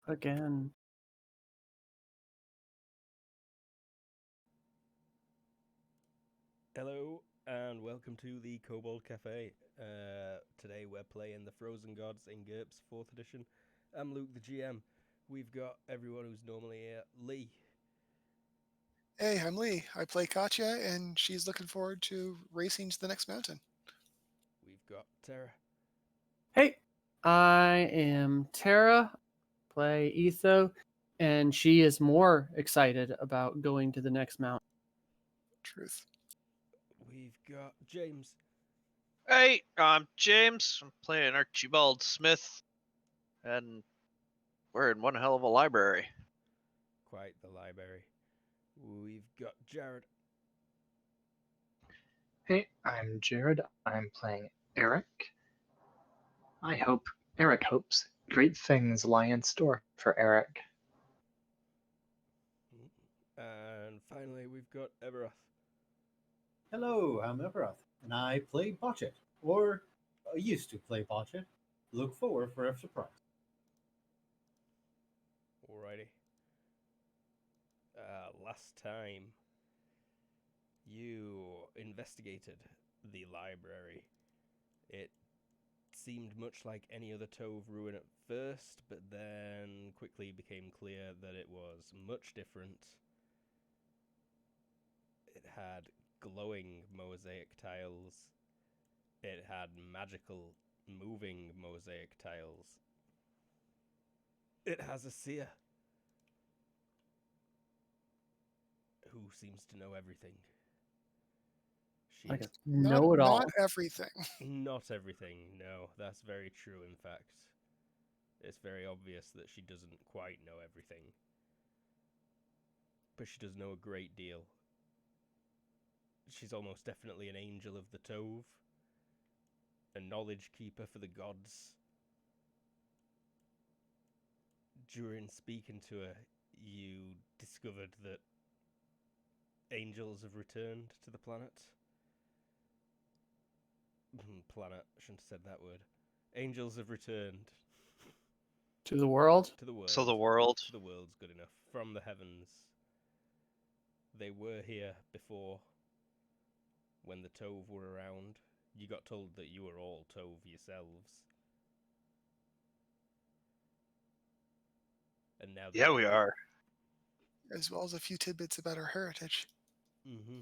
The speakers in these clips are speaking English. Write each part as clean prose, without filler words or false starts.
again. Hello and welcome to the Kobold Cafe. Today we're playing the Frozen Gods in GURPS 4th edition. I'm Luke, the GM. We've got everyone who's normally here. Lee. Hey, I'm Lee. I play Katya, and she's looking forward to racing to the next mountain. We've got Tara. Hey, I am Tara, play Etho, and she is more excited about going to the next mountain. Truth. We've got James. Hey, I'm James. I'm playing Archibald Smith, and we're in one hell of a library. Quite the library. We've got Jared. Hey, I'm Jared. I'm playing Eric. Eric hopes great things lie in store for Eric. And finally we've got Everoth. Hello, I'm Everoth, and I play Botchet, or used to play Botchet. Look forward for a surprise. Alrighty. Last time you investigated the library. It seemed much like any other Tove ruin at first, but then quickly became clear that it was much different. It had glowing mosaic tiles. It had magical, moving mosaic tiles. It has a seer who seems to know everything. She Like a Not, know-it-all. not everything. Not everything, no, that's very true, in fact. It's very obvious that she doesn't quite know everything. But she does know a great deal. She's almost definitely an angel of the Tove. A knowledge keeper for the gods. During speaking to her, you discovered that angels have returned to the planet. Planet, I shouldn't have said that word. Angels have returned. To the world? To the world. So the world. To the world's good enough. From the heavens. They were here before, when the Tove were around. You got told that you were all Tove yourselves. And now Yeah, we are. As well as a few tidbits about our heritage. Mm-hmm.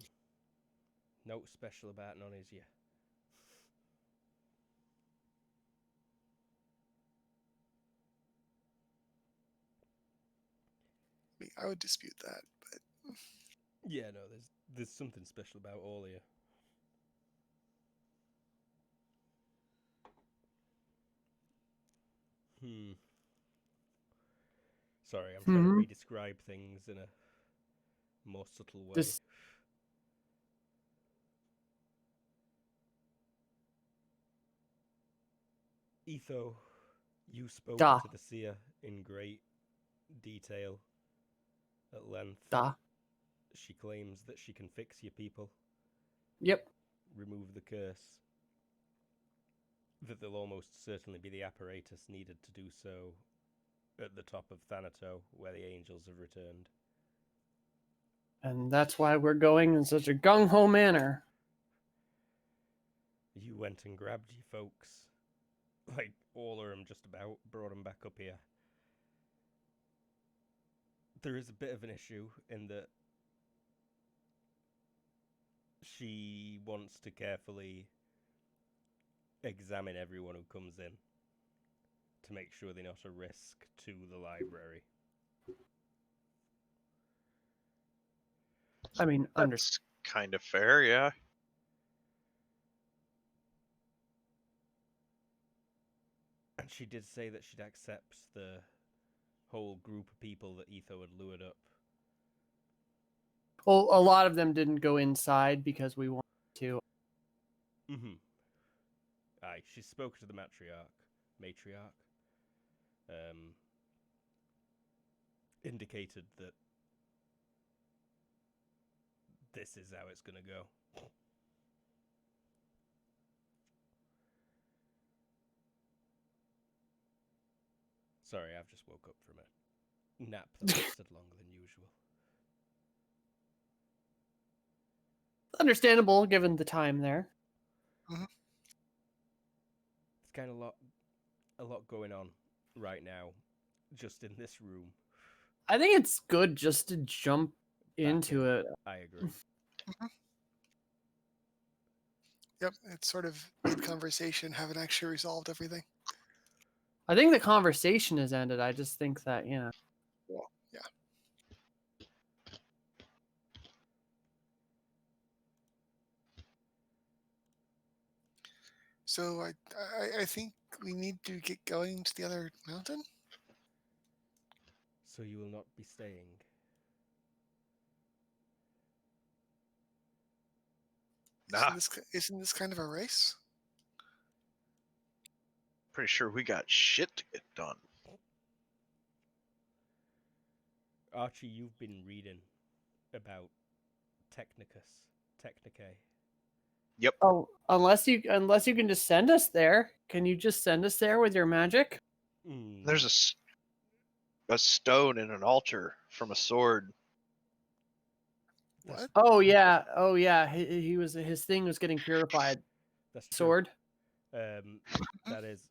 No special about none, is you? I mean, I would dispute that, but Yeah, no, there's something special about all of you. Sorry, I'm trying to re-describe things in a more subtle way. This Etho, you spoke Da. to the seer in great detail, at length. Da. She claims that she can fix your people, Yep. remove the curse, that there'll almost certainly be the apparatus needed to do so at the top of Thanato, where the angels have returned. And that's why we're going in such a gung-ho manner. You went and grabbed your folks. Like, all of them just about, brought them back up here. There is a bit of an issue in that she wants to carefully examine everyone who comes in to make sure they're not a risk to the library. I mean, That's kind of fair, yeah. And she did say that she'd accept the whole group of people that Etho had lured up. Well, a lot of them didn't go inside because we wanted to. Mm-hmm. Aye, she spoke to the matriarch. Indicated that this is how it's gonna go. Sorry, I've just woke up from a nap that lasted longer than usual. Understandable given the time there. It's kind of a lot going on right now, just in this room. I think it's good just to jump into it. I agree. Yep, it's sort of mid-conversation, haven't actually resolved everything. I think the conversation has ended. I just think that, yeah. Well, yeah. So I think we need to get going to the other mountain. So you will not be staying. Nah, Isn't this kind of a race? pretty sure we got shit to get done. Archie, you've been reading about Technicae. Yep. Oh, unless you can just send us there. Can you just send us there with your magic? There's a stone and an altar from a sword. What? Oh yeah. His thing was getting purified. That's true. Sword. That is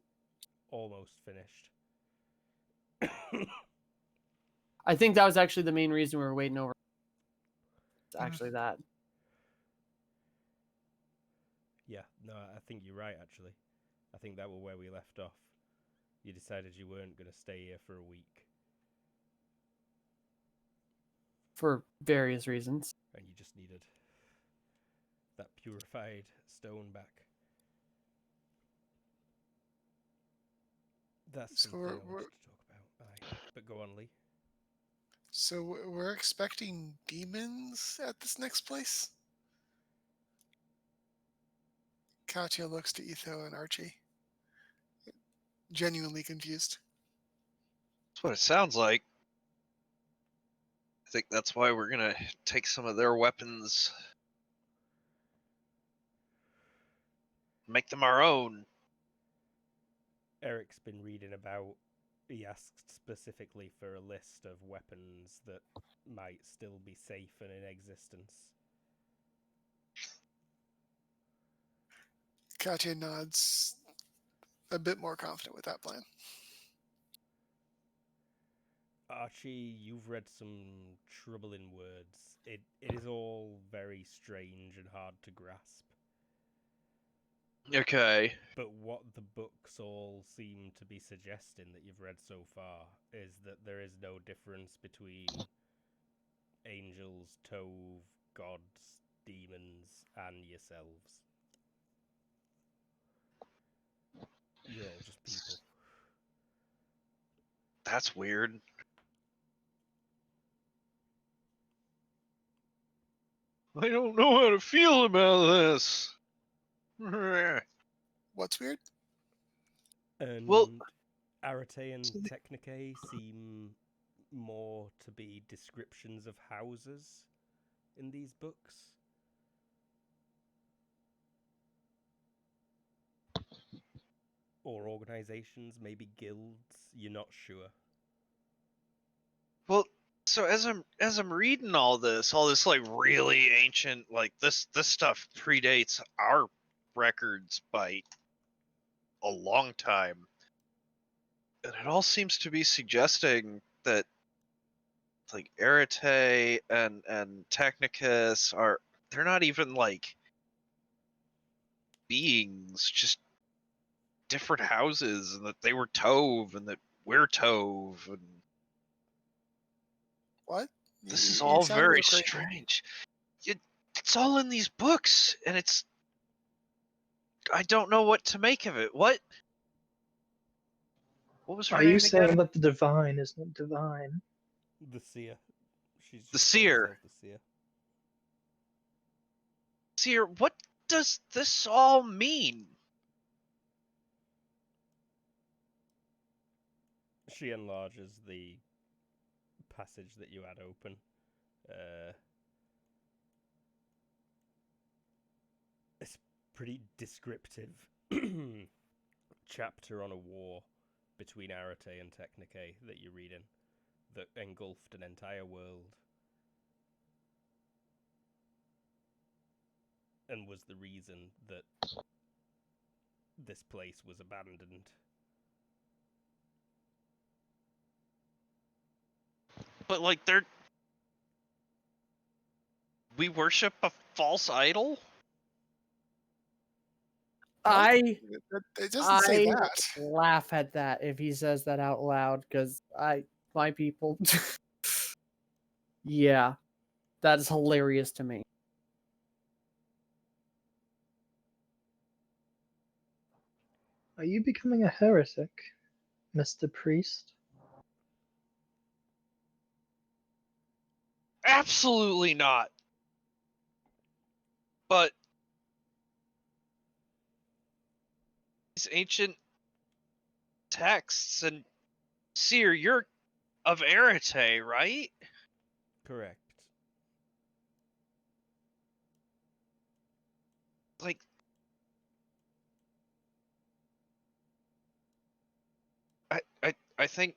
almost finished. I think that was actually the main reason we were waiting over. It's actually that. Yeah, no, I think you're right, actually. I think that was where we left off. You decided you weren't going to stay here for a week. For various reasons. And you just needed that purified stone back. That's So something I wanted to talk about. Aye. But go on, Lee. So we're expecting demons at this next place? Katya looks to Etho and Archie. Genuinely confused. That's what it sounds like. I think that's why we're gonna take some of their weapons, make them our own. Eric's been reading about. He asked specifically for a list of weapons that might still be safe and in existence. Katya nods, a bit more confident with that plan. Archie, you've read some troubling words. It is all very strange and hard to grasp. Okay. But what the books all seem to be suggesting that you've read so far is that there is no difference between angels, Tove, gods, demons, and yourselves. You're all just people. That's weird. I don't know how to feel about this. What's weird? And Well- Arate and Technicae seem more to be descriptions of houses in these books. Or organizations, maybe guilds, you're not sure. Well, so as I'm reading all this like really ancient, like this stuff predates our records by a long time. And it all seems to be suggesting that like Arete and Technicus they're not even like beings, just different houses, and that they were Tove and that we're Tove, and What? this is You all sound very real crazy. strange. It's all in these books, and I don't know what to make of it. What was her Are name you again? saying that the divine is not divine? The seer. She's The just seer. called herself the seer. Seer, what does this all mean? She enlarges the passage that you had open. It's pretty descriptive chapter on a war between Arate and Technique that you're reading that engulfed an entire world and was the reason that this place was abandoned. But like we worship a false idol? I It doesn't say that. laugh at that if he says that out loud, because my people, yeah, that is hilarious to me. Are you becoming a heretic, Mr. Priest? Absolutely not. But these ancient texts and Seer, you're of Arate, right? Correct. Like I think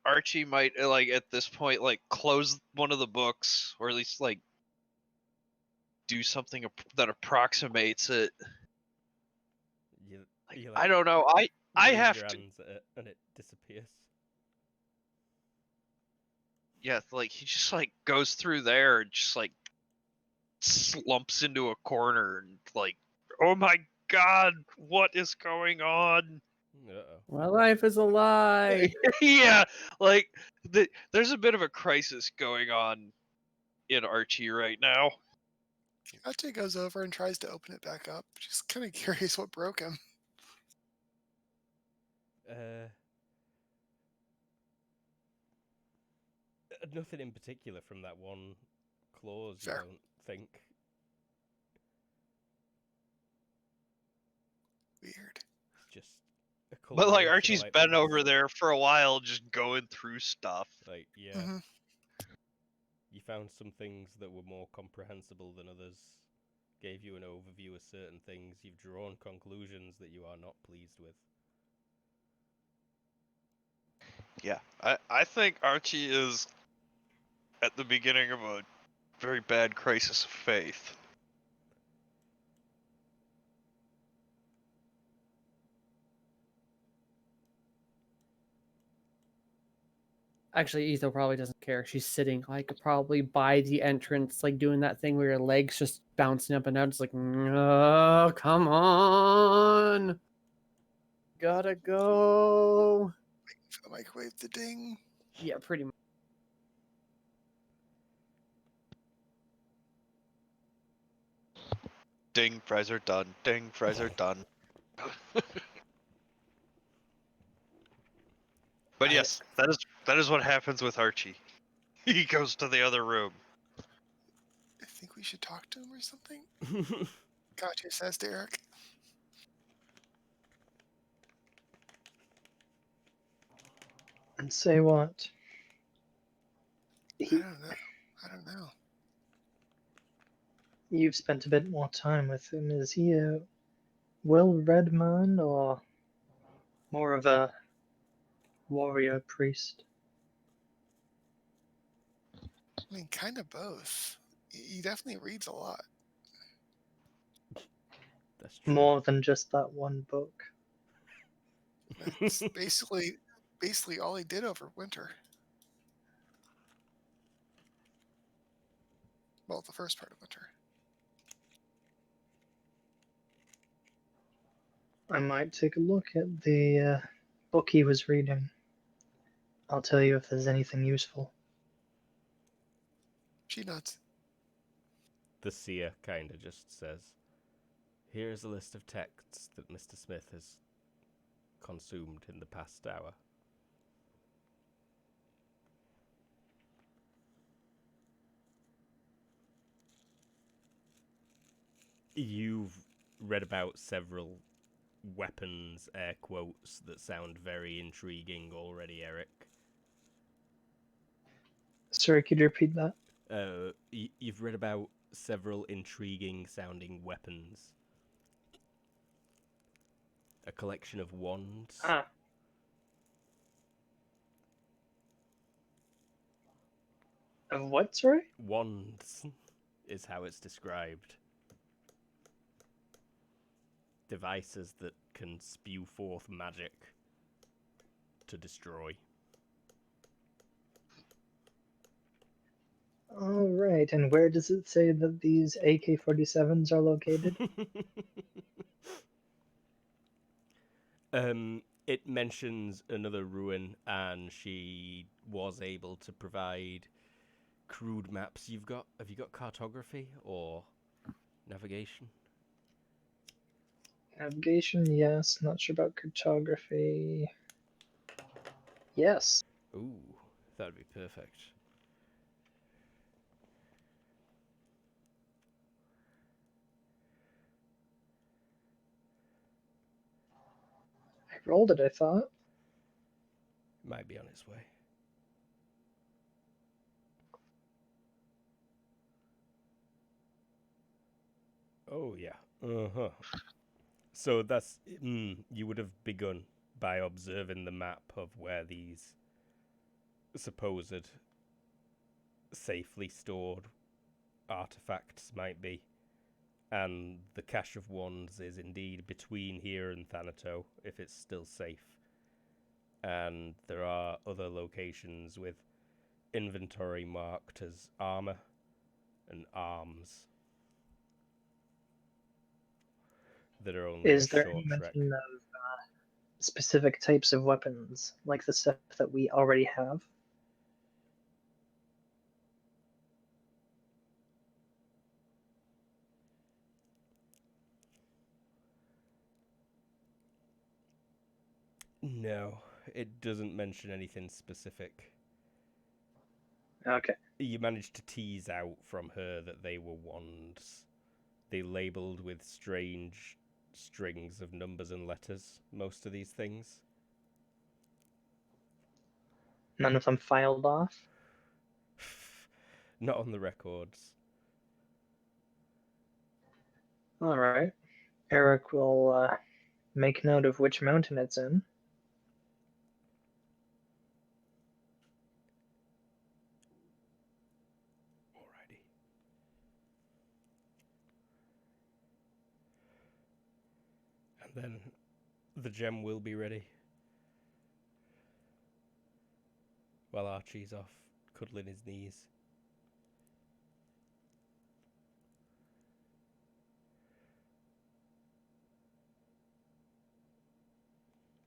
Archie might like at this point like close one of the books, or at least like do something that approximates it. You I don't know. I wave have your to. hands at it and it disappears. Yeah, like he just like goes through there and just like slumps into a corner and like, oh my god, what is going on? Uh-oh. My life is a lie. Yeah, like there's a bit of a crisis going on in Archie right now. Kache goes over and tries to open it back up. Just kind of curious what broke him. Nothing in particular from that one clause, you Fair. don't think? Weird. It's just a But like culmination of, Archie's like, been past, over there for a while just going through stuff. like, yeah. Mm-hmm. You found some things that were more comprehensible than others, gave you an overview of certain things, you've drawn conclusions that you are not pleased with. Yeah, I think Archie is at the beginning of a very bad crisis of faith. Actually, Etho probably doesn't care. She's sitting like probably by the entrance, like doing that thing where your legs just bouncing up and down. It's like, oh, come on, gotta go. For the microwave to ding. Yeah, pretty much. Ding, fries are done. Ding, fries are done. But yes, that is what happens with Archie. He goes to the other room. I think we should talk to him or something. Kache says to Eric. And say what? I don't know. I don't know. You've spent a bit more time with him. Is he a well-read man or more of a warrior priest? I mean, kind of both. He definitely reads a lot. That's true. More than just that one book. That's basically all he did over winter. Well, the first part of winter. I might take a look at the book he was reading. I'll tell you if there's anything useful. She nods. The seer kind of just says, here's a list of texts that Mr. Smith has consumed in the past hour. You've read about several weapons, air quotes, that sound very intriguing already, Eric. Sorry, could you repeat that? You've read about several intriguing sounding weapons. a collection of wands. Ah. Of what, sorry? Wands is how it's described. Devices that can spew forth magic to destroy. All right, and where does it say that these AK-47s are located? It mentions another ruin, and she was able to provide crude maps. Have you got cartography or navigation? Navigation, yes. Not sure about cartography. Yes. Ooh, that'd be perfect. I rolled it, I thought. Might be on its way. Oh yeah. Uh-huh. So that's you would have begun by observing the map of where these supposed safely stored artifacts might be. And the Cache of Wands is indeed between here and Thanato, if it's still safe. And there are other locations with inventory marked as armor and arms that are only Is a there short any trek. mention of specific types of weapons, like the stuff that we already have? No, it doesn't mention anything specific. Okay. You managed to tease out from her that they were wands. They labelled with strange strings of numbers and letters, most of these things. None of them filed off? Not on the records. All right. Eric will make note of which mountain it's in. Alrighty. And then the gem will be ready. While Archie's off cuddling his knees.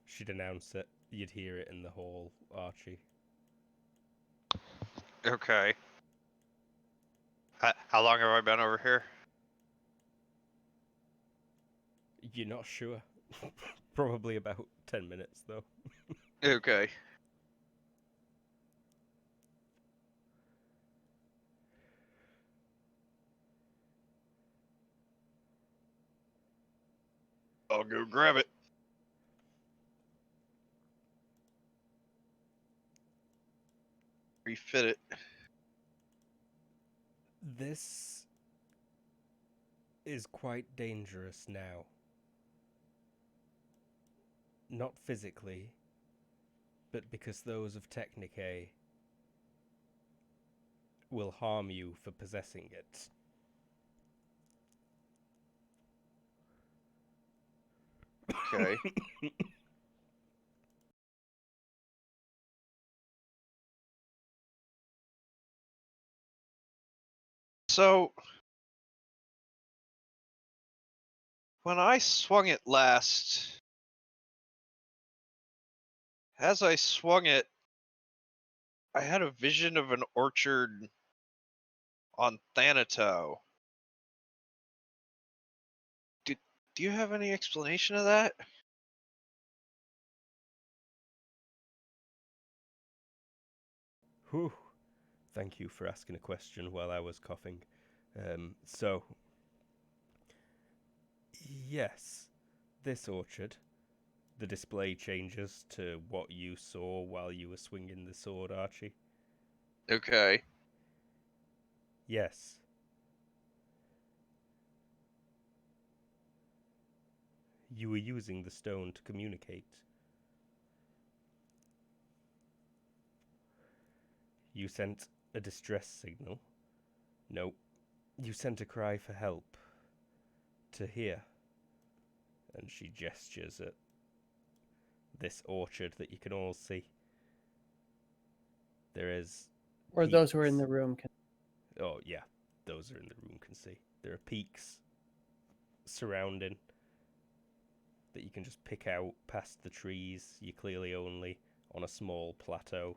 She'd announce it. You'd hear it in the hall, Archie. Okay. How long have I been over here? You're not sure. Probably about 10 minutes, though. Okay. I'll go grab it. Refit it. This is quite dangerous now. Not physically, but because those of Technicae will harm you for possessing it. Okay. So, when I swung it last, as I swung it, I had a vision of an orchard on Thanato. Do you have any explanation of that? Whew. Thank you for asking a question while I was coughing. So, yes, this orchard, the display changes to what you saw while you were swinging the sword, Archie. Okay. Yes. You were using the stone to communicate. You sent a distress signal. No, you sent a cry for help. To hear. And she gestures at this orchard that you can all see. There is... Or those who are in peaks. the room can. Oh, yeah. Those who are in the room can see. There are peaks surrounding that you can just pick out past the trees. You're clearly only on a small plateau,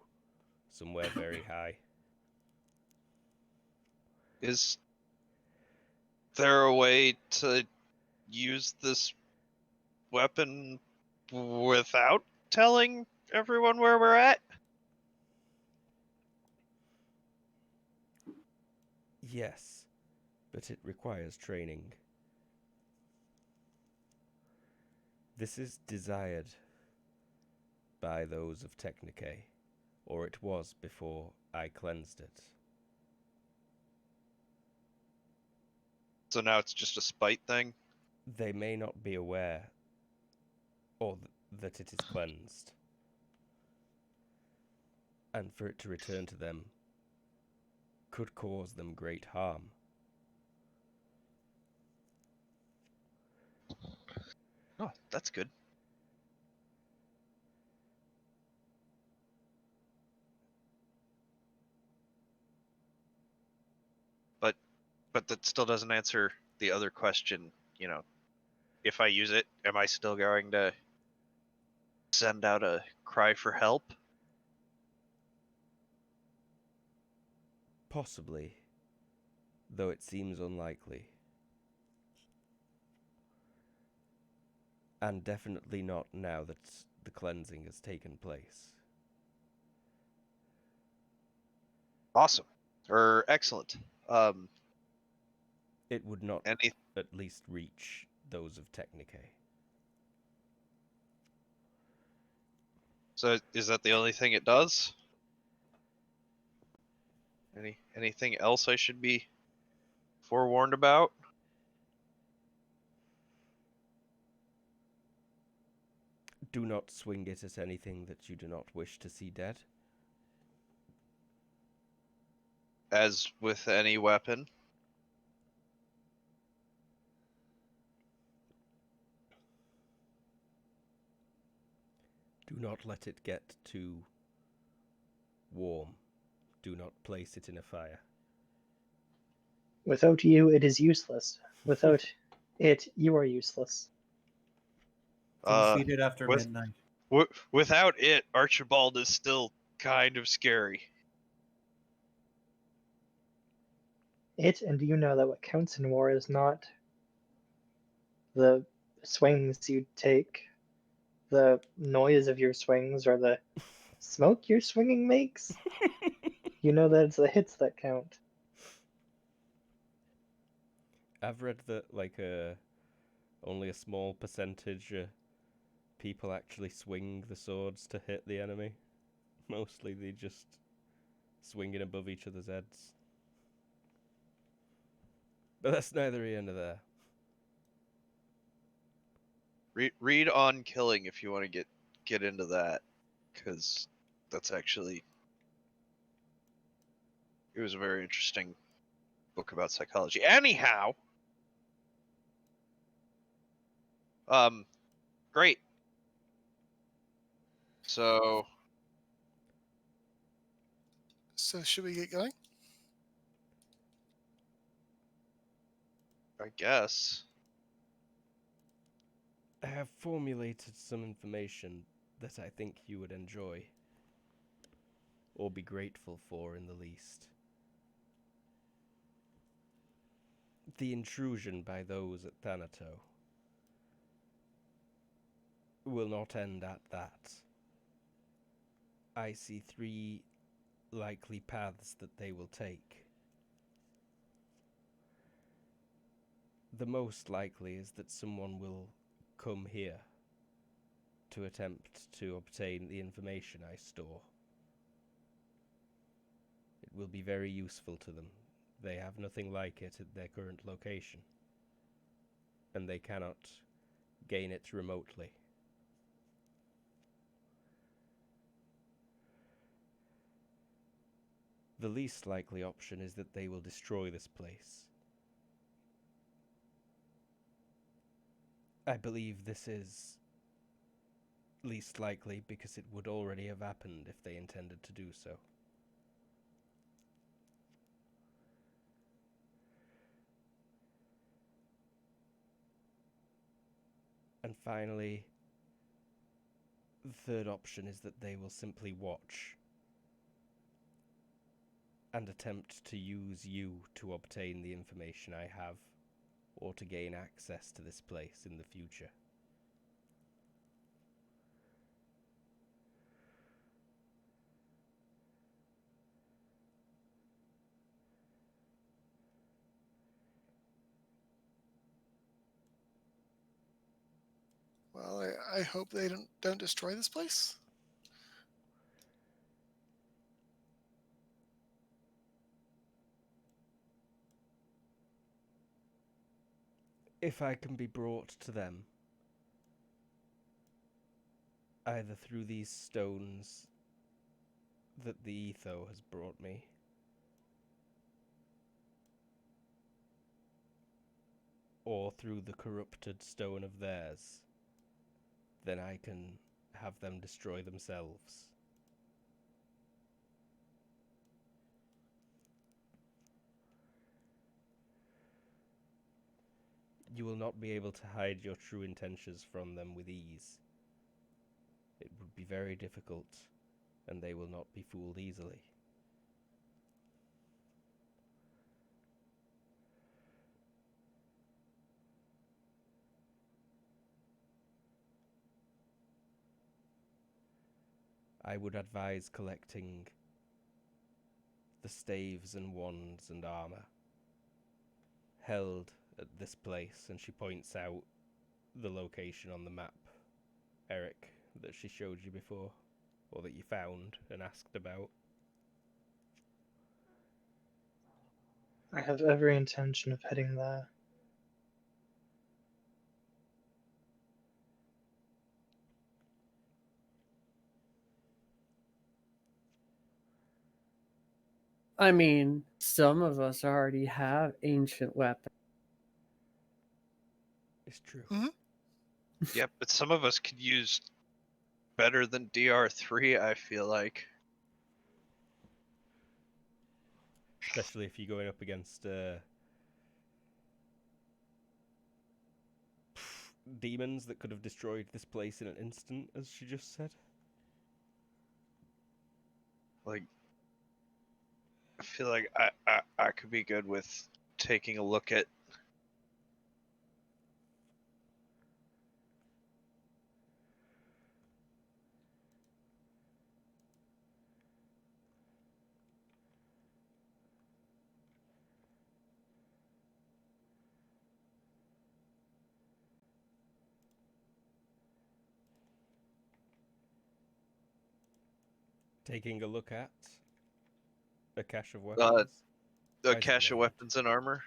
somewhere very high. Is there a way to use this weapon without telling everyone where we're at? Yes, but it requires training. This is desired by those of Technicae, or it was before I cleansed it. So now it's just a spite thing? They may not be aware, or that it is cleansed. And for it to return to them could cause them great harm. Oh, that's good. But that still doesn't answer the other question, you know. If I use it, am I still going to send out a cry for help? Possibly, though it seems unlikely. And definitely not now that the cleansing has taken place. Awesome. Or excellent. It would not Any at least reach those of Technicae. So is that the only thing it does? Anything else I should be forewarned about? Do not swing it at anything that you do not wish to see dead. As with any weapon. Do not let it get too warm. Do not place it in a fire. Without you, it is useless. Without it, you are useless. Uh, Feed it after with- midnight. Without it, Archibald is still kind of scary. It, and you know that what counts in war is not the swings you take, the noise of your swings, or the smoke your swinging makes. You know that it's the hits that count. I've read that only a small percentage people actually swing the swords to hit the enemy. Mostly they just swing it above each other's heads. But that's neither here nor there. Read on killing if you want to get into that, because that's actually, it was a very interesting book about psychology. Anyhow, great. So So should we get going? I guess I have formulated some information that I think you would enjoy, or be grateful for in the least. The intrusion by those at Thanato will not end at that. I see 3 likely paths that they will take. The most likely is that someone will come here to attempt to obtain the information I store. It will be very useful to them. They have nothing like it at their current location, and they cannot gain it remotely. The least likely option is that they will destroy this place. I believe this is least likely because it would already have happened if they intended to do so. And finally, the third option is that they will simply watch and attempt to use you to obtain the information I have, or to gain access to this place in the future. Well, I hope they don't destroy this place. If I can be brought to them, either through these stones that the Etho has brought me, or through the corrupted stone of theirs, then I can have them destroy themselves. You will not be able to hide your true intentions from them with ease. It would be very difficult, and they will not be fooled easily. I would advise collecting the staves and wands and armor held at this place, and she points out the location on the map, Eric, that she showed you before, or that you found and asked about. I have every intention of heading there. I mean, some of us already have ancient weapons. It's true. Yep, but some of us could use better than DR3, I feel like. Especially if you're going up against demons that could have destroyed this place in an instant, as she just said. Like, I feel like I could be good with taking a look at Taking a look at a cache of weapons. the Why is it cache of named? weapons and armor.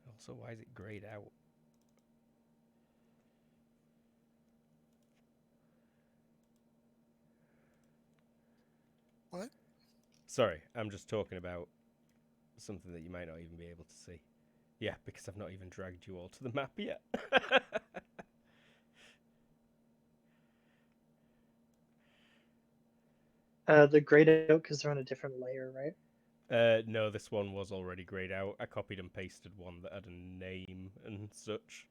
Also, why is it grayed out? What? Sorry, I'm just talking about something that you might not even be able to see. Yeah, because I've not even dragged you all to the map yet. The grayed out because they're on a different layer, right? No, this one was already grayed out. I copied and pasted one that had a name and such.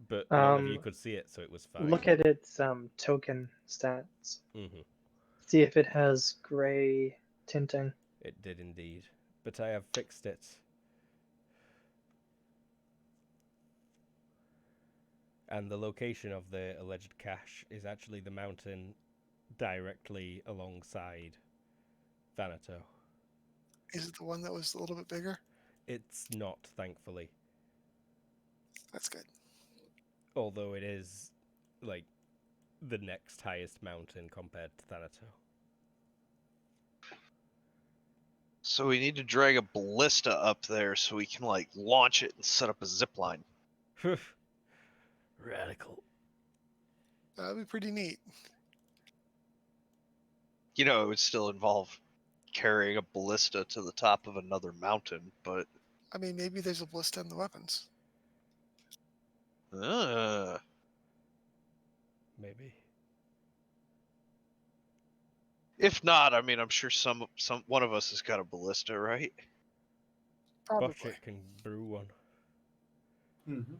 But none of you could see it, so it was fine. Look at its token stats. Mm-hmm. See if it has gray tinting. It did indeed. But I have fixed it. And the location of the alleged cache is actually the mountain directly alongside Thanato. Is it the one that was a little bit bigger? It's not, thankfully. That's good. Although it is, like, the next highest mountain compared to Thanato. So we need to drag a ballista up there so we can like launch it and set up a zip line. Radical. That'd be pretty neat. You know, it would still involve carrying a ballista to the top of another mountain, but I mean, maybe there's a ballista in the weapons. Maybe. if not, I mean, I'm sure some one of us has got a ballista, right? Probably. Botchet can brew one. Mm-hmm.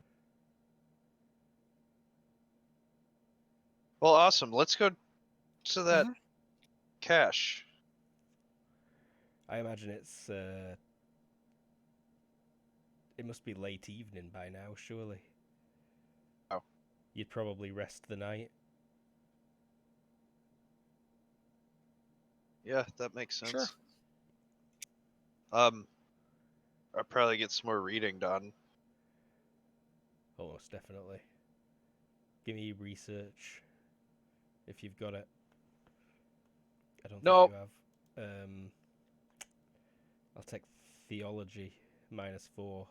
Well, awesome. Let's go to that Mhm. cache. I imagine it's it must be late evening by now, surely. Oh. You'd probably rest the night. Yeah, that makes sense. Sure. I'll probably get some more reading done. Almost definitely. Give me research if you've got it. I don't Nope. think you have. I'll take theology -4.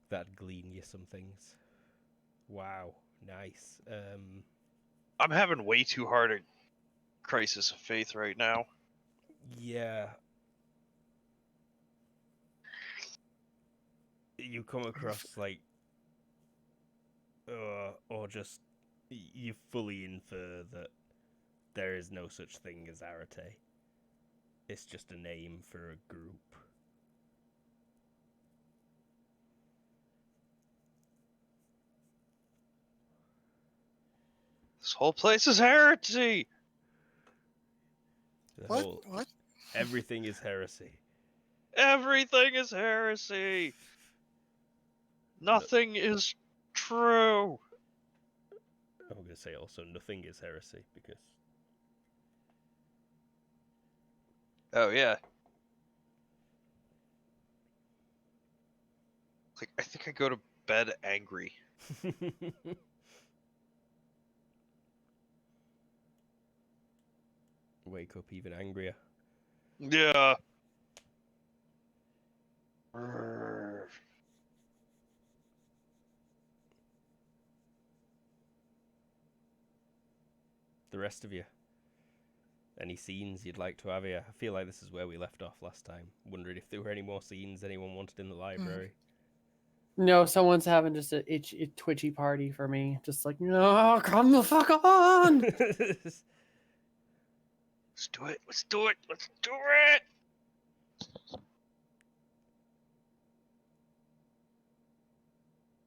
That'd glean you some things. Wow, nice. I'm having way too hard a crisis of faith right now. Yeah. You come across like, or just you fully infer that there is no such thing as Arate. It's just a name for a group. This whole place is heresy. What? Everything is heresy. Everything is heresy. Nothing is true. I'm going to say also nothing is heresy because Oh yeah. Like I think I go to bed angry. wake up even angrier. Yeah. The rest of you, any scenes you'd like to have here? I feel like this is where we left off last time. Wondered if there were any more scenes anyone wanted in the library. No, someone's having just a twitchy party for me. Just like, no, come the fuck on. Let's do it. Let's do it. Let's do it.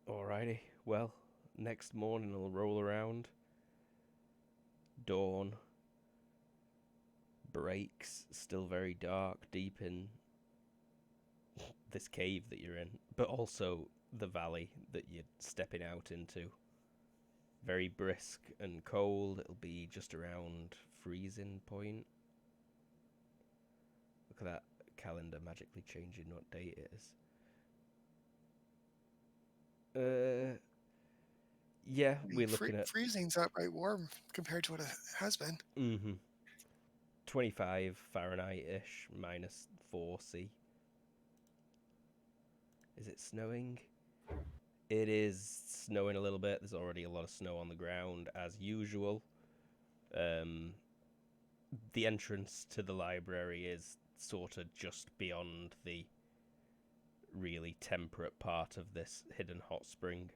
Alrighty, well, next morning will roll around. Dawn breaks, still very dark, deep in this cave that you're in, but also the valley that you're stepping out into. Very brisk and cold. It'll be just around freezing point. Look at that calendar magically changing what date it is. Yeah, I mean, we're looking at freezing's outright warm compared to what it has been. 25 Fahrenheit-ish, -4°C. Is it snowing? It is snowing a little bit. There's already a lot of snow on the ground, as usual. The entrance to the library is sort of just beyond the really temperate part of this hidden hot spring.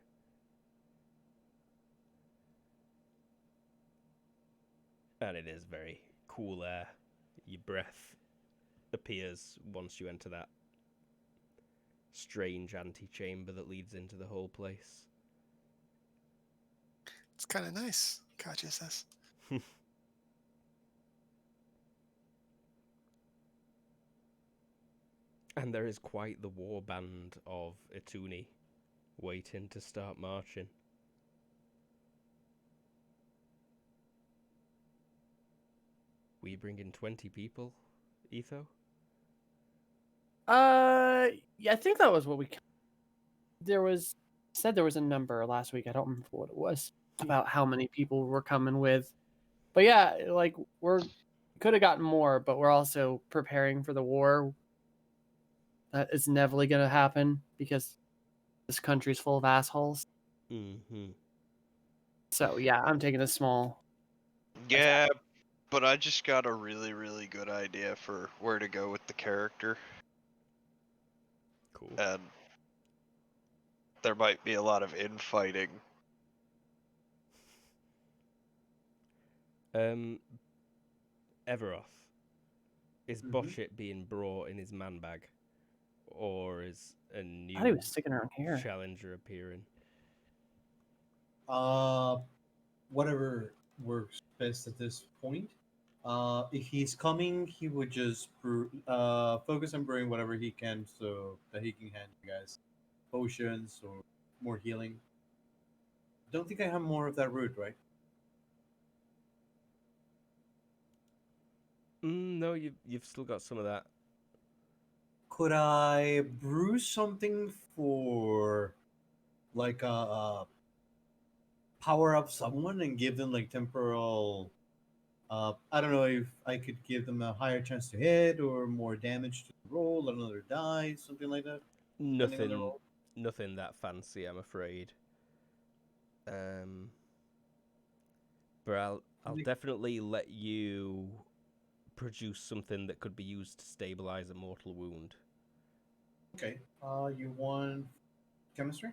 And it is very cool air. Your breath appears once you enter that strange antechamber that leads into the whole place. It's kind of nice, Katya says. And there is quite the war band of Ituni waiting to start marching. Were you bringing 20 people, Etho? Yeah, I think that was what we. There was said there was a number last week. I don't remember what it was about how many people were coming with, But yeah, like we're could have gotten more, but we're also preparing for the war that is inevitably going to happen because this country's full of assholes. Mm-hmm. So yeah, I'm taking a small. Yeah, but I just got a really, really good idea for where to go with the character, Cool. and there might be a lot of infighting. Everoth, is Mhm. Botchit being brought in his man bag, or is a I thought he new was sticking around here. challenger appearing? Whatever works best at this point. If he's coming, he would just focus on brewing whatever he can so that he can hand you guys potions or more healing. Don't think I have more of that route, right? No, you've still got some of that. Could I brew something for like power up someone and give them like temporal? I don't know if I could give them a higher chance to hit or more damage to roll, another die, something like that. Depending on the Nothing, roll. nothing that fancy, I'm afraid. But I'll definitely let you produce something that could be used to stabilize a mortal wound. Okay. You want chemistry?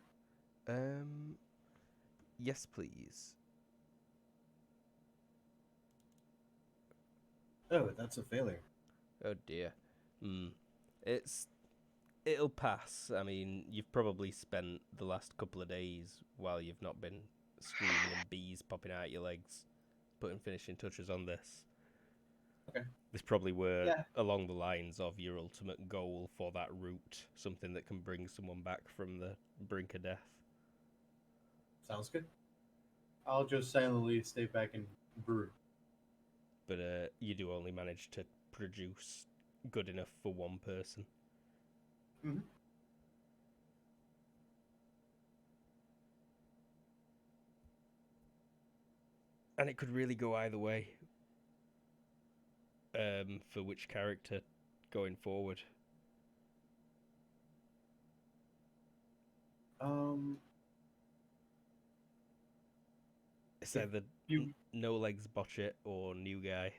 Yes, please. Oh, that's a failure. Oh dear. It'll pass. I mean, you've probably spent the last couple of days while you've not been screaming and bees popping out your legs, putting finishing touches on this. Okay. This probably were Yeah. along the lines of your ultimate goal for that route, something that can bring someone back from the brink of death. Sounds good. I'll just silently stay back and brew. But you do only manage to produce good enough for one person. Mm-hmm. And it could really go either way. For which character going forward? It's either no legs botch it or new guy.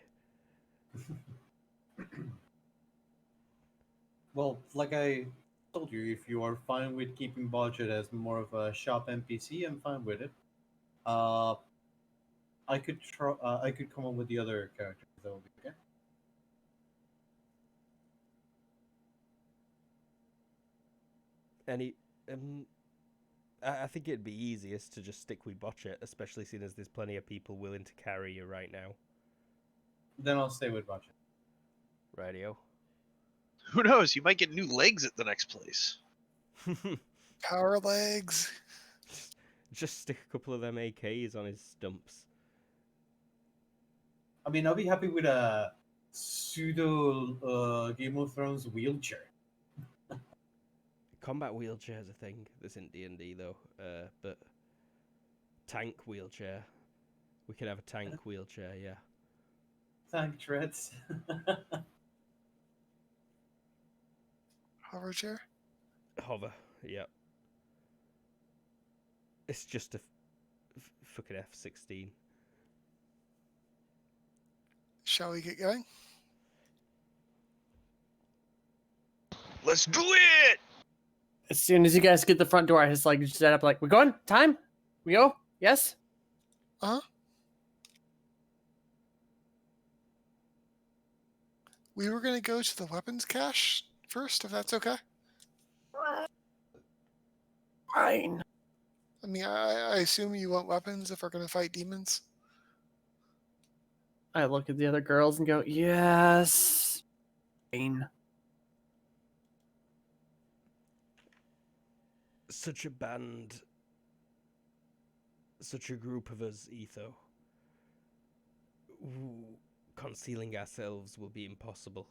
Well, like I told you, if you are fine with keeping budget as more of a shop NPC, I'm fine with it. I could try. I could come up with the other characters. That would be okay. Any I think it'd be easiest to just stick with Botchet, especially seeing as there's plenty of people willing to carry you right now. Then I'll stay with budget. Radio. Who knows? You might get new legs at the next place. Power legs. Just stick a couple of them AKs on his stumps. I mean, I'll be happy with a pseudo Game of Thrones wheelchair. Combat wheelchair is a thing that's in D&D though, but tank wheelchair. We could have a tank wheelchair, yeah. Tank treads. Hover chair. Hover, yep. It's just a fucking F-16. Shall we get going? Let's do it! As soon as you guys get the front door, I just like set up like, we're going? Time? We go? Yes? We were going to go to the weapons cache first, if that's okay. Fine. I mean, I assume you want weapons if we're going to fight demons. I look at the other girls and go, yes. Fine. Such a band, such a group of us, Etho. Concealing ourselves will be impossible.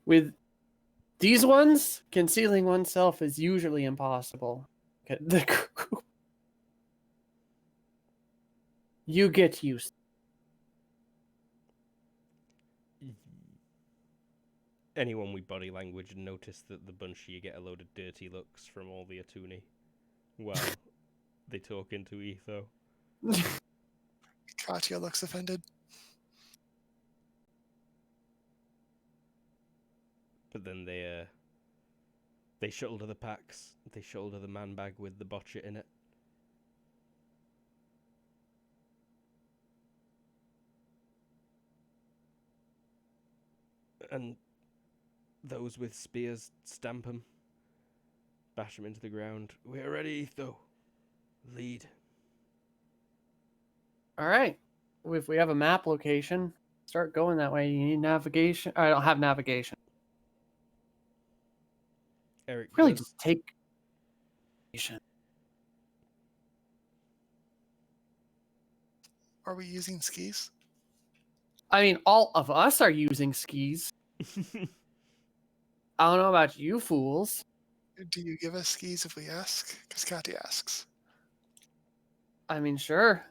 With these ones, concealing oneself is usually impossible. The group. You get used. Anyone with body language notice that the bunch of you get a load of dirty looks from all the Atuni while they talk into Etho. Katya looks offended. But then they shoulder the packs. They shoulder the man bag with the botcha in it. And those with spears stamp 'em, bash 'em into the ground. We're ready, Etho. Lead. All right. If we have a map location, start going that way. You need navigation. I don't have navigation. Eric Really, does. just take. Are we using skis? I mean, all of us are using skis. I don't know about you fools. Do you give us skis if we ask? Because Katya asks. I mean, sure.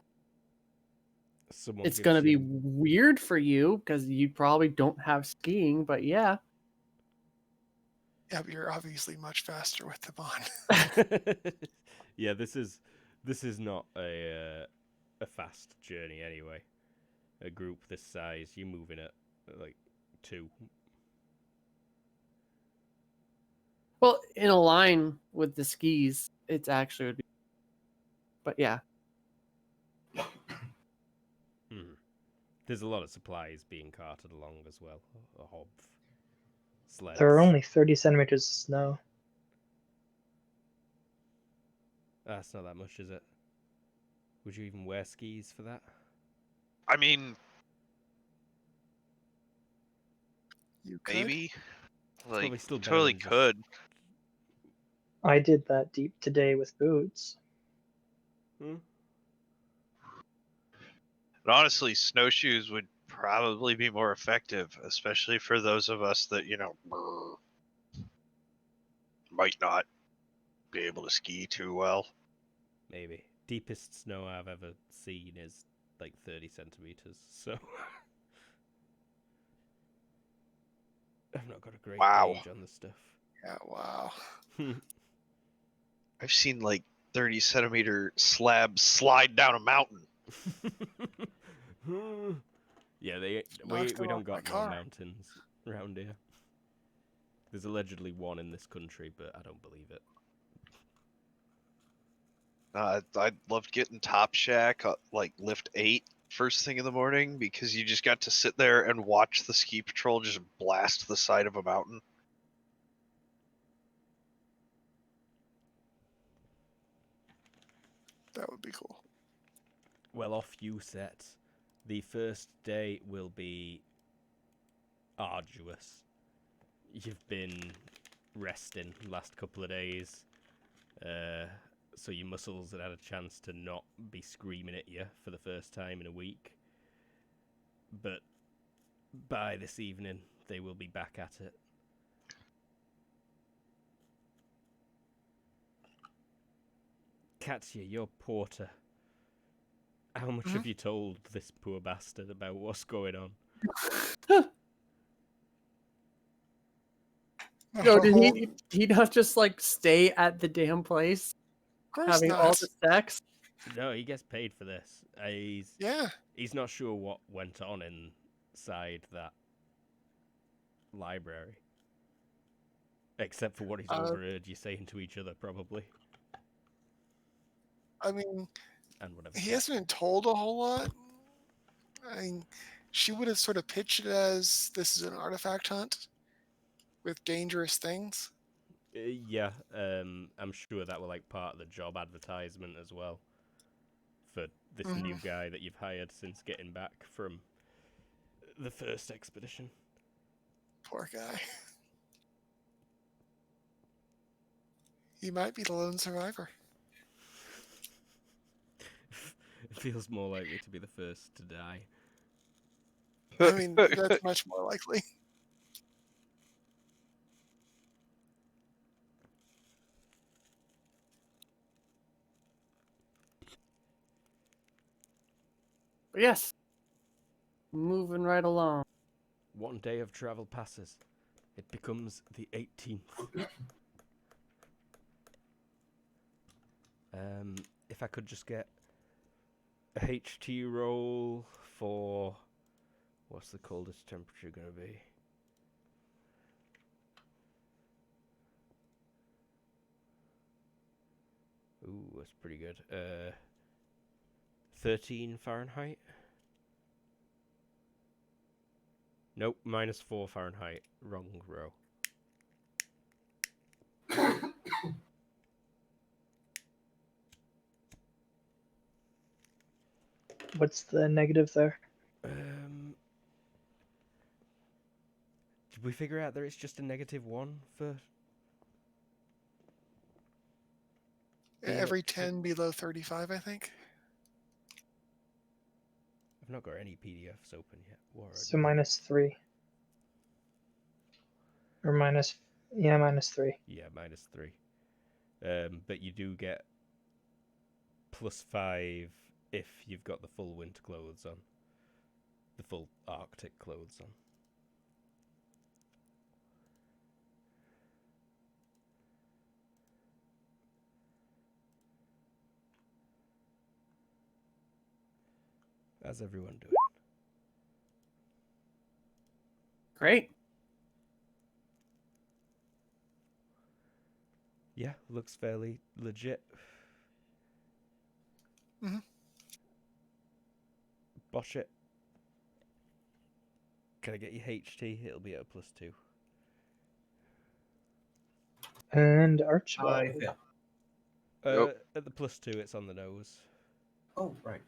Someone It's gives going to be you- weird for you because you probably don't have skiing, but yeah. Yeah, but you're obviously much faster with them on. Yeah, this is not a fast journey anyway. A group this size, you're moving at like 2. Well, in a line with the skis, it's actually would be. But yeah. There's a lot of supplies being carted along as well. A hob, sleds. There are only 30 centimeters of snow. That's not that much, is it? Would you even wear skis for that? I mean, You could. maybe. Probably Like, still better totally than just- could. I did that deep today with boots. Hmm? And honestly, snowshoes would probably be more effective, especially for those of us that, might not be able to ski too well. Maybe. Deepest snow I've ever seen is like 30 centimeters, so I've not got a great Wow. gauge on the stuff. Yeah, wow. I've seen like 30 centimeter slabs slide down a mountain. Yeah, Knocked we it don't off my got no car. mountains around here. There's allegedly one in this country, but I don't believe it. I'd love getting Top Shack, like Lift 8, first thing in the morning, because you just got to sit there and watch the ski patrol just blast the side of a mountain. That would be cool. Well, off you set. The first day will be arduous. You've been resting the last couple of days, so your muscles had had a chance to not be screaming at you for the first time in a week. But by this evening, they will be back at it. Katya, your porter. How much have you told this poor bastard about what's going on? No, A did whole- he not just like stay at the damn place Of course having not. all the sex? No, he gets paid for this. Yeah. He's not sure what went on inside that library. Except for what he's overheard you saying to each other, probably. I mean, And whatever. he hasn't been told a whole lot. I mean, she would have sort of pitched it as this is an artifact hunt with dangerous things. Yeah, I'm sure that were like part of the job advertisement as well. For this new guy that you've hired since getting back from the first expedition. Poor guy. He might be the lone survivor. It feels more likely to be the first to die. I mean, that's much more likely. Yes. Moving right along. One day of travel passes. It becomes the 18th. If I could just get a HT roll for... What's the coldest temperature going to be? Ooh, that's pretty good. 13 Fahrenheit? Nope, -4 Fahrenheit. Wrong row. What's the negative there? Did we figure out that it's just a -1 for... being Every up to- 10 below 35, I think. I've not got any PDFs open yet. What So are -3. Or -3. Yeah, -3. But you do get +5 if you've got the full winter clothes on. The full Arctic clothes on. How's everyone doing? Great. Yeah, looks fairly legit. Mhm. Bosh it. Can I get you HT? It'll be at a +2. And I Archibald. fail. Nope. At the +2, it's on the nose. Oh, right.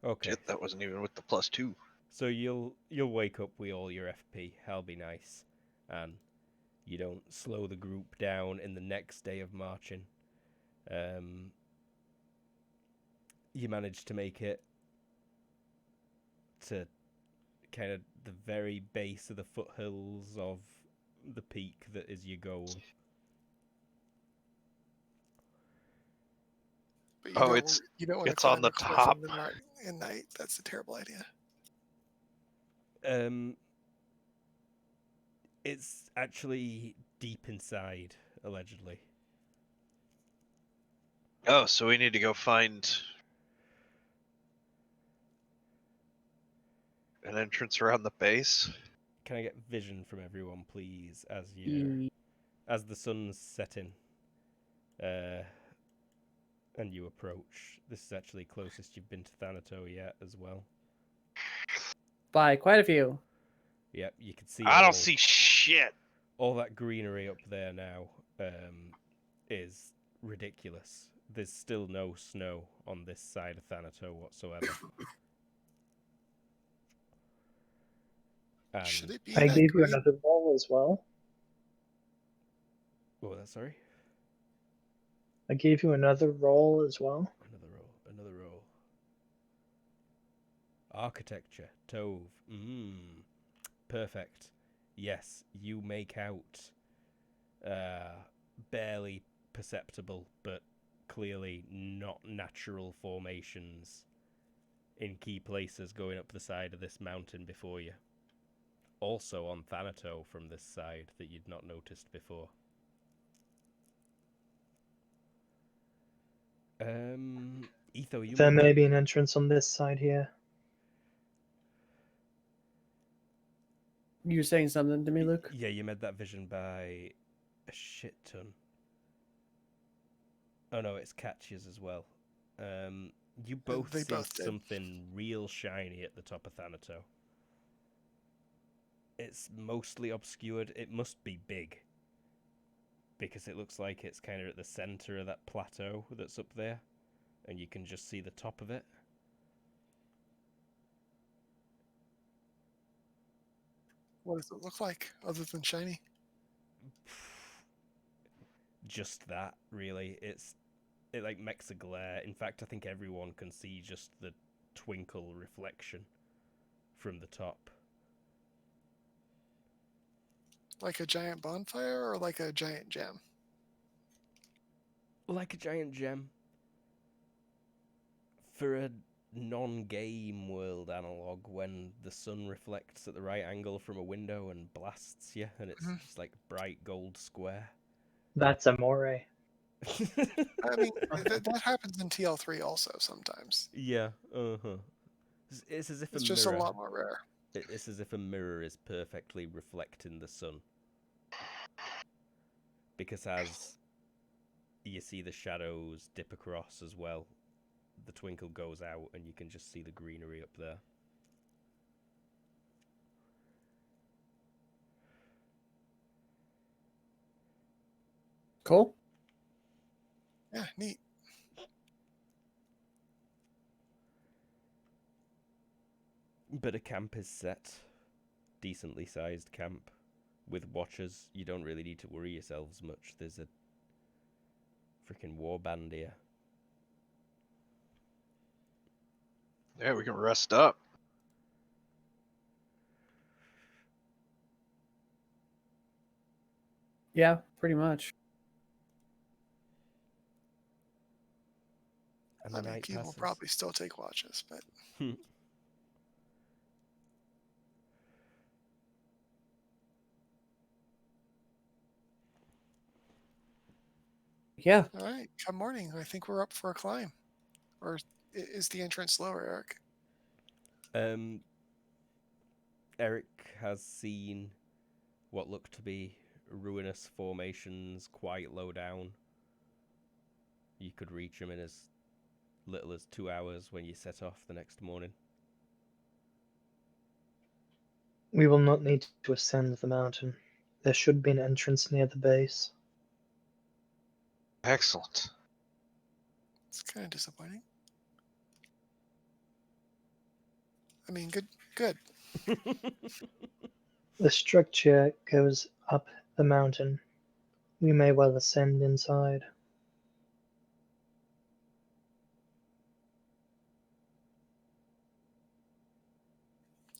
Okay. Shit, that wasn't even with the +2. So you'll wake up with all your FP. I'll be nice, and you don't slow the group down in the next day of marching. You manage to make it to kind of the very base of the foothills of the peak that is your goal. But Oh, it's you don't want to it's on climb the a cliff top. in night. That's a terrible idea. It's actually deep inside, allegedly. Oh, so we need to go find an entrance around the base. Can I get vision from everyone, please, as Ye- the sun's setting, and you approach? This is actually closest you've been to Thanato yet, as well. By quite a few. Yep, you can see. I don't see shit. All that greenery up there now is ridiculous. There's still no snow on this side of Thanato whatsoever. Should And it be I that gave you green? another roll as well. what was that? Sorry, I gave you another roll as well. another roll. Architecture, Tove. Perfect. Yes, you make out barely perceptible, but clearly not natural formations in key places going up the side of this mountain before you. Also on Thanato from this side that you'd not noticed before. Etho, you There made may that... be an entrance on this side here. You saying something to me, Luke? Yeah, you made that vision by a shit ton. Oh no, it's Catches as well. You both They see both did. something real shiny at the top of Thanato. It's mostly obscured. It must be big, because it looks like it's kind of at the center of that plateau that's up there, and you can just see the top of it. What does it look like other than shiny? Just that, really. It like makes a glare. In fact, I think everyone can see just the twinkle reflection from the top. Like a giant bonfire or like a giant gem? like a giant gem. For a non-game world analog, when the sun reflects at the right angle from a window and blasts you, and it's Mhm. just like bright gold square. That's Amore. I mean, that happens in TL3 also sometimes. Yeah, uh-huh. It's as if It's a just a mirror. lot more rare. It's as if a mirror is perfectly reflecting the sun. Because as you see the shadows dip across as well, the twinkle goes out and you can just see the greenery up there. Cool. Yeah, neat. But a camp is set. Decently sized camp. With watchers, you don't really need to worry yourselves much. There's a freaking warband here. Yeah, we can rest up. Yeah, pretty much. And I the mean, night people passes. probably still take watches, but Yeah. all right. Come morning, I think we're up for a climb. Or is the entrance lower, Eric? Eric has seen what look to be ruinous formations quite low down. You could reach them in as little as 2 hours when you set off the next morning. We will not need to ascend the mountain. There should be an entrance near the base. Excellent. It's kind of disappointing. I mean, good. The structure goes up the mountain. We may well ascend inside.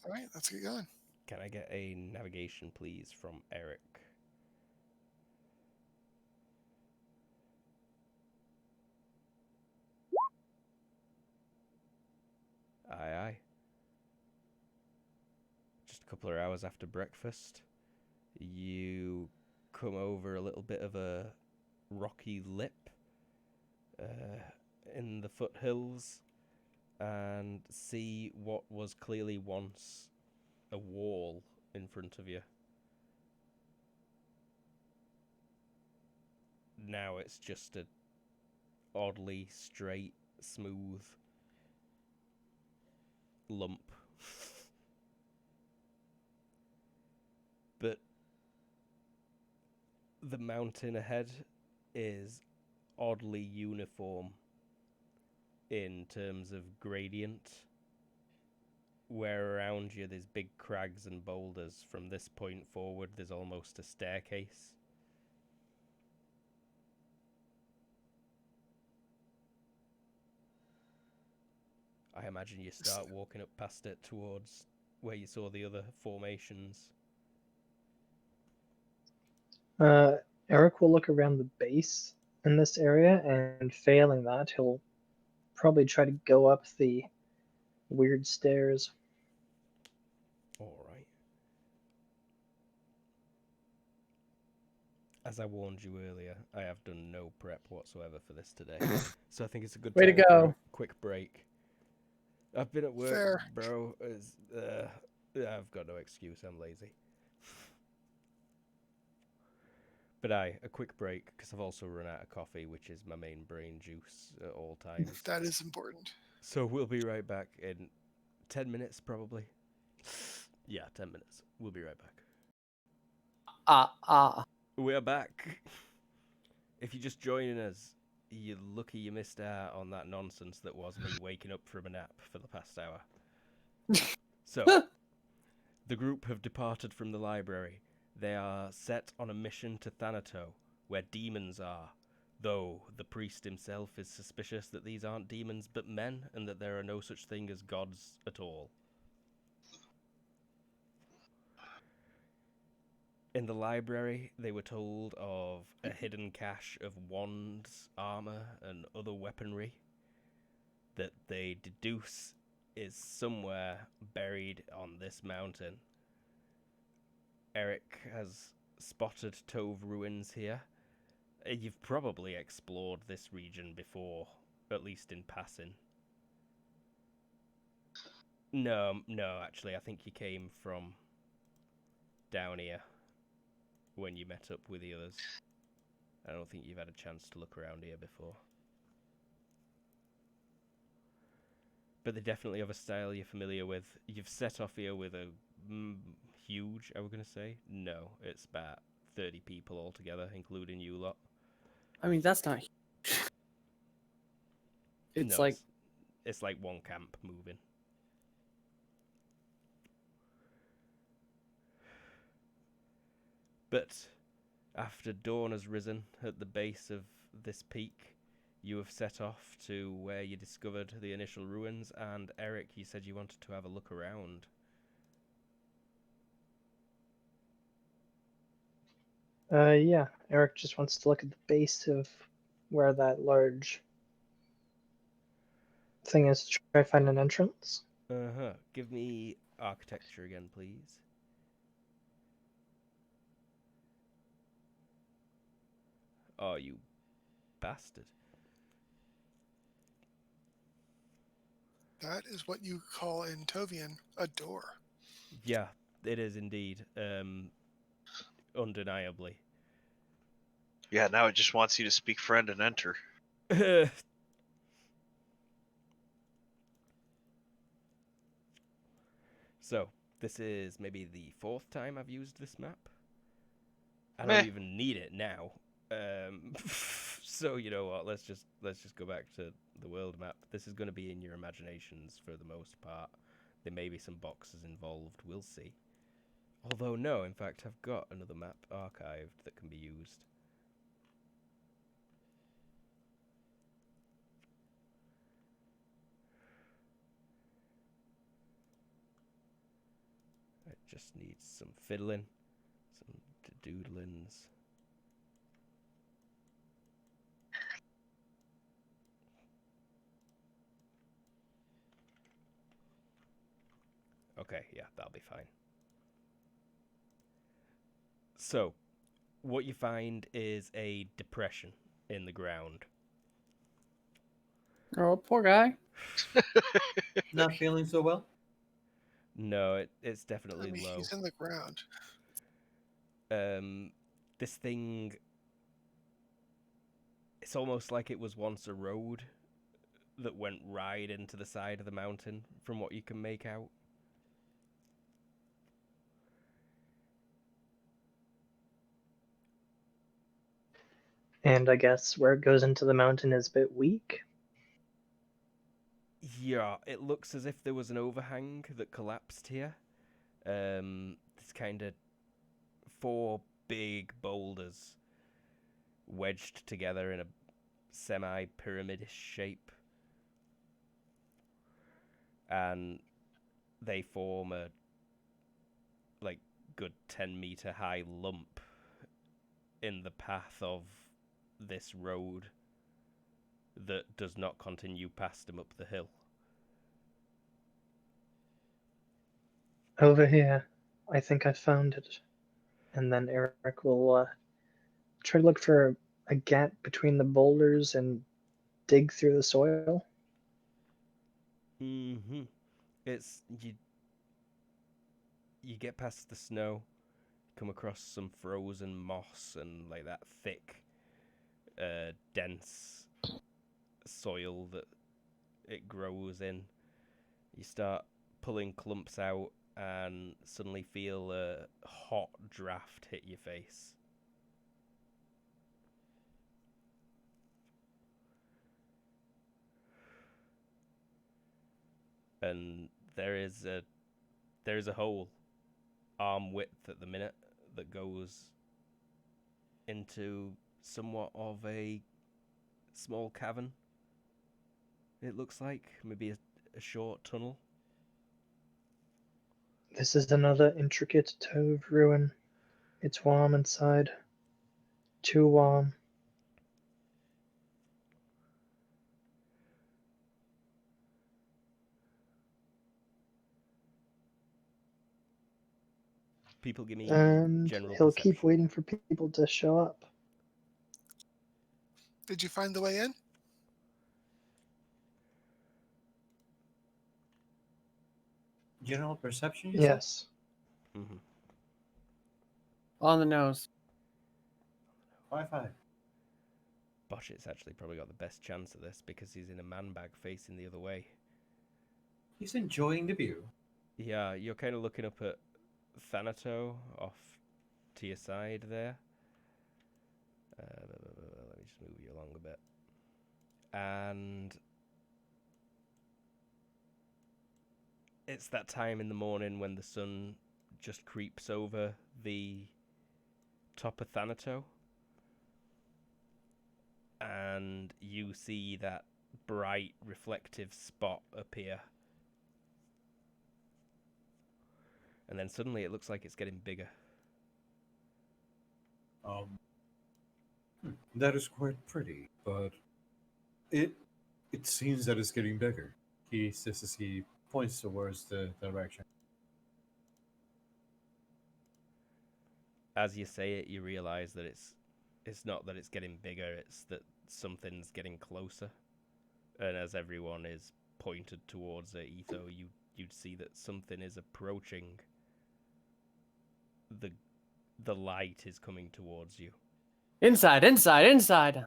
All right, let's get going. Can I get a navigation, please, from Eric? Aye, aye. Just a couple of hours after breakfast, you come over a little bit of a rocky lip in the foothills and see what was clearly once a wall in front of you. Now it's just a oddly straight, smooth lump. But the mountain ahead is oddly uniform in terms of gradient, where around you there's big crags and boulders. From this point forward, there's almost a staircase. I imagine you start walking up past it towards where you saw the other formations. Eric will look around the base in this area, and failing that, he'll probably try to go up the weird stairs. Alright. As I warned you earlier, I have done no prep whatsoever for this today. So I think it's a good Way to time for a go. quick break. I've been at work, Fair. bro. I've got no excuse, I'm lazy. But a quick break, because I've also run out of coffee, which is my main brain juice at all times. That is important. So we'll be right back in 10 minutes, probably. Yeah, 10 minutes. We'll be right back. We are back. If you're just joining us, you're lucky you missed out on that nonsense that was me waking up from a nap for the past hour. So, the group have departed from the library. They are set on a mission to Thanato, where demons are, though the priest himself is suspicious that these aren't demons but men, and that there are no such thing as gods at all. In the library, they were told of a hidden cache of wands, armor, and other weaponry that they deduce is somewhere buried on this mountain. Eric has spotted Tove ruins here. You've probably explored this region before, at least in passing. No, actually, I think you came from down here when you met up with the others. I don't think you've had a chance to look around here before. But they definitely have a style you're familiar with. You've set off here with a huge, are we going to say? No, it's about 30 people altogether, including you lot. I mean, that's not huge. It's No, like it's like one camp moving. But after dawn has risen at the base of this peak, you have set off to where you discovered the initial ruins, and Eric, you said you wanted to have a look around. Yeah, Eric just wants to look at the base of where that large thing is to try to find an entrance. Uh-huh. Give me architecture again, please. Oh, you bastard. That is what you call in Tovian a door. Yeah, it is indeed. Undeniably. Yeah, now it just wants you to speak friend and enter. So, this is maybe the 4th time I've used this map. I Meh. don't even need it now. So you know what? Let's just go back to the world map. This is going to be in your imaginations for the most part. There may be some boxes involved. We'll see. Although no, in fact, I've got another map archived that can be used. It just needs some fiddling, some doodlings. Okay, yeah, that'll be fine. So, what you find is a depression in the ground. oh, poor guy. Not feeling so well. No, it's I definitely mean, low. he's in the ground. This thing, it's almost like it was once a road that went right into the side of the mountain, from what you can make out. And I guess where it goes into the mountain is a bit weak. Yeah, it looks as if there was an overhang that collapsed here. This kind of 4 big boulders wedged together in a semi-pyramidish shape. And they form a good 10-meter high lump in the path of this road that does not continue past him up the hill. Over here, I think I found it. And then Eric will try to look for a gap between the boulders and dig through the soil. Mm-hmm. It's you get past the snow, come across some frozen moss and like that thick, dense soil that it grows in. You start pulling clumps out and suddenly feel a hot draft hit your face. And there is a hole arm width at the minute that goes into somewhat of a small cavern. It looks like maybe a short tunnel. This is another intricate Tove ruin. It's warm inside. Too warm. People give me And general he'll perception. keep waiting for people to show up. Did you find the way in? General perception, you said? Yes. Mm-hmm. On the nose. 5-5. Botchet's actually probably got the best chance of this because he's in a man bag facing the other way. He's enjoying the view. Yeah, you're kind of looking up at Thanato off to your side there. Let me just move you along a bit. And it's that time in the morning when the sun just creeps over the top of Thanato. And you see that bright reflective spot appear. And then suddenly it looks like it's getting bigger. That is quite pretty, but it seems that it's getting bigger. He says as he points towards the direction. As you say it, you realize that it's not that it's getting bigger, it's that something's getting closer. And as everyone is pointed towards it, Etho, you'd see that something is approaching. The light is coming towards you. Inside, inside, inside.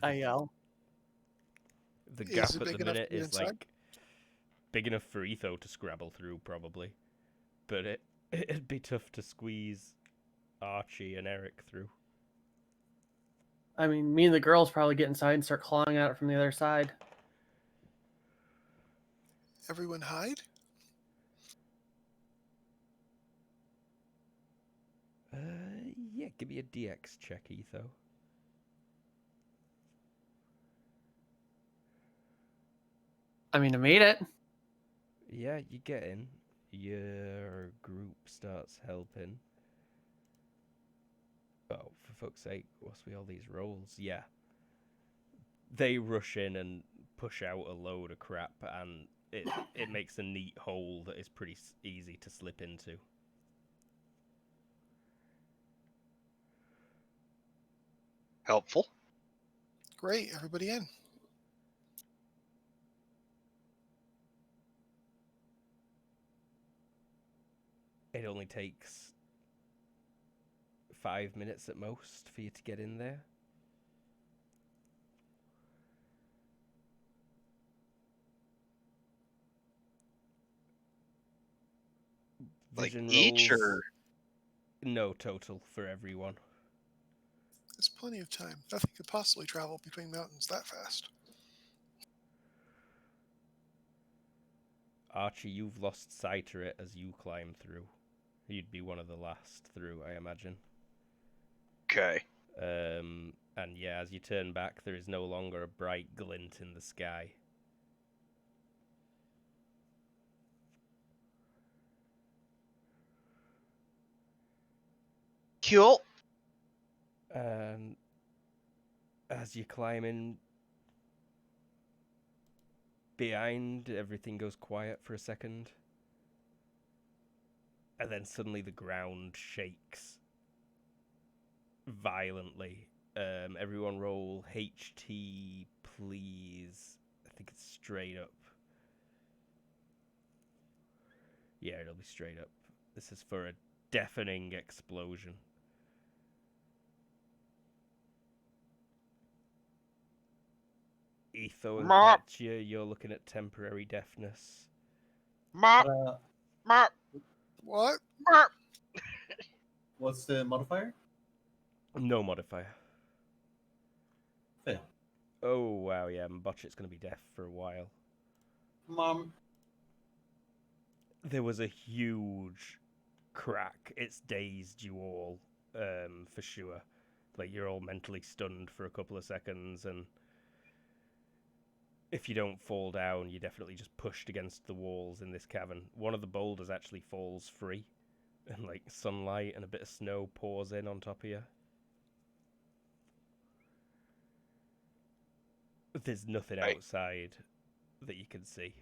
I yell. The Is gap it at big the enough to minute be is inside? like big enough for Etho to scrabble through, probably. But it'd be tough to squeeze Archie and Eric through. I mean, me and the girls probably get inside and start clawing at it from the other side. Everyone hide? Yeah, give me a DX check, Etho. I mean, I made it. Yeah, you get in. Your group starts helping. Oh, for fuck's sake, what's with all these rolls? Yeah. They rush in and push out a load of crap, and it makes a neat hole that is pretty easy to slip into. Helpful. Great, everybody in. It only takes 5 minutes at most for you to get in there. Like Vision each rolls. or No, total for everyone. There's plenty of time. Nothing could possibly travel between mountains that fast. Archie, you've lost sight of it as you climb through. You'd be one of the last through, I imagine. okay. And yeah, as you turn back, there is no longer a bright glint in the sky. Cool. And as you climb in behind, everything goes quiet for a second. And then suddenly the ground shakes violently. Everyone roll HT, please. I think it's straight up. Yeah, it'll be straight up. This is for a deafening explosion. Etho and Mop. Katya, you're looking at temporary deafness. Mop. Uh, Mop. What? Mop. what's the modifier? No modifier. Fail. Oh, wow, yeah, Mbotchet's going to be deaf for a while. Mom. There was a huge crack. It's dazed you all, for sure. Like, you're all mentally stunned for a couple of seconds, and if you don't fall down, you're definitely just pushed against the walls in this cavern. One of the boulders actually falls free, and like sunlight and a bit of snow pours in on top of you. There's nothing Right. outside that you can see.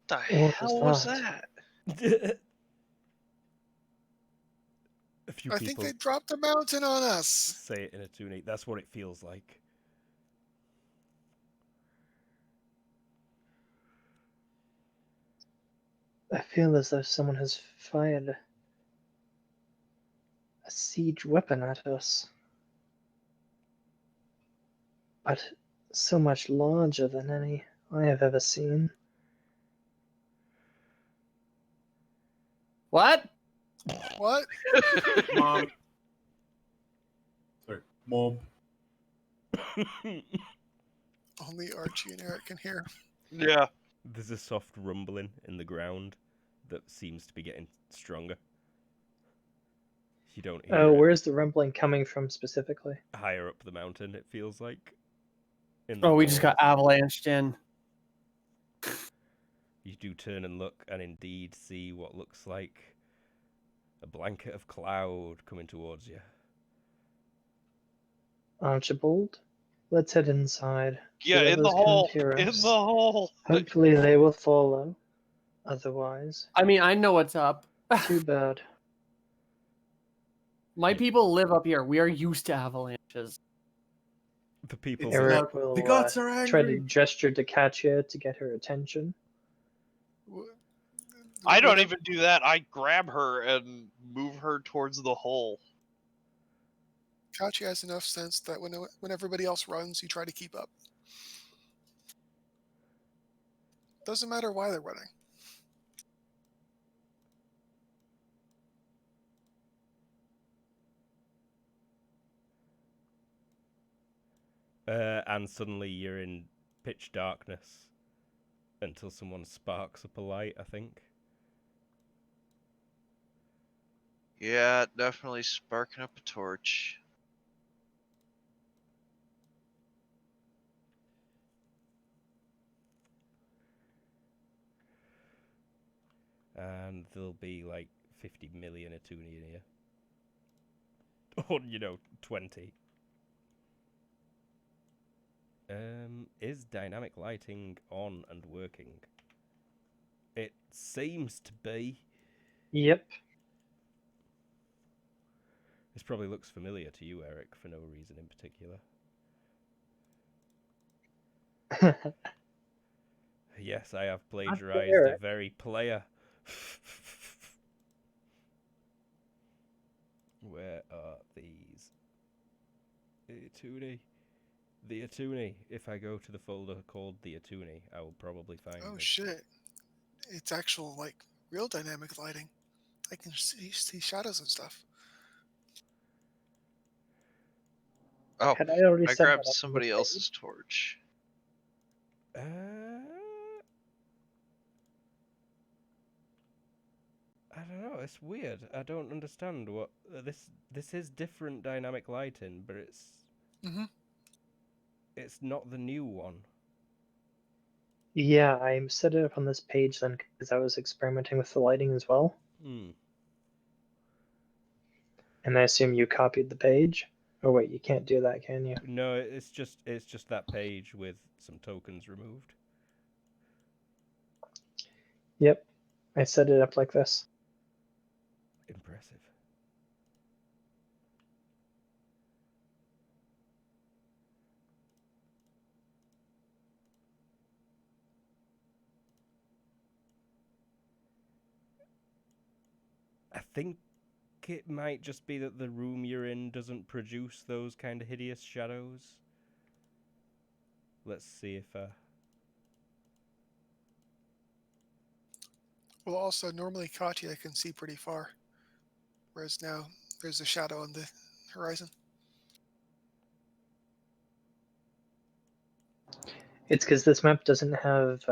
The What hell was was that? that? A few I think people they dropped a mountain on us. say it in a tune. That's what it feels like. I feel as though someone has fired a siege weapon at us. But so much larger than any I have ever seen. What? What? Mom. Sorry, Mom. Only Archie and Eric can hear. Yeah. There's a soft rumbling in the ground that seems to be getting stronger. You don't hear Oh, it where's the rumbling coming from specifically? higher up the mountain, it feels like. In Oh, the we just got forest. avalanched in. You do turn and look, and indeed see what looks like a blanket of cloud coming towards you. Archibald, let's head inside. Yeah, in the Whoever's come hole. to hear In us, the hole. hopefully they will follow. Otherwise, I mean, I know what's up. too bad. My people live up here. We are used to avalanches. The people It's that Eric not- will the gods are try to angry. gesture to Katya to get her attention. I don't Whenever- even do that. I grab her and move her towards the hole. Kachi has enough sense that when everybody else runs, you try to keep up. Doesn't matter why they're running. and suddenly you're in pitch darkness until someone sparks up a light, I think. Yeah, definitely sparking up a torch. And there'll be like 50 million Atuni in here. Or, 20. Is dynamic lighting on and working? It seems to be. Yep. This probably looks familiar to you, Eric, for no reason in particular. Yes, I have plagiarized a Eric. very player. Where are these? Atuni. The Atuni. If I go to the folder called the Atuni, I will probably find Oh them. shit! It's actual real dynamic lighting. I can see shadows and stuff. Oh, Had I already I set grabbed that up on somebody the else's torch. I don't know. It's weird. I don't understand what this is. Different dynamic lighting, but Mm-hmm. it's not the new one. Yeah, I set it up on this page then because I was experimenting with the lighting as well. Hmm. And I assume you copied the page? Oh wait, you can't do that, can you? No, it's just that page with some tokens removed. Yep. I set it up like this. Impressive. I think it might just be that the room you're in doesn't produce those kind of hideous shadows. Let's see if Well, also normally Kachi I can see pretty far, whereas now there's a shadow on the horizon. It's because this map doesn't have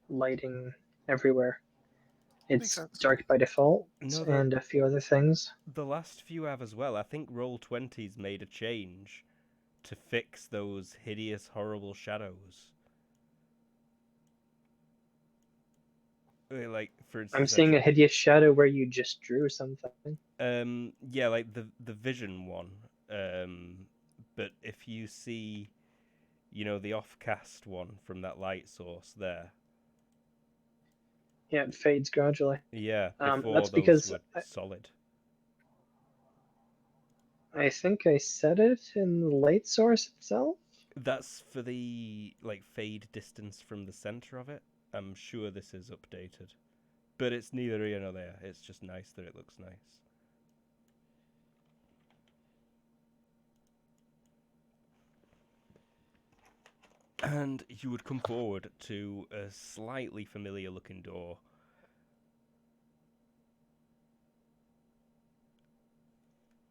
lighting everywhere. Makes It's sense. dark by default No, and a few other things. the last few have as well. I think Roll20's made a change to fix those hideous, horrible shadows. Like, for I'm instance, seeing a hideous shadow where you just drew something. yeah, like the vision one. But if you see, the off-cast one from that light source there. Yeah, it fades gradually. Yeah, before That's those because were solid. I think I said it in the light source itself. That's for the fade distance from the center of it. I'm sure this is updated, but it's neither here nor there. It's just nice that it looks nice. And you would come forward to a slightly familiar looking door.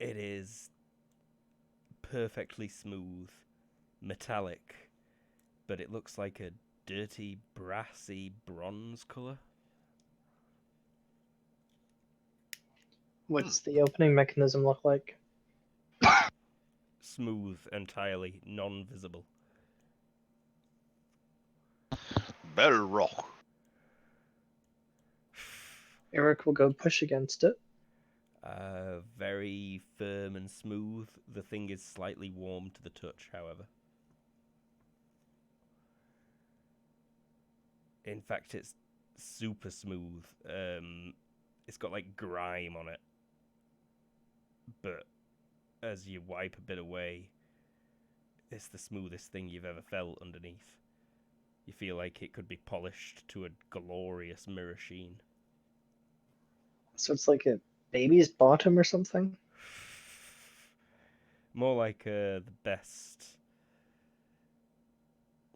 It is perfectly smooth, metallic, but it looks like a dirty, brassy bronze colour. What's the opening mechanism look like? Smooth, entirely non-visible. Better rock. Eric will go push against it. Very firm and smooth. The thing is slightly warm to the touch, however. In fact, it's super smooth. It's got like grime on it. But as you wipe a bit away, it's the smoothest thing you've ever felt underneath. You feel like it could be polished to a glorious mirror sheen. So it's like a baby's bottom or something? More like the best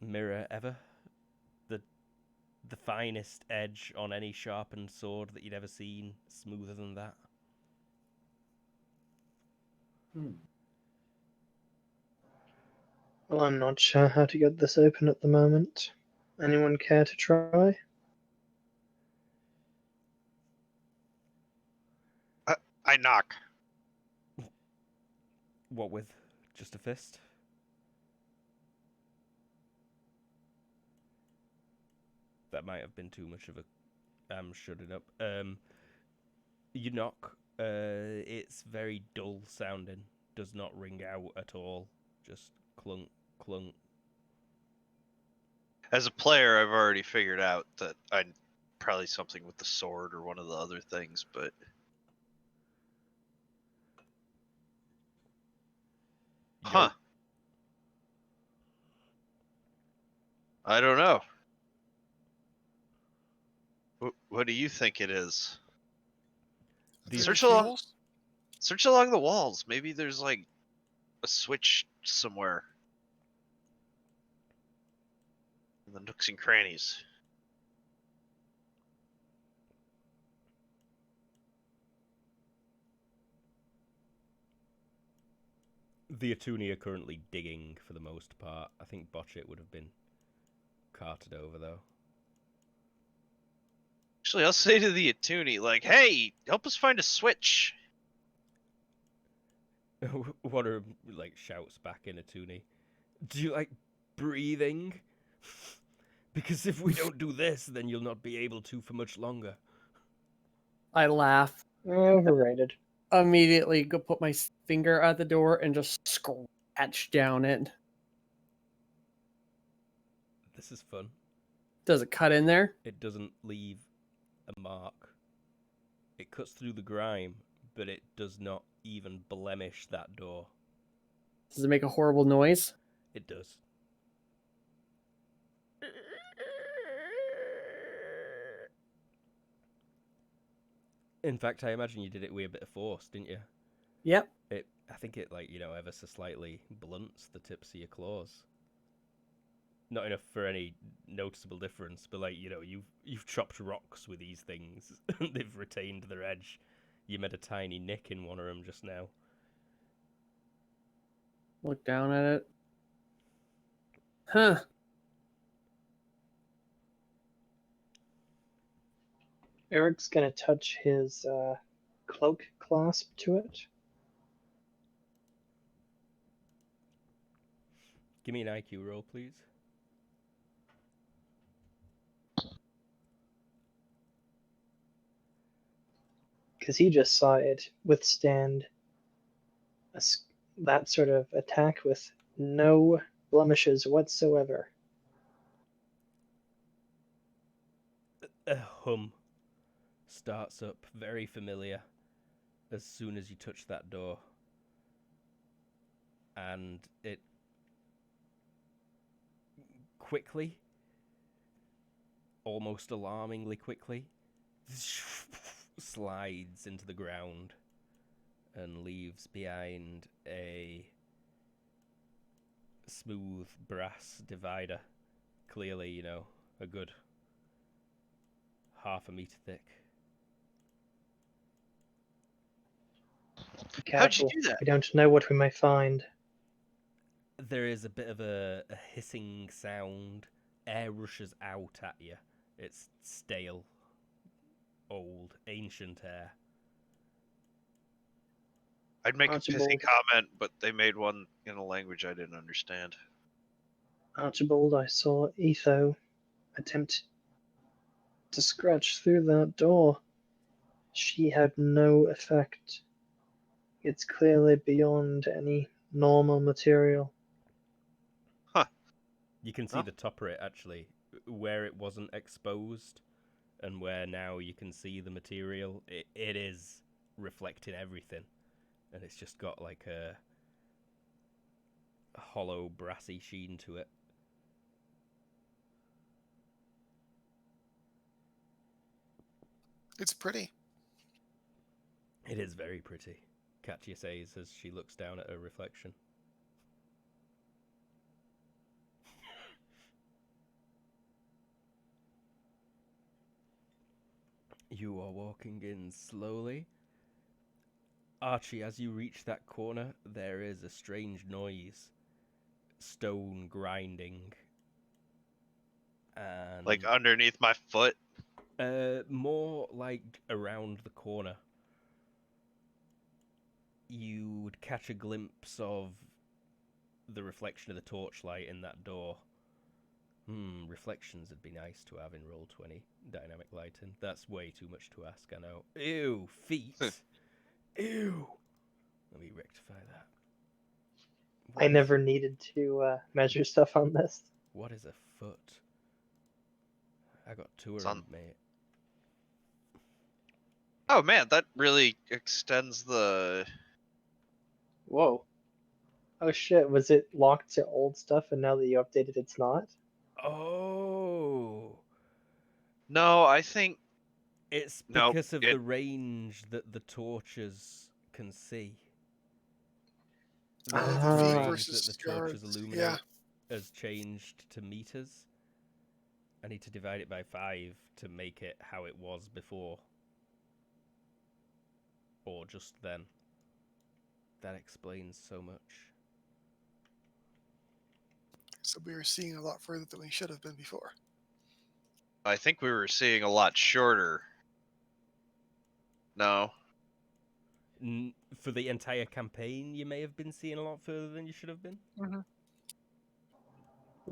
mirror ever. The finest edge on any sharpened sword that you'd ever seen, smoother than that. Well, I'm not sure how to get this open at the moment. Anyone care to try? I knock. What with? Just a fist? That might have been too much of a... I'm shutting up. You knock. It's very dull sounding. Does not ring out at all. Just clunk, clunk. As a player, I've already figured out that I'm probably something with the sword or one of the other things, but huh. I don't know. What do you think it is? Are there any Search along, fuels? search along the walls. Maybe there's like a switch somewhere in the nooks and crannies. The Atuni are currently digging for the most part. I think Botchit would have been carted over, though. Actually, I'll say to the Atuni, like, hey, help us find a switch. One of them, shouts back in Atuni. Do you like breathing? Because if we don't do this, then you'll not be able to for much longer. I laugh. Overrated. Immediately go put my finger at the door and just scratch down it. This is fun. Does it cut in there? It doesn't leave a mark. It cuts through the grime, but it does not even blemish that door. Does it make a horrible noise? It does. In fact, I imagine you did it with a bit of force, didn't you? Yep. I think it ever so slightly blunts the tips of your claws. Not enough for any noticeable difference, but you've chopped rocks with these things, and they've retained their edge. You made a tiny nick in one of them just now. Look down at it. Huh. Eric's gonna touch his cloak clasp to it. Give me an IQ roll, please. Because he just saw it withstand that sort of attack with no blemishes whatsoever. A hum starts up, very familiar, as soon as you touch that door. And it quickly, almost alarmingly quickly, slides into the ground and leaves behind a smooth brass divider. Clearly, you know, a good half a meter thick. Be How'd you careful. do that? We don't know what we may find. There is a bit of a hissing sound. Air rushes out at you. It's stale, old, ancient air. I'd make a pithy Archibald. comment, but they made one in a language I didn't understand. Archibald, I saw Etho attempt to scratch through that door. She had no effect. It's clearly beyond any normal material. You can see Oh. the top of it, actually, where it wasn't exposed and where now you can see the material. It is reflecting everything. And it's just got like a hollow, brassy sheen to it. It's pretty. It is very pretty, Katya says as she looks down at her reflection. You are walking in slowly. Archie, as you reach that corner, there is a strange noise. Stone grinding. And Like underneath my foot. more like around the corner. You would catch a glimpse of the reflection of the torchlight in that door. Reflections would be nice to have in Roll20 dynamic lighting. That's way too much to ask, I know. Ew, feet. Ew. Let me rectify that. I never needed to measure stuff on this. What is a foot? I got two It's of on- them, mate. Oh man, that really extends the. Whoa. Oh shit, was it locked to old stuff and now that you updated it's not? Oh. No, I think. It's Nope, because of it- the range that the torches can see. The The Ah. feet range versus that the torches yards. illuminate Yeah. has changed to meters. I need to divide it by 5 to make it how it was before. Or just then. That explains so much. So we were seeing a lot further than we should have been before. I think we were seeing a lot shorter. No. For the entire campaign, you may have been seeing a lot further than you should have been.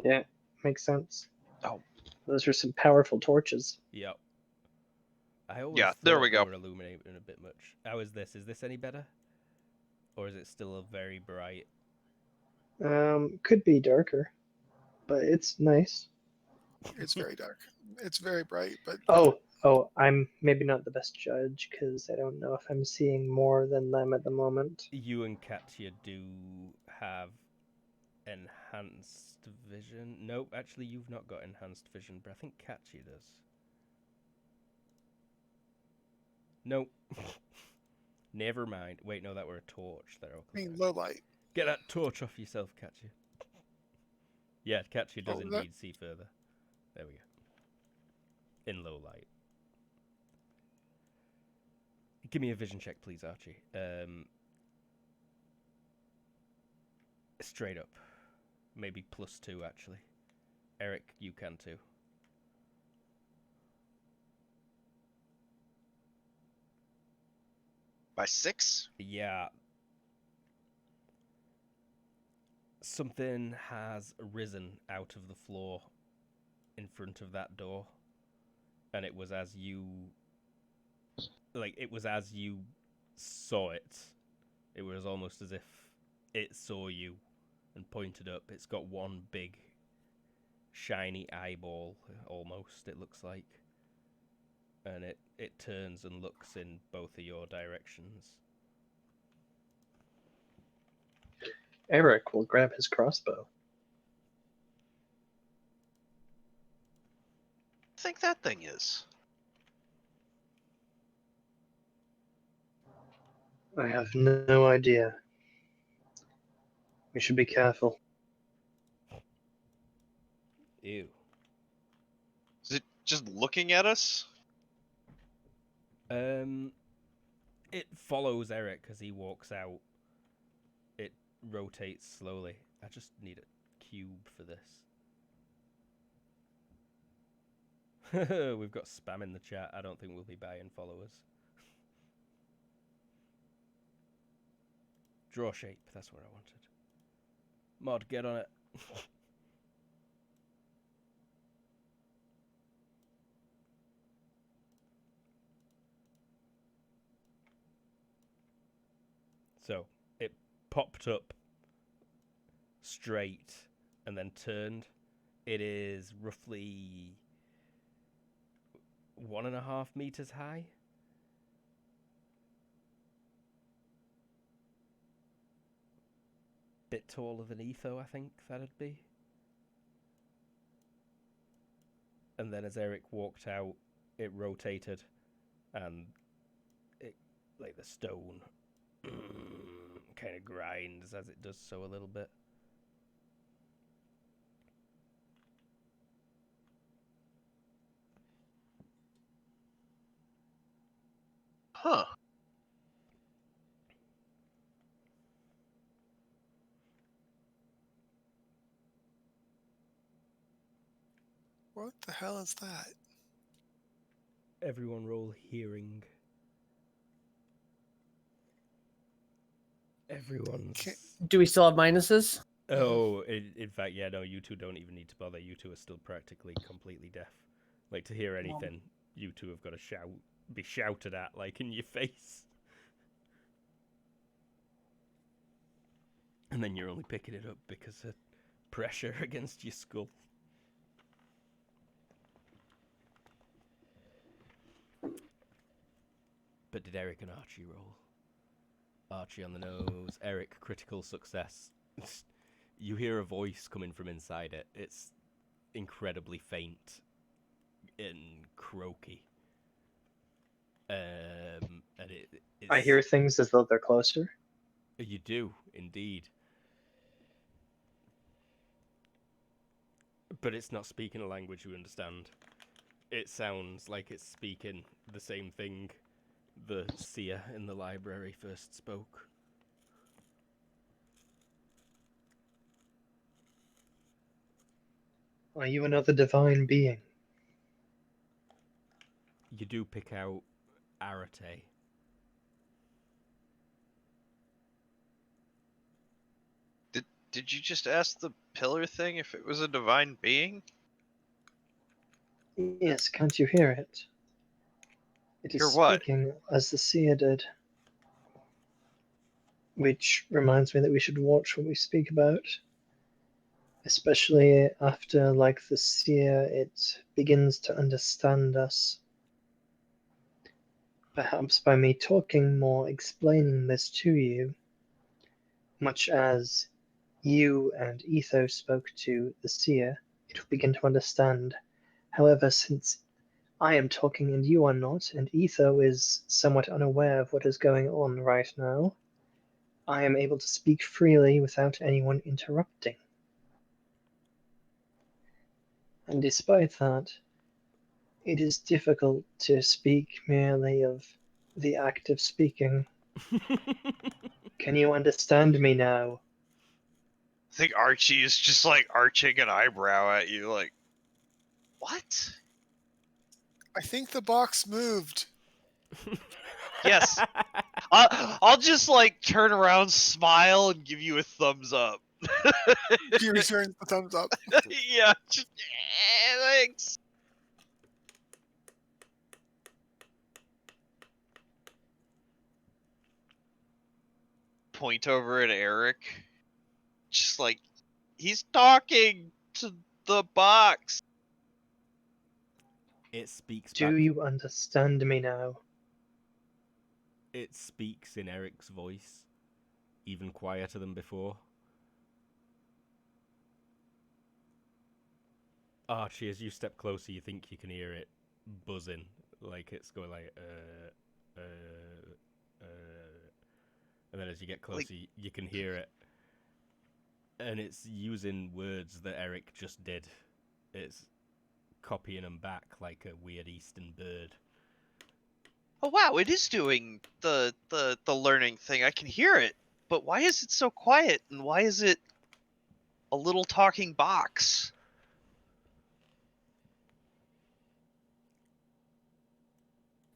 Yeah, makes sense. Oh. Those are some powerful torches. Yep. I always Yeah, there thought we they go. were illuminating a bit much. How is this? Is this any better? Or is it still very bright? Could be darker, but it's nice. It's very dark. It's very bright, but Oh, I'm maybe not the best judge because I don't know if I'm seeing more than them at the moment. You and Katya do have enhanced vision. Nope, actually you've not got enhanced vision, but I think Katya does. Nope. Never mind. Wait, no, that were a torch. There, I mean low light. Get that torch off yourself, Katya. Yeah, Katya does Oh, that- indeed see further. There we go. In low light. Give me a vision check, please, Archie. Straight up. Maybe +2, actually. Eric, you can too. By 6? Yeah. something has risen out of the floor in front of that door, and it was as you saw it. It was almost as if it saw you and pointed up. It's got one big shiny eyeball, almost, it looks like, and it turns and looks in both of your directions. Eric will grab his crossbow. I think that thing is. I have no idea. We should be careful. Ew. Is it just looking at us? It follows Eric as he walks out. It rotates slowly. I just need a cube for this. We've got spam in the chat. I don't think we'll be buying followers. Draw shape. That's what I wanted. Mod, get on it. So, it popped up straight and then turned. It is roughly 1.5 meters high. Bit taller than Etho, I think that'd be. And then as Eric walked out, it rotated, and it, like the stone, kind of grinds as it does so a little bit. Huh. What the hell is that? Everyone roll hearing. Everyone's... Do we still have minuses? Oh, in fact, yeah, no, you two don't even need to bother. You two are still practically completely deaf. Like, to hear anything, you two have got to be shouted at, like, in your face. And then you're only picking it up because of pressure against your skull. But did Eric and Archie roll? Archie on the nose. Eric, critical success. You hear a voice coming from inside it. It's incredibly faint and croaky. And it's... I hear things as though they're closer. You do, indeed. But it's not speaking a language you understand. It sounds like it's speaking the same thing the seer in the library first spoke. Are you another divine being? You do pick out Arate. Did you just ask the pillar thing if it was a divine being? Yes, can't you hear it? It is Hear what? speaking as the seer did. Which reminds me that we should watch what we speak about. Especially after, like the seer, it begins to understand us. Perhaps by me talking more, explaining this to you, much as you and Etho spoke to the seer, it will begin to understand. However, since I am talking and you are not, and Etho is somewhat unaware of what is going on right now, I am able to speak freely without anyone interrupting. And despite that, it is difficult to speak merely of the act of speaking. Can you understand me now? I think Archie is just like arching an eyebrow at you, like, what? I think the box moved. Yes. I'll just like turn around, smile, and give you a thumbs up. He returns the thumbs up. Yeah, just, thanks. Point over at Eric. Just like, he's talking to the box. It speaks Do back. you understand me now? It speaks in Eric's voice, even quieter than before. Archie, as you step closer, you think you can hear it buzzing, like it's going like, and then as you get closer, you can hear it. And it's using words that Eric just did. It's copying them back like a weird Eastern bird. Oh wow, it is doing the learning thing. I can hear it. But why is it so quiet? And why is it a little talking box?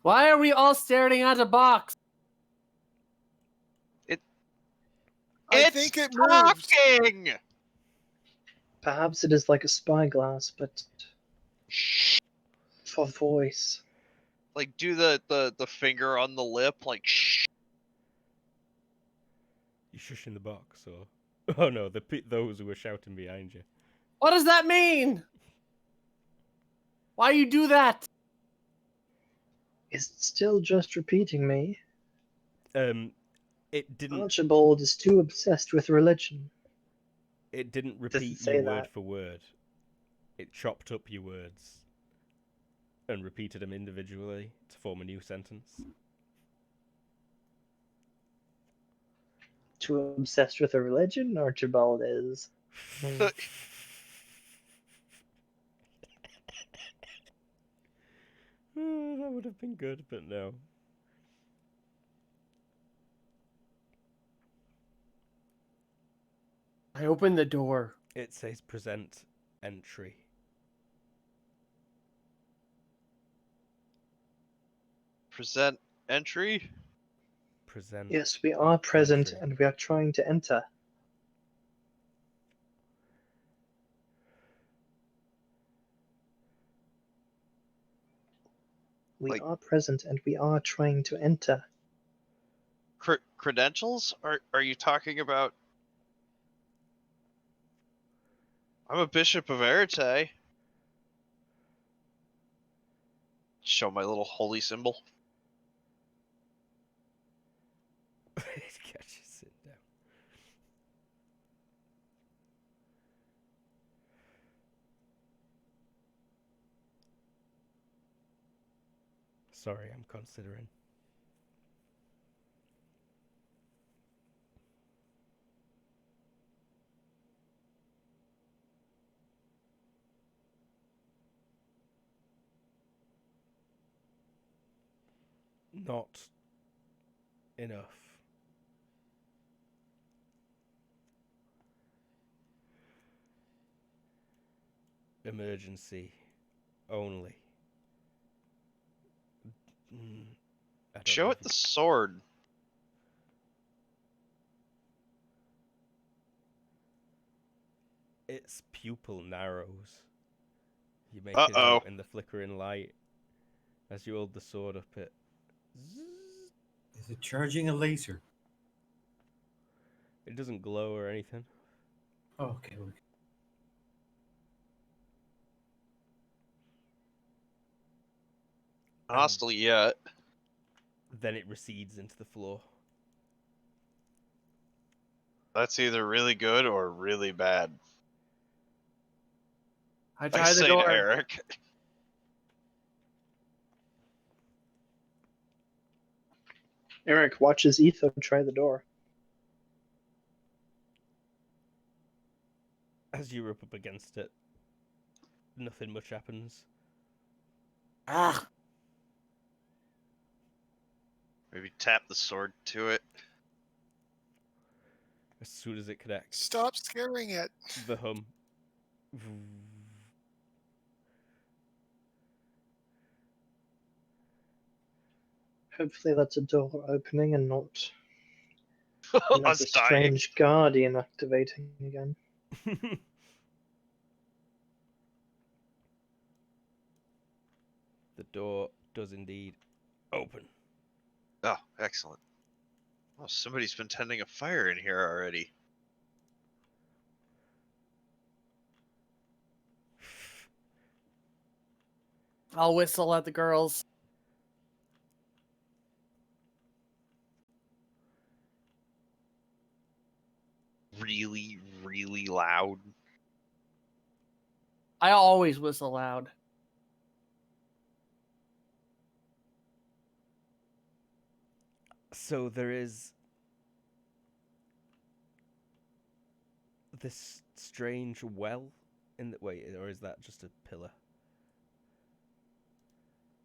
Why are we all staring at a box? I It's think it moved. talking! Perhaps it is like a spyglass, but Shh. for voice. Like, do the finger on the lip, like, shh. You shushing the box, or? Oh no, those who were shouting behind you. What does that mean? Why you do that? Is it still just repeating me? It didn't. Archibald is too obsessed with religion. It didn't Does it repeat say you word that? for word. It chopped up your words and repeated them individually to form a new sentence. Too obsessed with a religion, Archibald is. That would have been good, but no. I opened the door. It says present entry. Present entry? Present. Yes, we are present Entry. and we are trying to enter. We Like- are present and we are trying to enter. Credentials? Are you talking about? I'm a bishop of Arete. Show my little holy symbol. Catch you sit down. Sorry, I'm considering. Not enough. Emergency only. I don't Show know it the sword. Its pupil narrows. You make it Uh-oh. out in the flickering light. As you hold the sword up, it. Is it charging a laser? It doesn't glow or anything. Oh, okay. And Hostile yet. then it recedes into the floor. That's either really good or really bad. I I tried the say to door. Eric. Eric watches Etho try the door. As you rub up against it, nothing much happens. Ah, Maybe tap the sword to it. As soon as it connects, Stop scaring it. the hum. Hopefully that's a door opening and not And that's a Us dying. strange guardian activating again. The door does indeed open. Oh, excellent. Oh, somebody's been tending a fire in here already. I'll whistle at the girls. Really, really loud. I always whistle loud. So there is this strange well in the wait, or is that just a pillar?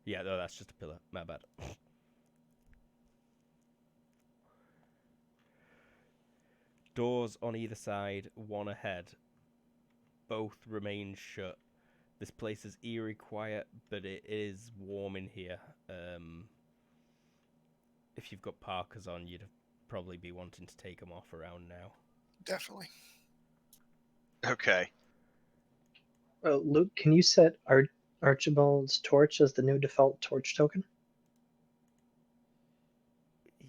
Yeah, no, that's just a pillar. My bad. Doors on either side, one ahead. Both remain shut. This place is eerie quiet, but it is warm in here. If you've got parkas on, you'd probably be wanting to take them off around now. Definitely. Okay. Luke, can you set Archibald's torch as the new default torch token?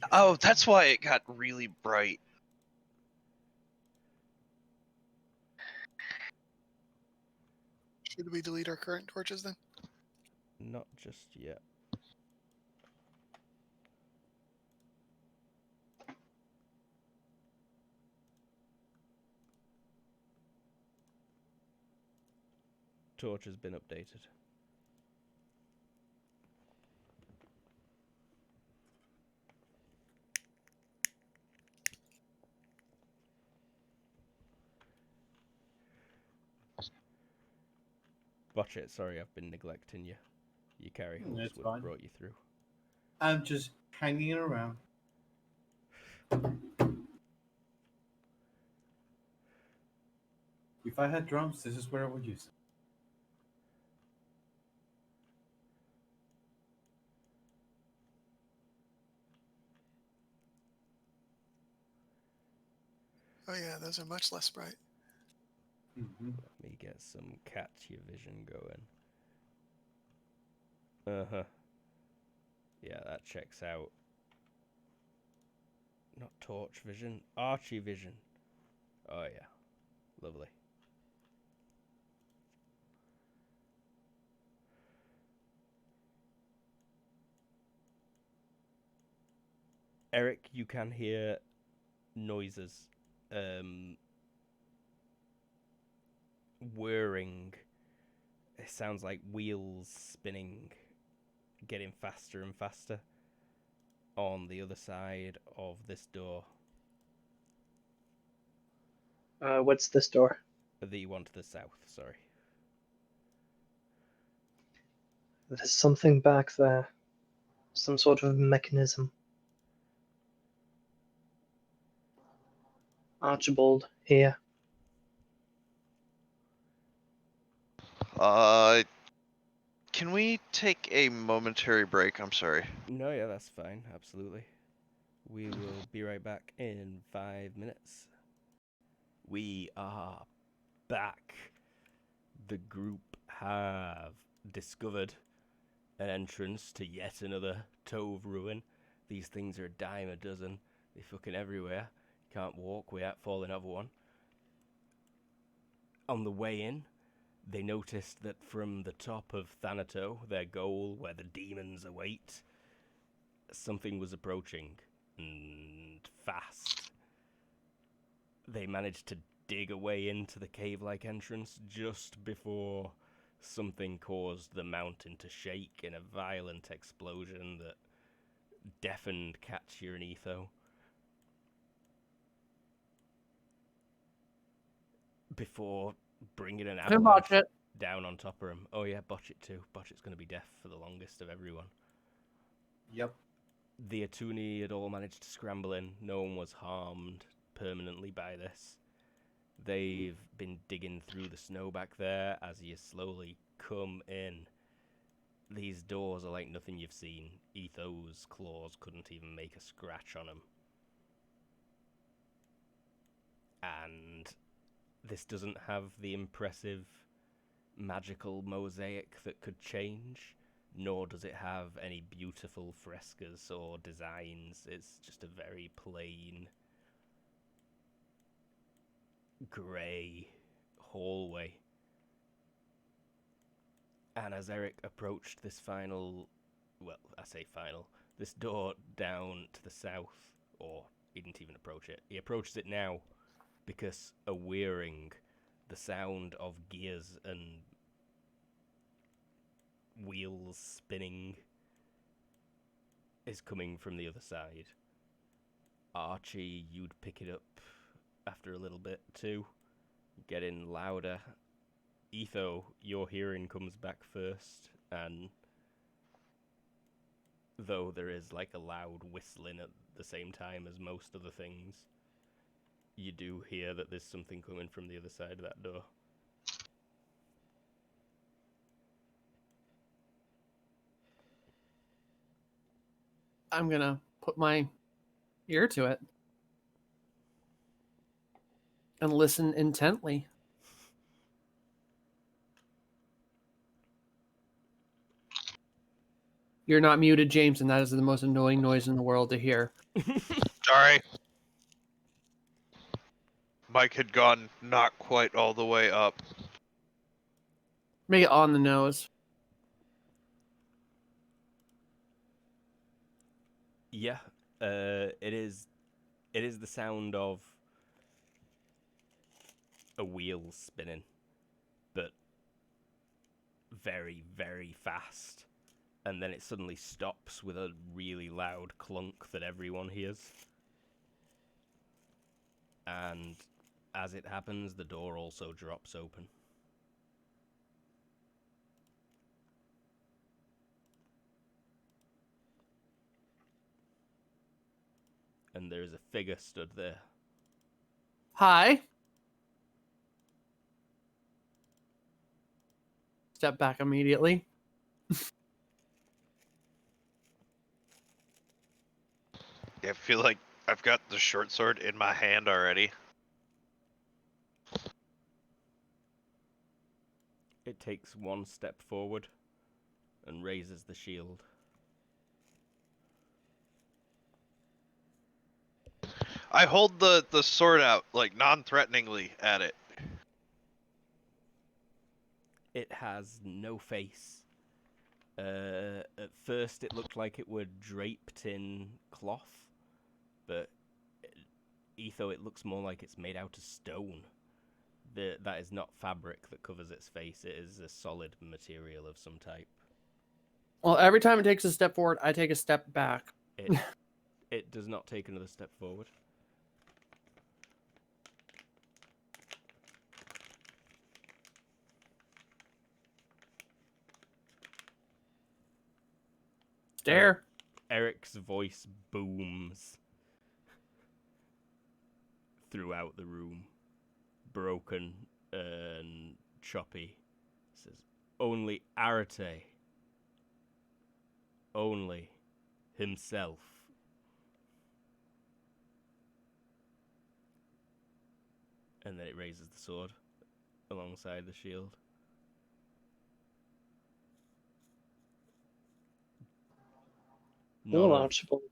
Yes, Oh, I that's can. why it got really bright. Should we delete our current torches then? Not just yet. Torch has been updated. Botch it, sorry, I've been neglecting you. Your carry horse It's would fine. have brought you through. I'm just hanging around. If I had drums, this is where I would use them. Oh yeah, those are much less bright. Mm-hmm. Let me get some catch your vision going. Uh-huh. Yeah, that checks out. Not torch vision, Archie vision. Oh yeah, lovely. Eric, you can hear noises. Whirring. It sounds like wheels spinning, getting faster and faster on the other side of this door. What's this door? The one to the south, sorry. There's something back there. Some sort of mechanism. Archibald, here. Can we take a momentary break? I'm sorry. No, yeah, that's fine, absolutely. We will be right back in 5 minutes. We are back. The group have discovered an entrance to yet another Tove ruin. These things are a dime a dozen. They're fucking everywhere. Can't walk without falling over one. On the way in, they noticed that from the top of Thanato, their goal, where the demons await, something was approaching, and fast. They managed to dig a way into the cave-like entrance just before something caused the mountain to shake in a violent explosion that deafened Katya and Etho. Before bringing an Can botch avalanche it. down on top of him. Oh yeah, Botch it too. Botch it's going to be deaf for the longest of everyone. Yep. The Atuni had all managed to scramble in. No one was harmed permanently by this. They've been digging through the snow back there as you slowly come in. These doors are like nothing you've seen. Etho's claws couldn't even make a scratch on them. And this doesn't have the impressive magical mosaic that could change, nor does it have any beautiful frescoes or designs. It's just a very plain grey hallway. And as Eric approached this this door down to the south, or he didn't even approach it, he approaches it now because a whirring, the sound of gears and wheels spinning, is coming from the other side. Archie, you'd pick it up after a little bit too, getting louder. Etho, your hearing comes back first, and though there is like a loud whistling at the same time as most other things, you do hear that there's something coming from the other side of that door. I'm gonna put my ear to it and listen intently. You're not muted, James, and that is the most annoying noise in the world to hear. Sorry. Mike had gone not quite all the way up. Make it on the nose. Yeah, it is the sound of a wheel spinning, but very, very fast. And then it suddenly stops with a really loud clunk that everyone hears. And as it happens, the door also drops open. And there is a figure stood there. Hi. Step back immediately. I feel like I've got the short sword in my hand already. It takes one step forward and raises the shield. I hold the sword out, like, non-threateningly at it. It has no face. At first it looked like it were draped in cloth, but Etho, it looks more like it's made out of stone. That is not fabric that covers its face. It is a solid material of some type. Well, every time it takes a step forward, I take a step back. It does not take another step forward. Stare. Eric's voice booms throughout the room, broken and choppy. It says, "Only Arate. Only himself." And then it raises the sword alongside the shield. Well, None of- Archibald,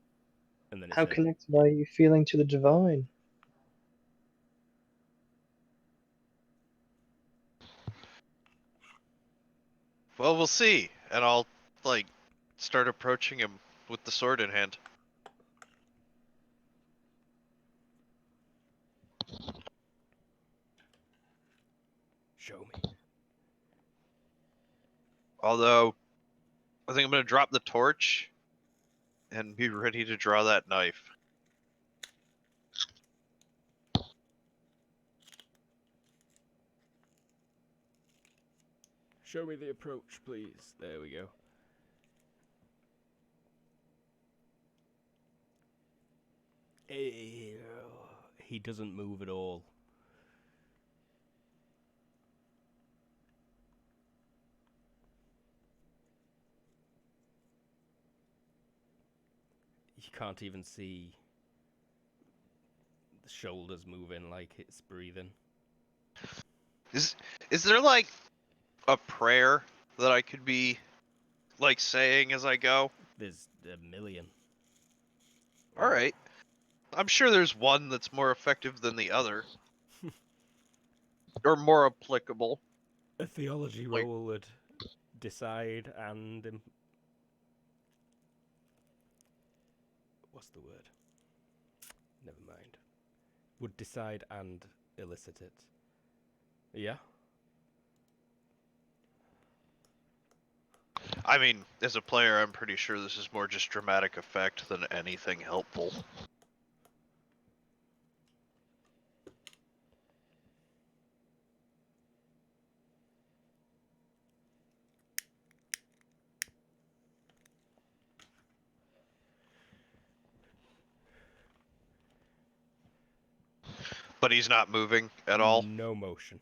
and then it how says, connected are you feeling to the divine? Well, we'll see. And I'll, like, start approaching him with the sword in hand. "Show me." Although, I think I'm going to drop the torch and be ready to draw that knife. "Show me the approach, please." There we go. He doesn't move at all. You can't even see the shoulders moving like it's breathing. Is there like a prayer that I could be like saying as I go? There's a million. All right. I'm sure there's one that's more effective than the other. Or more applicable. A theology Like- roll would decide and what's the word? Never mind. Would decide and elicit it. Yeah. I mean, as a player, I'm pretty sure this is more just dramatic effect than anything helpful. But he's not moving at all. No motion.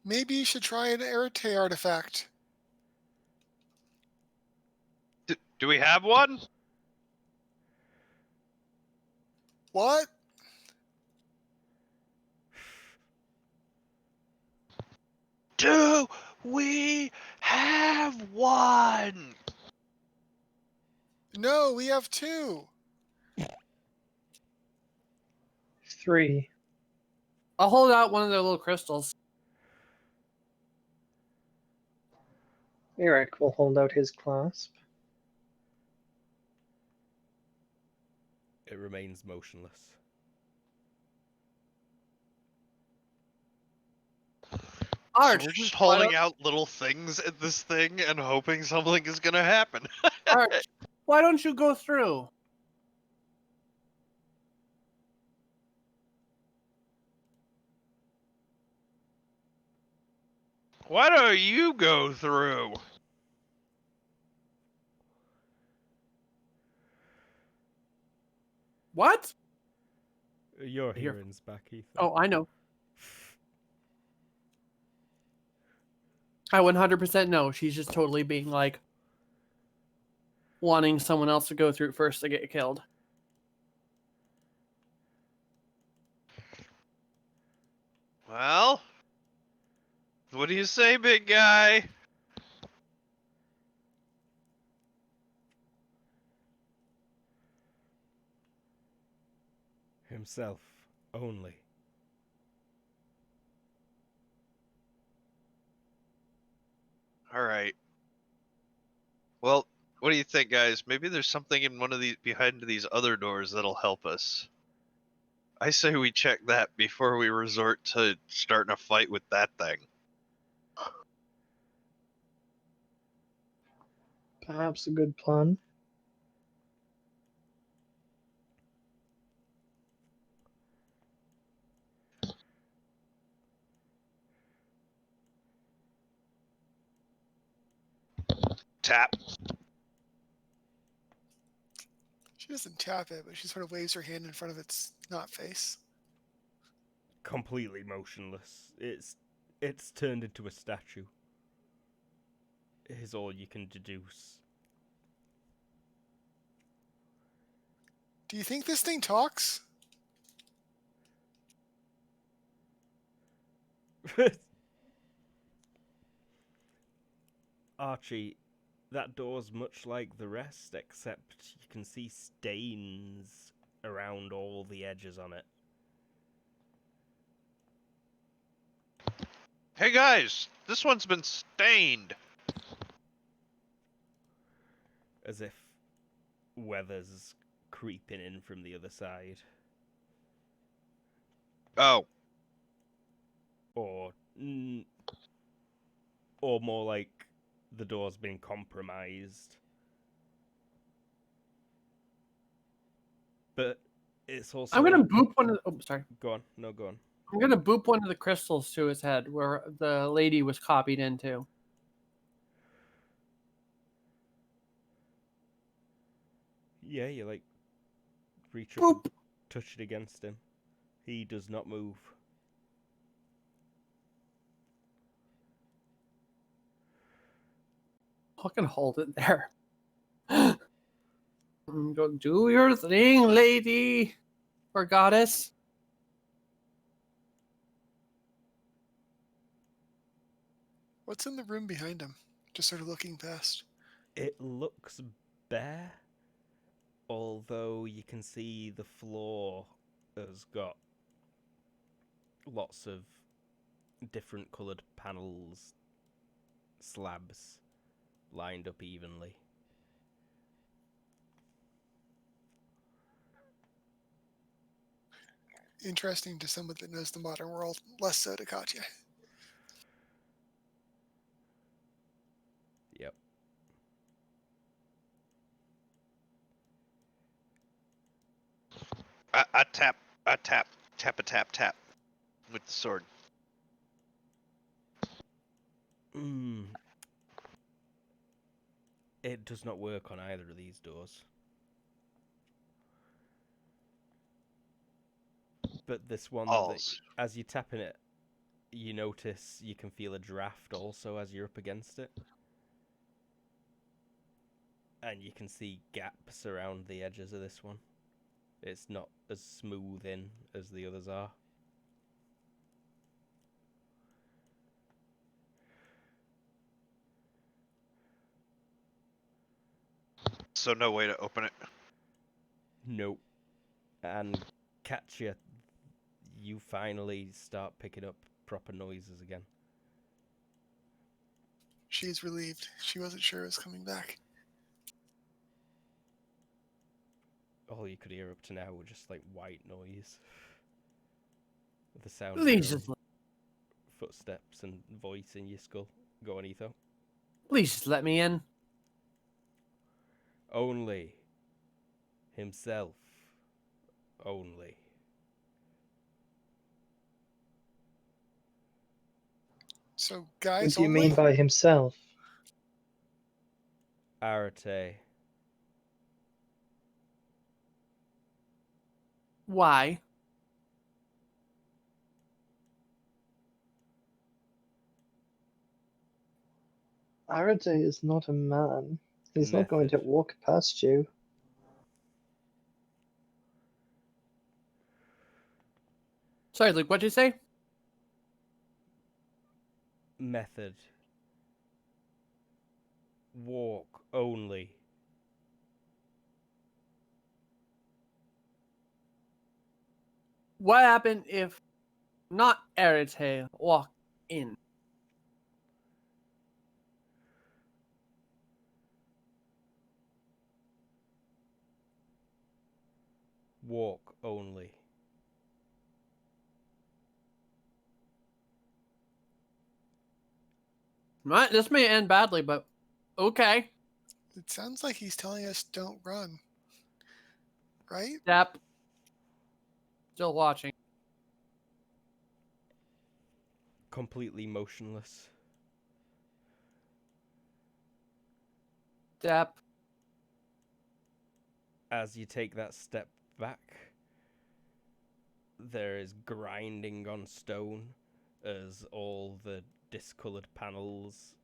Maybe you should try an Arete artifact. Do we have one? What? Do we have one? No, we have 2. 3. I'll hold out one of their little crystals. Eric will hold out his clasp. It remains motionless. Arch, So we're just why holding out little things at this thing and hoping something is gonna happen. Arch, why don't you go through? Why don't you go through? What? Your Here. hearing's back, Ethan. Oh, I know. I 100% know. She's just totally being like, wanting someone else to go through it first to get killed. Well, what do you say, big guy? Himself only. All right. Well, what do you think, guys? Maybe there's something in one of these behind these other doors that'll help us. I say we check that before we resort to starting a fight with that thing. Perhaps a good plan. Tap. She doesn't tap it, but she sort of waves her hand in front of its not face. Completely motionless. It's turned into a statue. Is all you can deduce. Do you think this thing talks? Archie, that door's much like the rest, except you can see stains around all the edges on it. Hey guys, this one's been stained. As if weather's creeping in from the other side. Oh, Or more like the door's been compromised. But it's also... I'm gonna boop one of the, oh, sorry. Go on. No, go on. I'm gonna boop one of the crystals to his head where the lady was copied into. Yeah, you like reach up and Boop. touch it against him. He does not move. Fucking hold it there. Go do your thing, lady or goddess. What's in the room behind him? Just sort of looking past. It looks bare, although you can see the floor has got lots of different coloured panels, slabs lined up evenly. Interesting to someone that knows the modern world, less so to Katya. Yep. I tap a tap with the sword. It does not work on either of these doors. But this one, Alls. as you're tapping it, you notice you can feel a draft also as you're up against it. And you can see gaps around the edges of this one. It's not as smooth in as the others are. So no way to open it. Nope. And Katya, you finally start picking up proper noises again. She's relieved. She wasn't sure it was coming back. All you could hear up to now were just like white noise. The sound Please of just, your own footsteps and voice in your skull. Go on, Etho. please just let me in. Only himself. Only. So, What guys, do you only? mean by himself? Arate. Why? Arate is not a man. He's not going to Method. walk past you. Sorry, Luke, what'd you say? Method. Walk only. What happened if not Arete walked in? Walk only. This may end badly, but okay. It sounds like he's telling us don't run. Right? Step. Still watching. Completely motionless. Step. As you take that step back, there is grinding on stone as all the discoloured panels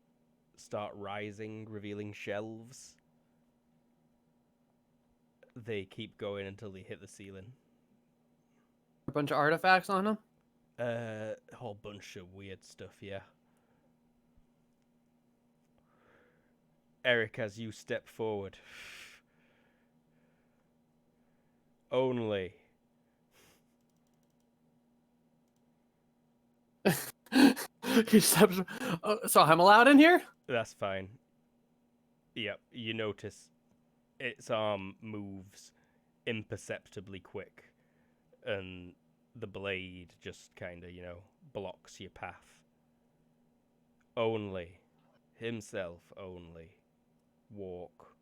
start rising, revealing shelves. They keep going until they hit the ceiling. A bunch of artifacts on them. A whole bunch of weird stuff, yeah. Eric, as you step forward, only He steps. Oh, so I'm allowed in here? that's fine. Yep, you notice its arm moves imperceptibly quick, and the blade just kind of, blocks your path. Only himself only walk.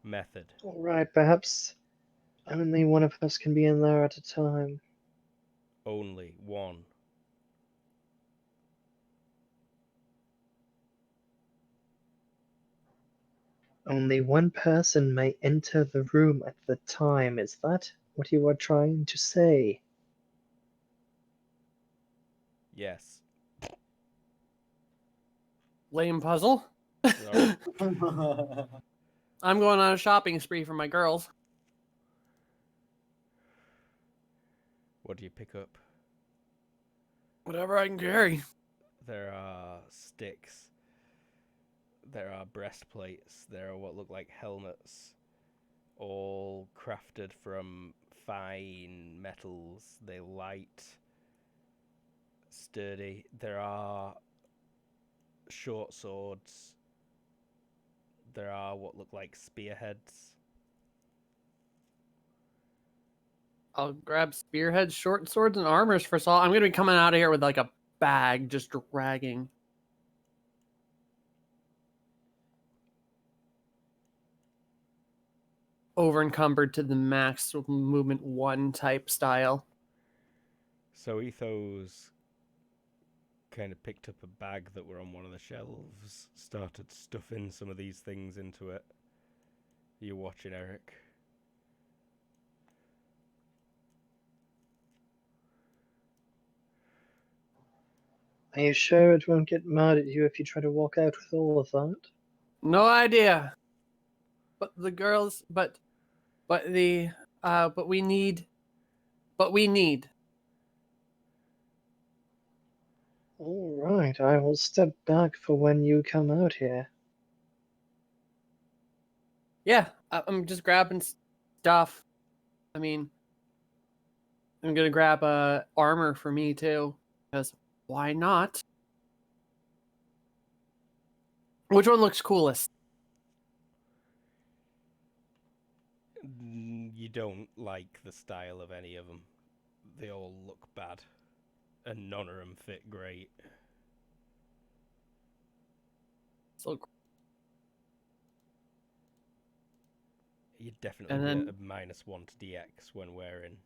Method. Alright, perhaps only one of us can be in there at a time. Only one. Only one person may enter the room at the time. Is that what you are trying to say? Yes. Lame puzzle. Sorry. I'm going on a shopping spree for my girls. What do you pick up? Whatever I can carry. There are sticks. There are breastplates. There are what look like helmets, all crafted from fine metals. They light, sturdy. There are short swords. There are what look like spearheads. I'll grab spearheads, short swords, and armors for Saul. I'm gonna be coming out of here with like a bag, just dragging. Over encumbered to the max with movement 1 type style. So Ethos kind of picked up a bag that were on one of the shelves, started stuffing some of these things into it. You're watching Eric. Are you sure it won't get mad at you if you try to walk out with all of that? No idea. But the girls, but we need. All right, I will step back for when you come out here. Yeah, I'm just grabbing stuff. I mean, I'm gonna grab armor for me too, because why not? Which one looks coolest? You don't like the style of any of them. They all look bad, and none of them fit great. So, You'd definitely and be then at a -1 to DX when wearing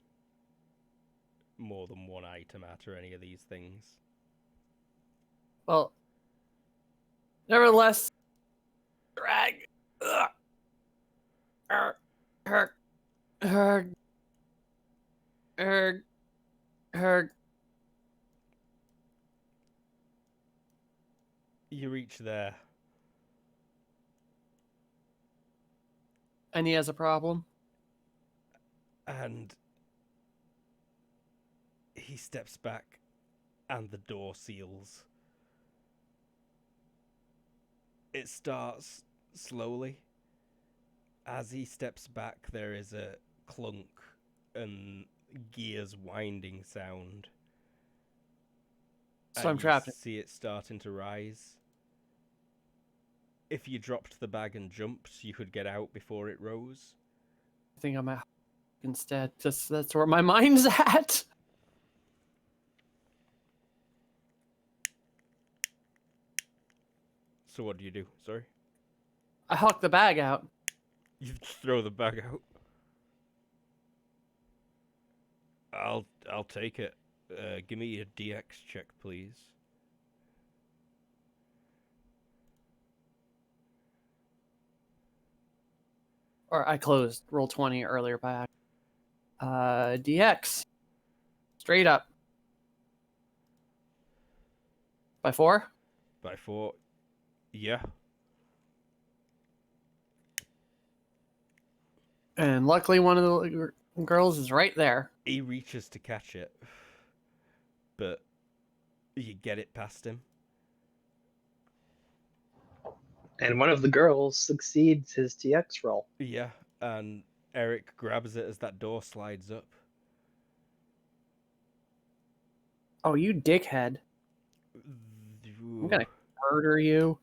more than one item at or any of these things. well, nevertheless, drag. Ugh. Herg, herg, herg, herg. You reach there. And he has a problem. And he steps back, and the door seals. It starts slowly. As he steps back, there is a clunk and gears winding sound. So I'm and trapped. You see it starting to rise. If you dropped the bag and jumped, you could get out before it rose. I think I'm out instead. Just that's where my mind's at. So what do you do? Sorry? I huck the bag out. You throw the bag out. I'll take it. Give me a DX check, please. Or I closed roll 20 earlier by DX. Straight up. By 4? By 4. Yeah. And luckily one of the girls is right there. He reaches to catch it, but you get it past him. And one of the girls succeeds his DX roll. Yeah, and Eric grabs it as that door slides up. Oh, you dickhead. I'm gonna murder you.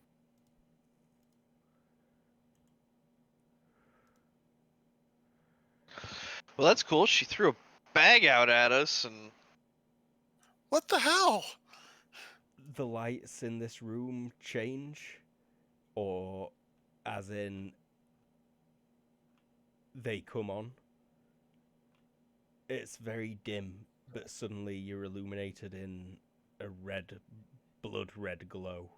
Well, that's cool. She threw a bag out at us, and What the hell? The lights in this room change, or as in they come on. It's very dim, but suddenly you're illuminated in a blood red glow.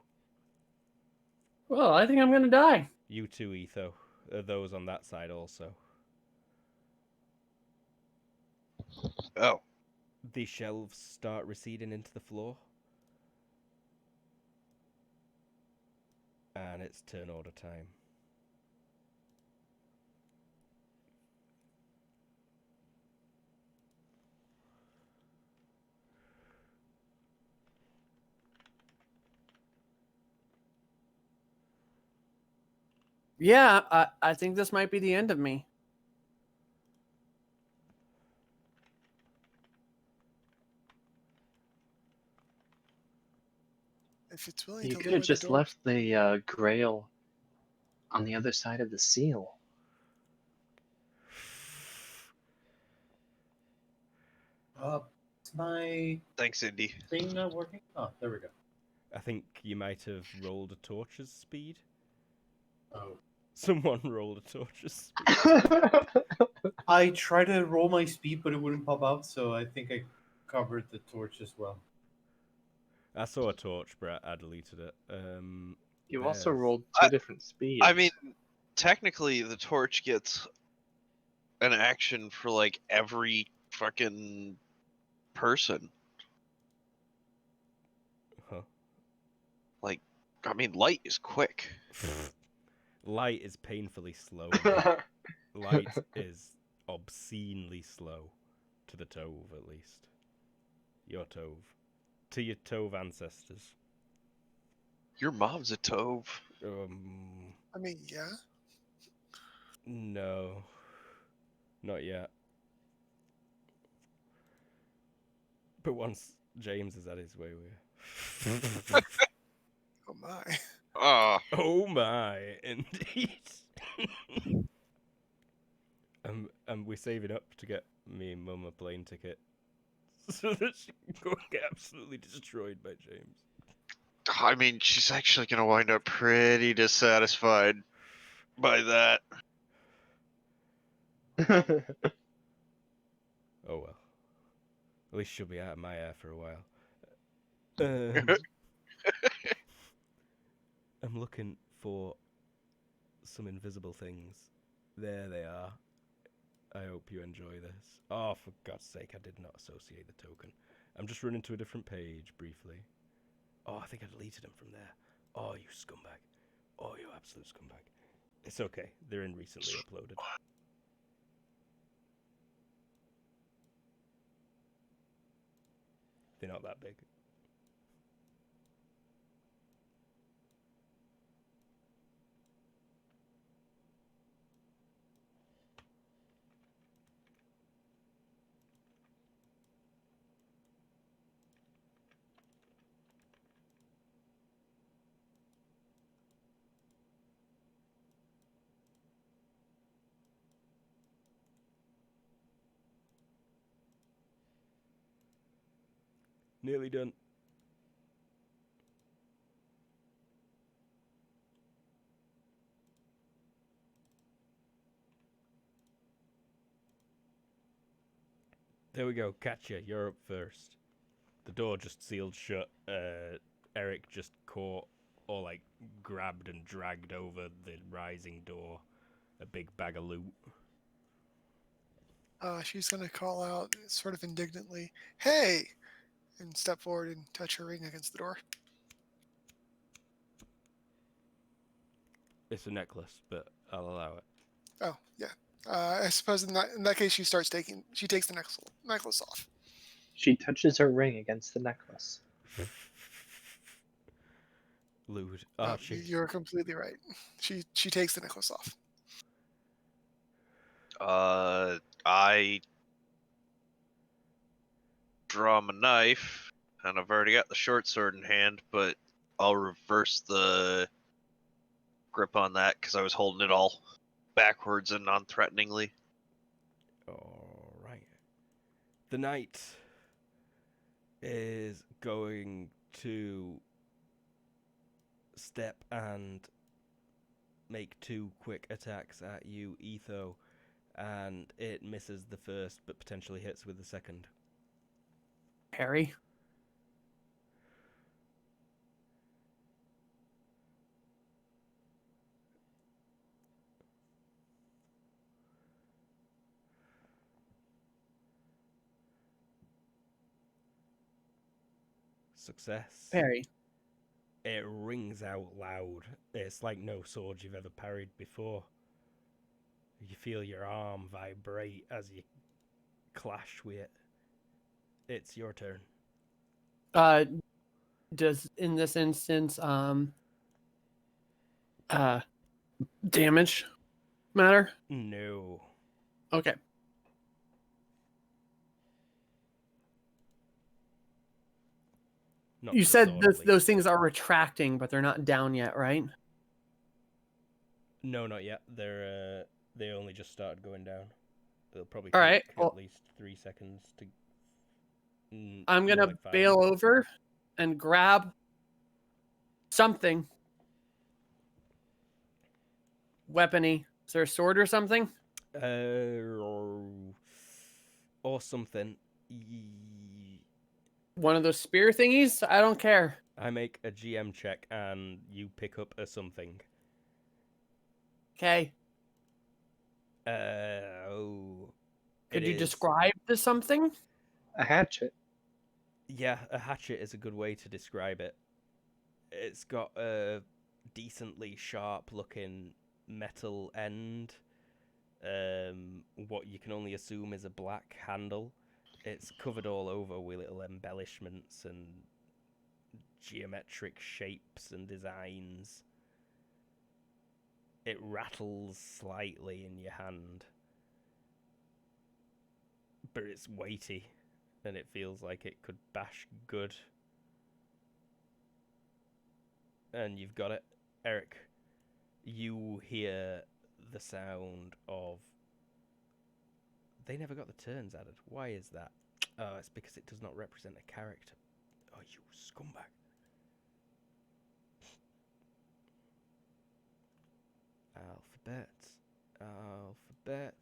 Well, I think I'm gonna die. You too, Etho. Those on that side also. oh, The shelves start receding into the floor. And it's turn order time. Yeah, I think this might be the end of me. If it's willing You to could lower have the just door. left the grail on the other side of the seal. Is my Thanks, Indy. thing not working? Oh, there we go. I think you might have rolled a torch's speed. Oh. Someone rolled a torch's speed. I tried to roll my speed, but it wouldn't pop out, so I think I covered the torch as well. I saw a torch, but I deleted it. You also Bears. rolled two different speeds. I mean, technically, the torch gets an action for like every fucking person. Huh. Like, I mean, light is quick. Light is painfully slow. Light is obscenely slow. To the Tove, at least. Your Tove. To your Tove ancestors. Your mom's a Tove. I mean, yeah. No. Not yet. But once James is at his way, we're... Oh my. Oh my, indeed. And we're saving up to get me and Mum a plane ticket so that she can go and get absolutely destroyed by James. I mean, she's actually gonna wind up pretty dissatisfied by that. Oh well. At least she'll be out of my hair for a while. I'm looking for some invisible things. There they are. I hope you enjoy this. Oh, for God's sake, I did not associate the token. I'm just running to a different page briefly. Oh, I think I deleted them from there. Oh, you scumbag. Oh, you absolute scumbag. It's okay. They're in recently uploaded. They're not that big. Nearly done. There we go. Katya, you're up first. The door just sealed shut. Eric just caught or like grabbed and dragged over the rising door a big bag of loot. She's gonna call out sort of indignantly, "Hey!" and step forward and touch her ring against the door. It's a necklace, but I'll allow it. Oh, yeah. I suppose in that case, she takes the necklace off. She touches her ring against the necklace. Lewd. No, Oh, shit. you're completely right. She takes the necklace off. I draw my knife, and I've already got the short sword in hand, but I'll reverse the grip on that because I was holding it all backwards and non-threateningly. All right. The knight is going to step and make two quick attacks at you, Etho, and it misses the first, but potentially hits with the second. Harry? Success. Perry. It rings out loud. It's like no sword you've ever parried before. You feel your arm vibrate as you clash with it. It's your turn. Does in this instance damage matter? No. Okay. Not You to the said sword, at least. those things are retracting, but they're not down yet, right? No, not yet. They only just started going down. They'll probably All take right, well- at least 3 seconds to. I'm more gonna like 5. bail over and grab something weapony. Is there a sword or something? Or something. One of those spear thingies? I don't care. I make a GM check and you pick up a something. Okay. Oh. Could It you is- describe the something? A hatchet. Yeah, a hatchet is a good way to describe it. It's got a decently sharp looking metal end. What you can only assume is a black handle. It's covered all over with little embellishments and geometric shapes and designs. It rattles slightly in your hand, but it's weighty and it feels like it could bash good. And you've got it. Eric, you hear the sound of... They never got the turns added. Why is that? Oh, it's because it does not represent a character. Oh, you scumbag. Alphabet. Alphabet.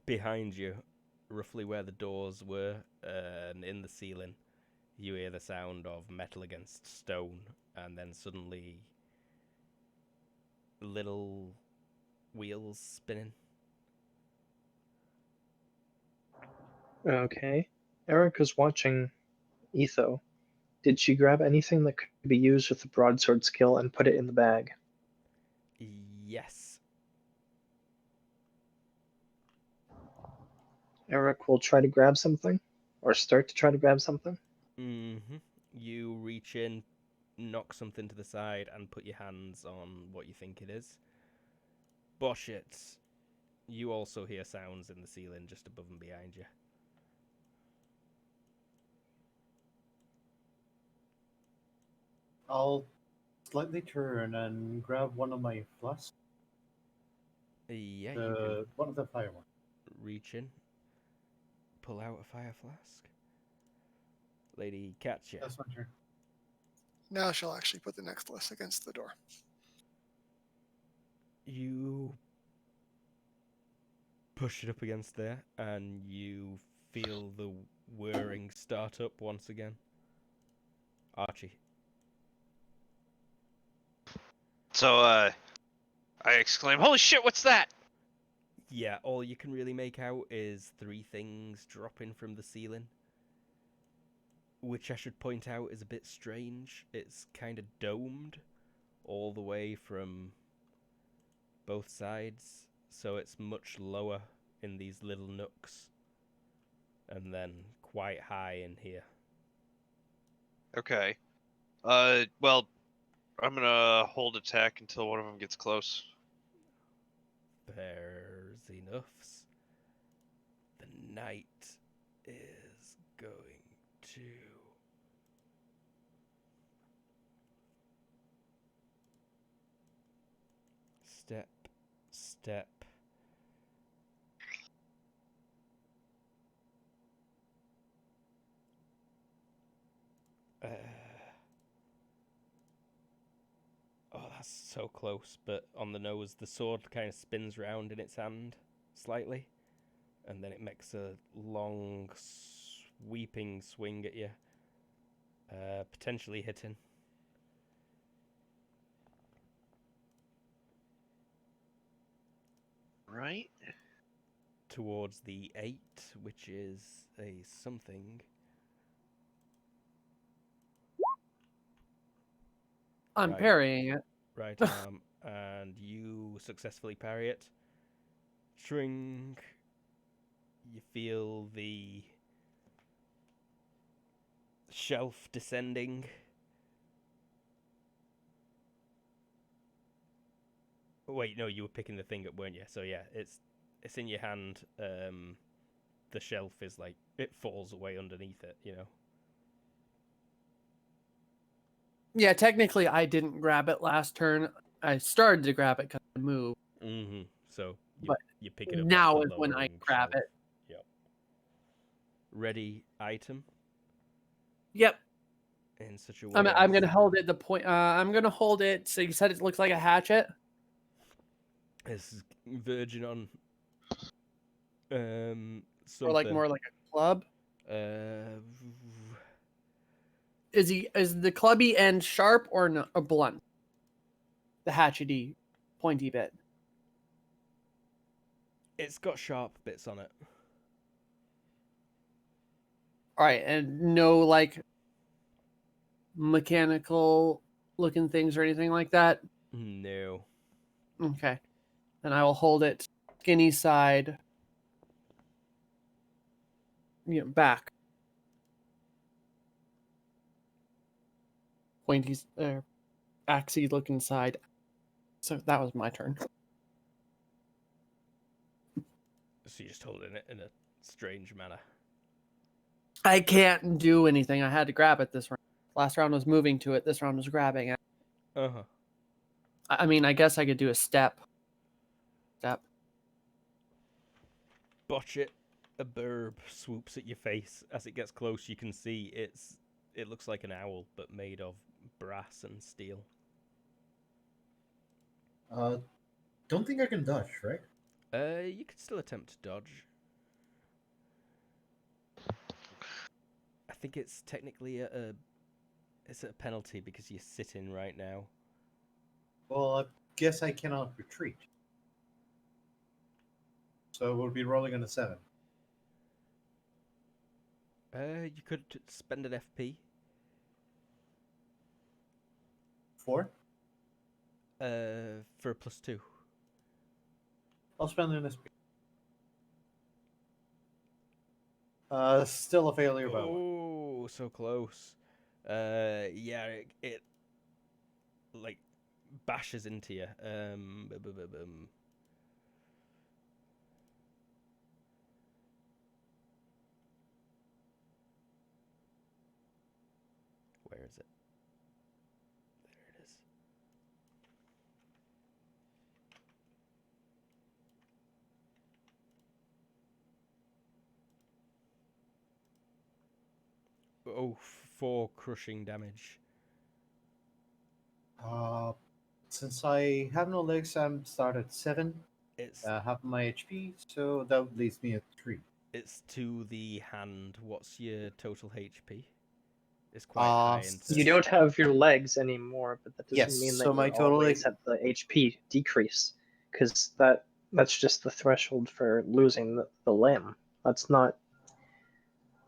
Behind you, roughly where the doors were, and in the ceiling, you hear the sound of metal against stone, and then suddenly little wheels spinning. Okay. Erica's watching Etho. Did she grab anything that could be used with the broadsword skill and put it in the bag? Yes. Eric will try to grab something, or start to try to grab something. Mm-hmm. You reach in, knock something to the side, and put your hands on what you think it is. Bosh it. You also hear sounds in the ceiling just above and behind you. I'll slightly turn and grab one of my flasks. Yeah, you can One of the fire ones. reach in, pull out a fire flask. Lady Katya. That's my turn. Now she'll actually put the necklace against the door. You push it up against there, and you feel the whirring start up once again. Archie. So, I exclaim, "Holy shit, what's that?" Yeah, all you can really make out is 3 things dropping from the ceiling. Which I should point out is a bit strange. It's kind of domed all the way from both sides, so it's much lower in these little nooks, and then quite high in here. Okay. Well, I'm gonna hold attack until one of them gets close. There's enoughs. The knight is going to... Step, step. Oh, that's so close, but on the nose, the sword kind of spins round in its hand slightly, and then it makes a long, sweeping swing at you, potentially hitting. Right? towards the 8, which is a something. I'm Right. parrying it. Right arm, and you successfully parry it. Shrink. You feel the shelf descending. Wait, no, you were picking the thing up, weren't you? So yeah, it's in your hand. The shelf is like it falls away underneath it. You know. Yeah, technically I didn't grab it last turn. I started to grab it because I moved. Mm-hmm. So But you pick it up. now off the is when I lowering grab shelf. it. Yep. Ready item Yep. in such a way. I'm as gonna hold it. I'm gonna hold it. So you said it looks like a hatchet. It's verging on something. Or like more like a club. Uh, Is the clubby end sharp or no, or blunt? The hatchety, pointy bit. it's got sharp bits on it. All right, and no like mechanical looking things or anything like that. No. Okay, then I will hold it skinny side, back. Pointy, axy looking side. So that was my turn. So you're just holding it in a strange manner. I can't do anything. I had to grab it this round. Last round was moving to it. This round was grabbing it. Uh-huh. I mean, I guess I could do a step. Botch it. A burb swoops at your face. As it gets close, you can see it looks like an owl, but made of brass and steel. Don't think I can dodge, right? You could still attempt to dodge. I think it's technically it's a penalty because you're sitting right now. Well, I guess I cannot retreat. So we'll be rolling on a 7. You could spend an FP. 4? For a +2. I'll spend an SP. Still a failure by 1. Oh, so close. Yeah, it like bashes into you. Where is it? There it is. Oh, 4 crushing damage. Since I have no legs, I'm start at 7. It's Half my HP, so that leaves me at 3. it's to the hand. What's your total HP? It's quite high into. You don't have your legs anymore, but that doesn't Yes, mean that so my you're total always at the HP decrease, because that's just the threshold for losing the limb. That's not.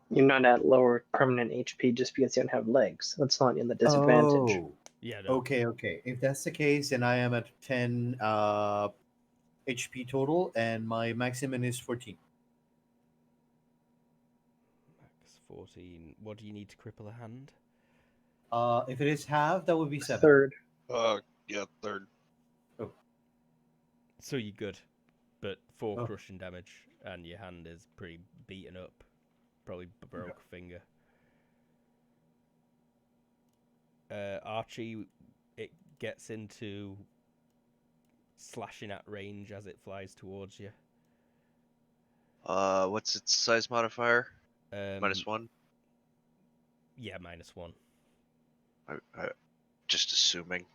You're not at lower permanent HP just because you don't have legs. That's not in the disadvantage. Oh, Yeah, no. okay. If that's the case, then I am at 10 HP total, and my maximum is 14. Max 14. What do you need to cripple a hand? If it is half, that would be 7. Third. Yeah, third. So you're good, but 4 Oh. crushing damage, and your hand is pretty beaten up. Probably broke finger. Archie, it gets into slashing at range as it flies towards you. What's its size modifier? -1. -1. Yeah, -1. I just assuming.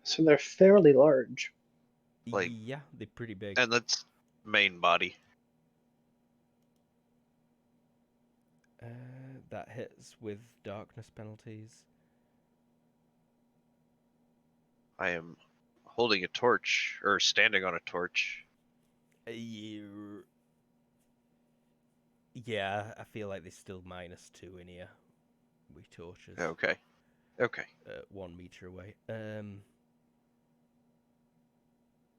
So they're fairly large. Like- Yeah, they're pretty big. And that's main body. That hits with darkness penalties. I am holding a torch or standing on a torch. Yeah, I feel like there's still -2 in here with torches. Okay. Okay. 1 meter away.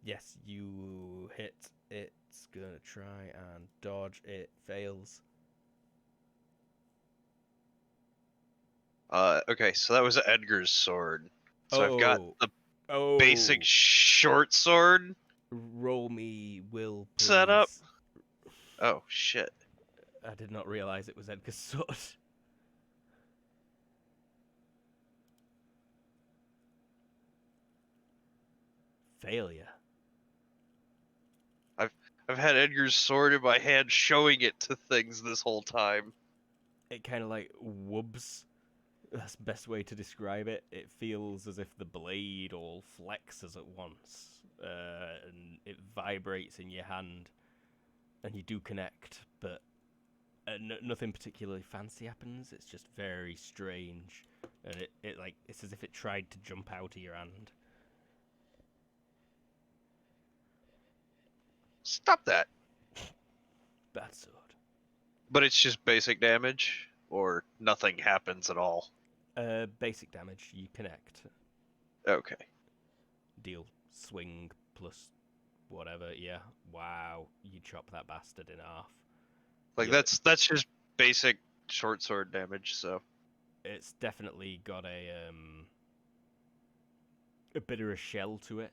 Yes, you hit. It's gonna try and dodge. It fails. Okay, so that was Edgar's sword. So I've got the Oh, basic short sword roll me will, please. set up. Oh shit. I did not realize it was Edgar's sword. Failure. I've had Edgar's sword in my hand, showing it to things this whole time. It kind of like wubs. That's the best way to describe it. It feels as if the blade all flexes at once, and it vibrates in your hand, and you do connect, but nothing particularly fancy happens. It's just very strange, and it's as if it tried to jump out of your hand. Stop that. Bad sword. But it's just basic damage, or nothing happens at all. Basic damage. You connect. Okay. Deal swing plus whatever. Yeah. Wow. You chop that bastard in half. Like Yeah. that's just basic short sword damage. So It's definitely got a bit of a shell to it,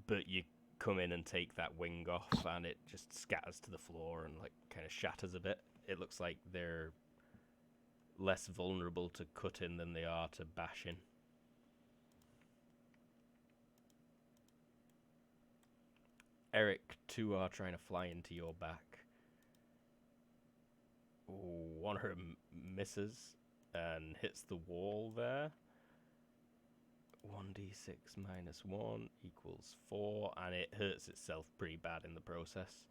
but you come in and take that wing off, and it just scatters to the floor and like kind of shatters a bit. It looks like they're less vulnerable to cutting than they are to bashing. Eric, 2 are trying to fly into your back. One of them misses and hits the wall there. 1d6 minus 1 equals 4, and it hurts itself pretty bad in the process.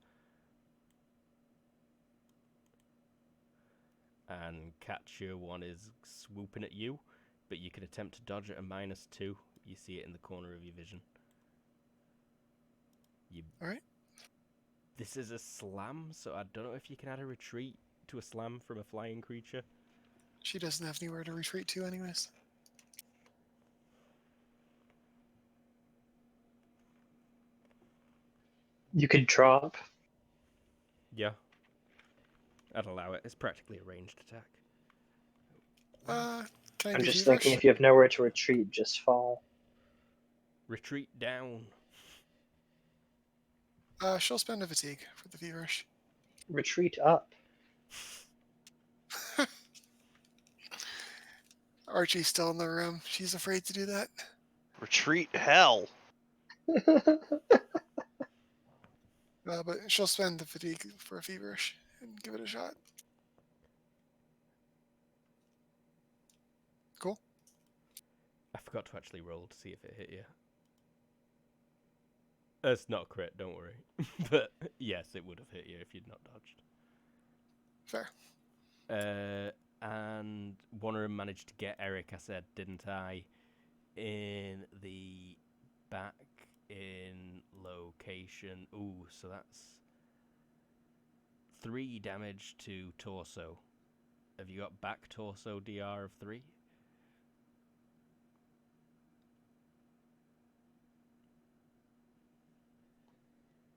And Catcher 1 is swooping at you, but you can attempt to dodge at a -2. You see it in the corner of your vision. Alright. This is a slam, so I don't know if you can add a retreat to a slam from a flying creature. She doesn't have anywhere to retreat to, anyways. You could drop. Yeah. I'd allow it. It's practically a ranged attack. Can I I'm do just feverish? thinking if you have nowhere to retreat, just fall. Retreat down. She'll spend a fatigue for the feverish. Retreat up. Archie's still in the room. She's afraid to do that. retreat hell. But she'll spend the fatigue for a feverish and give it a shot. Cool. I forgot to actually roll to see if it hit you. It's not a crit, don't worry. But yes, it would have hit you if you'd not dodged. Fair. And one of them managed to get Eric, I said, didn't I? In the back in location. Ooh, so that's 3 damage to torso. Have you got back torso DR of 3?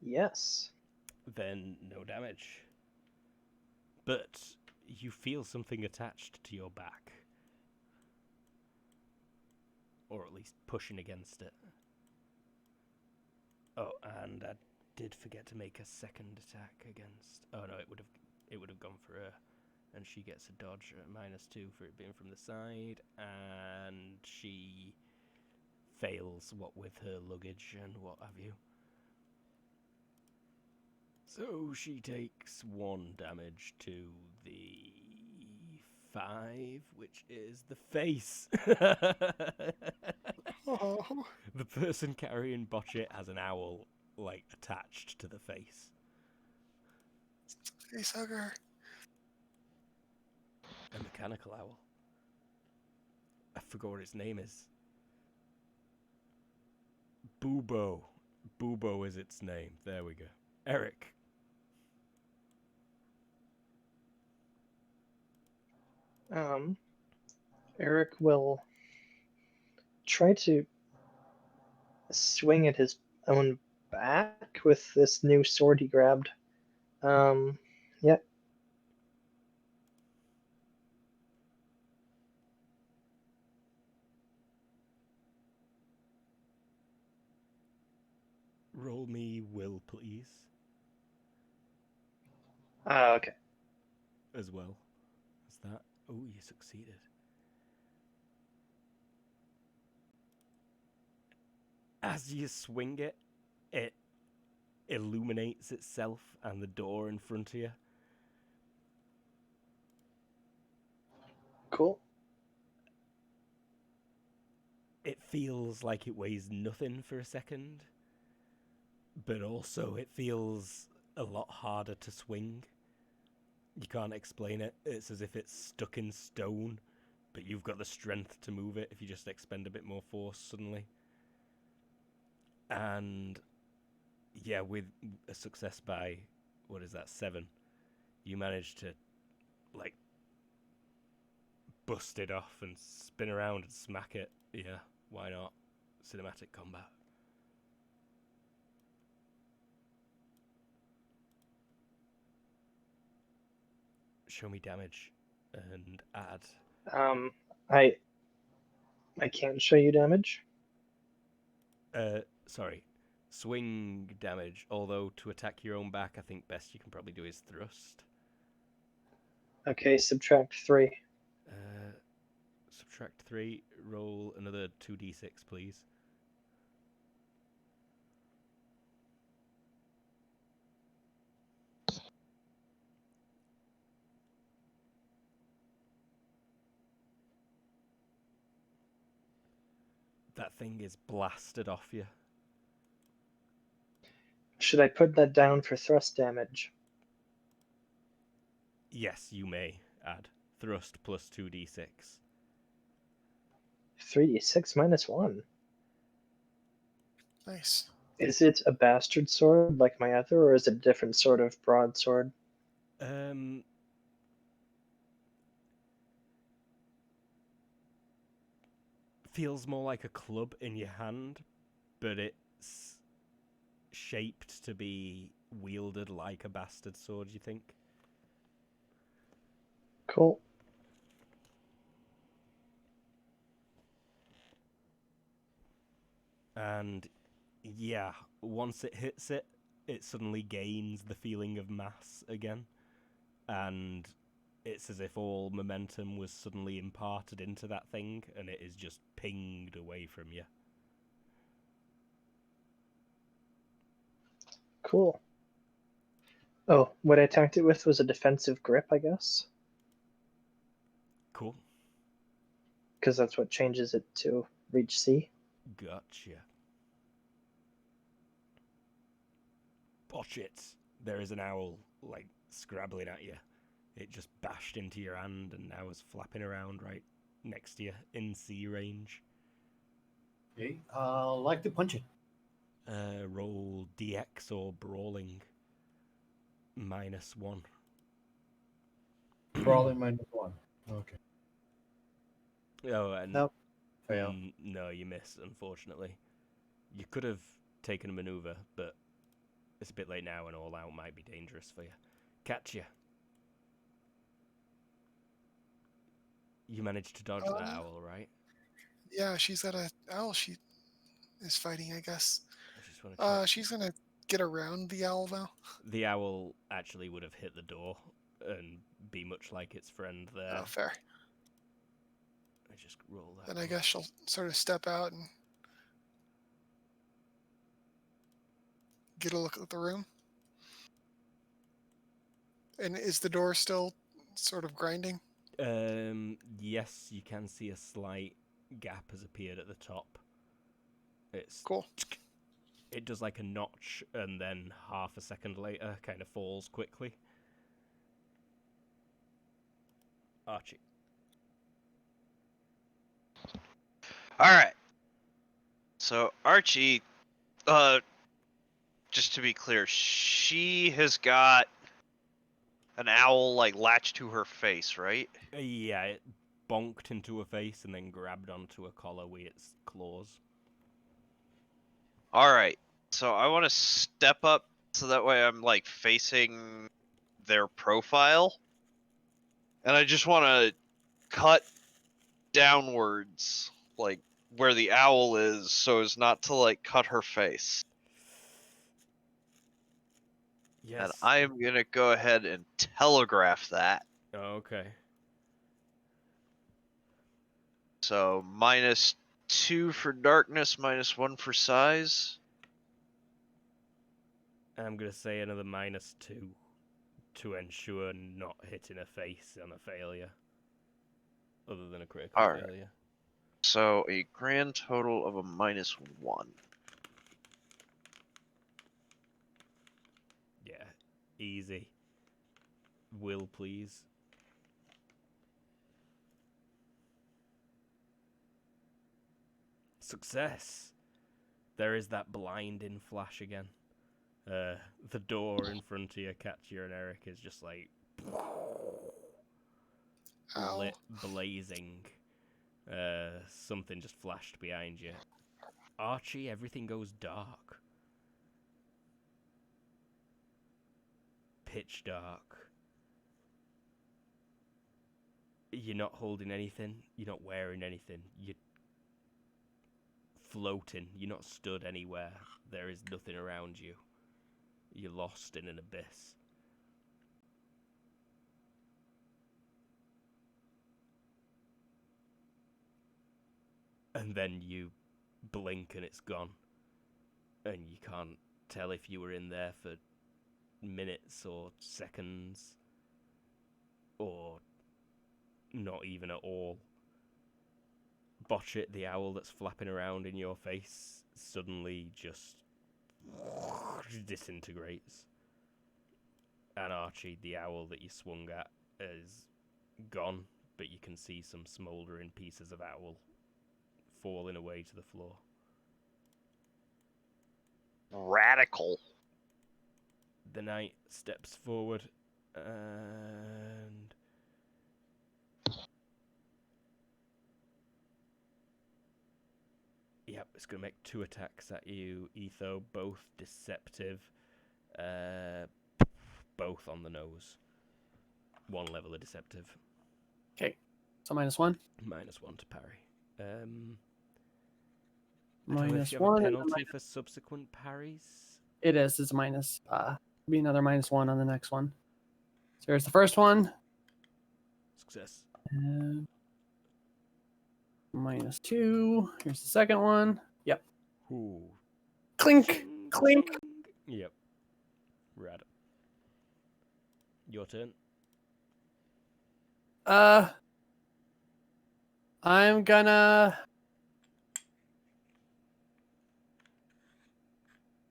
Yes. Then no damage. But you feel something attached to your back. Or at least pushing against it. Oh, and I did forget to make a second attack against... Oh no, it would have gone for her. And she gets a dodge at -2 for it being from the side. And she fails, what with her luggage and what have you. So she takes 1 damage to the 5, which is the face. Oh, The person carrying Botchet has an owl, like, attached to the face. face hugger. A mechanical owl. I forgot what its name is. Bubo. Bubo is its name. There we go. Eric. Eric will try to swing at his own back with this new sword he grabbed. Yeah. Roll me will, please. Okay. As well as that. Oh, you succeeded. As you swing it, it illuminates itself and the door in front of you. Cool. It feels like it weighs nothing for a second, but also it feels a lot harder to swing. You can't explain it. It's as if it's stuck in stone, but you've got the strength to move it if you just expend a bit more force suddenly. And yeah, with a success by, 7, you manage to, like, bust it off and spin around and smack it. Yeah, why not? Cinematic combat. Show me damage and add. I can't show you damage. Sorry. Swing damage, although to attack your own back, I think best you can probably do is thrust. Okay, subtract 3. Subtract 3, roll another 2d6, please. That thing is blasted off you. Should I put that down for thrust damage? Yes, you may add. Thrust plus 2d6. 3d6 minus 1. Nice. Is it a bastard sword like my other, or is it a different sort of broadsword? Feels more like a club in your hand, but it's shaped to be wielded like a bastard sword, you think? Cool. And yeah, once it hits it, it suddenly gains the feeling of mass again. And it's as if all momentum was suddenly imparted into that thing, and it is just pinged away from you. Cool. Oh, what I attacked it with was a defensive grip, I guess? Cool. Because that's what changes it to reach C. Gotcha. Botch it. There is an owl, like, scrabbling at you. It just bashed into your hand and now is flapping around right next to you in C range. Okay, I'll like to punch it. Roll DX or brawling. -1. Brawling -1. Okay. Oh, and Nope. Fail. no, you miss, unfortunately. You could have taken a maneuver, but it's a bit late now and all out might be dangerous for you. Catch you. You managed to dodge that owl, right? Yeah, she's got a owl she is fighting, I guess. I just want to check. She's gonna get around the owl now. The owl actually would have hit the door and be much like its friend there. Oh, fair. I just roll that. Then I guess she'll sort of step out and get a look at the room. And is the door still sort of grinding? Yes, you can see a slight gap has appeared at the top. It's Cool. It does like a notch and then half a second later kind of falls quickly. Archie. All right. So Archie Just to be clear, she has got an owl like latched to her face, right? Yeah, it bonked into her face and then grabbed onto her collar with its claws. All right. So I want to step up so that way I'm like facing their profile, and I just want to cut downwards, like where the owl is, so as not to like cut her face. Yes. And I am gonna go ahead and telegraph that. Okay. So -2 for darkness, -1 for size. I'm gonna say another -2 to ensure not hitting a face on a failure, other than a critical All right. failure. So a grand total of a -1. Yeah, easy. Will, please. Success. There is that blinding flash again. The door in front of you, Katya and Eric, is just like Ow. lit, blazing. Something just flashed behind you. Archie, everything goes dark. Pitch dark. You're not holding anything. You're not wearing anything. You're floating. You're not stood anywhere. There is nothing around you. You're lost in an abyss. And then you blink and it's gone. And you can't tell if you were in there for minutes or seconds. Or not even at all. Botch it, the owl that's flapping around in your face suddenly just disintegrates. And Archie, the owl that you swung at, is gone, but you can see some smouldering pieces of owl falling away to the floor. Radical. The knight steps forward and yep, it's going to make 2 attacks at you, Etho, both deceptive, both on the nose. 1 level of deceptive. Okay, so -1. -1 to parry. I don't know if you have -1. a and penalty for subsequent parries. It is. It's a minus. Be another -1 on the next one. So here's the first one. Success. And -2. Here's the second one. Yep. Ooh. Clink, Ching, clink. ching. Yep. Rad. Your turn. I'm gonna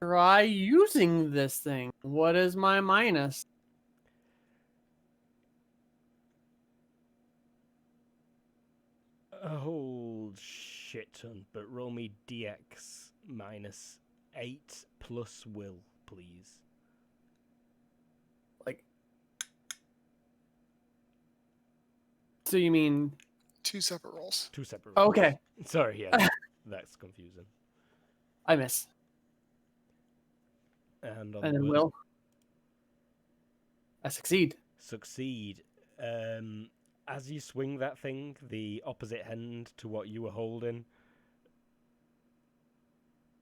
try using this thing. What is my minus? A whole shit ton, but roll me DX -8 plus will, please. Like, so you mean 2 separate rolls. 2 separate rolls. okay? Sorry, yeah, that's confusing. I miss. And on And then will. I succeed. Succeed. As you swing that thing, the opposite hand to what you were holding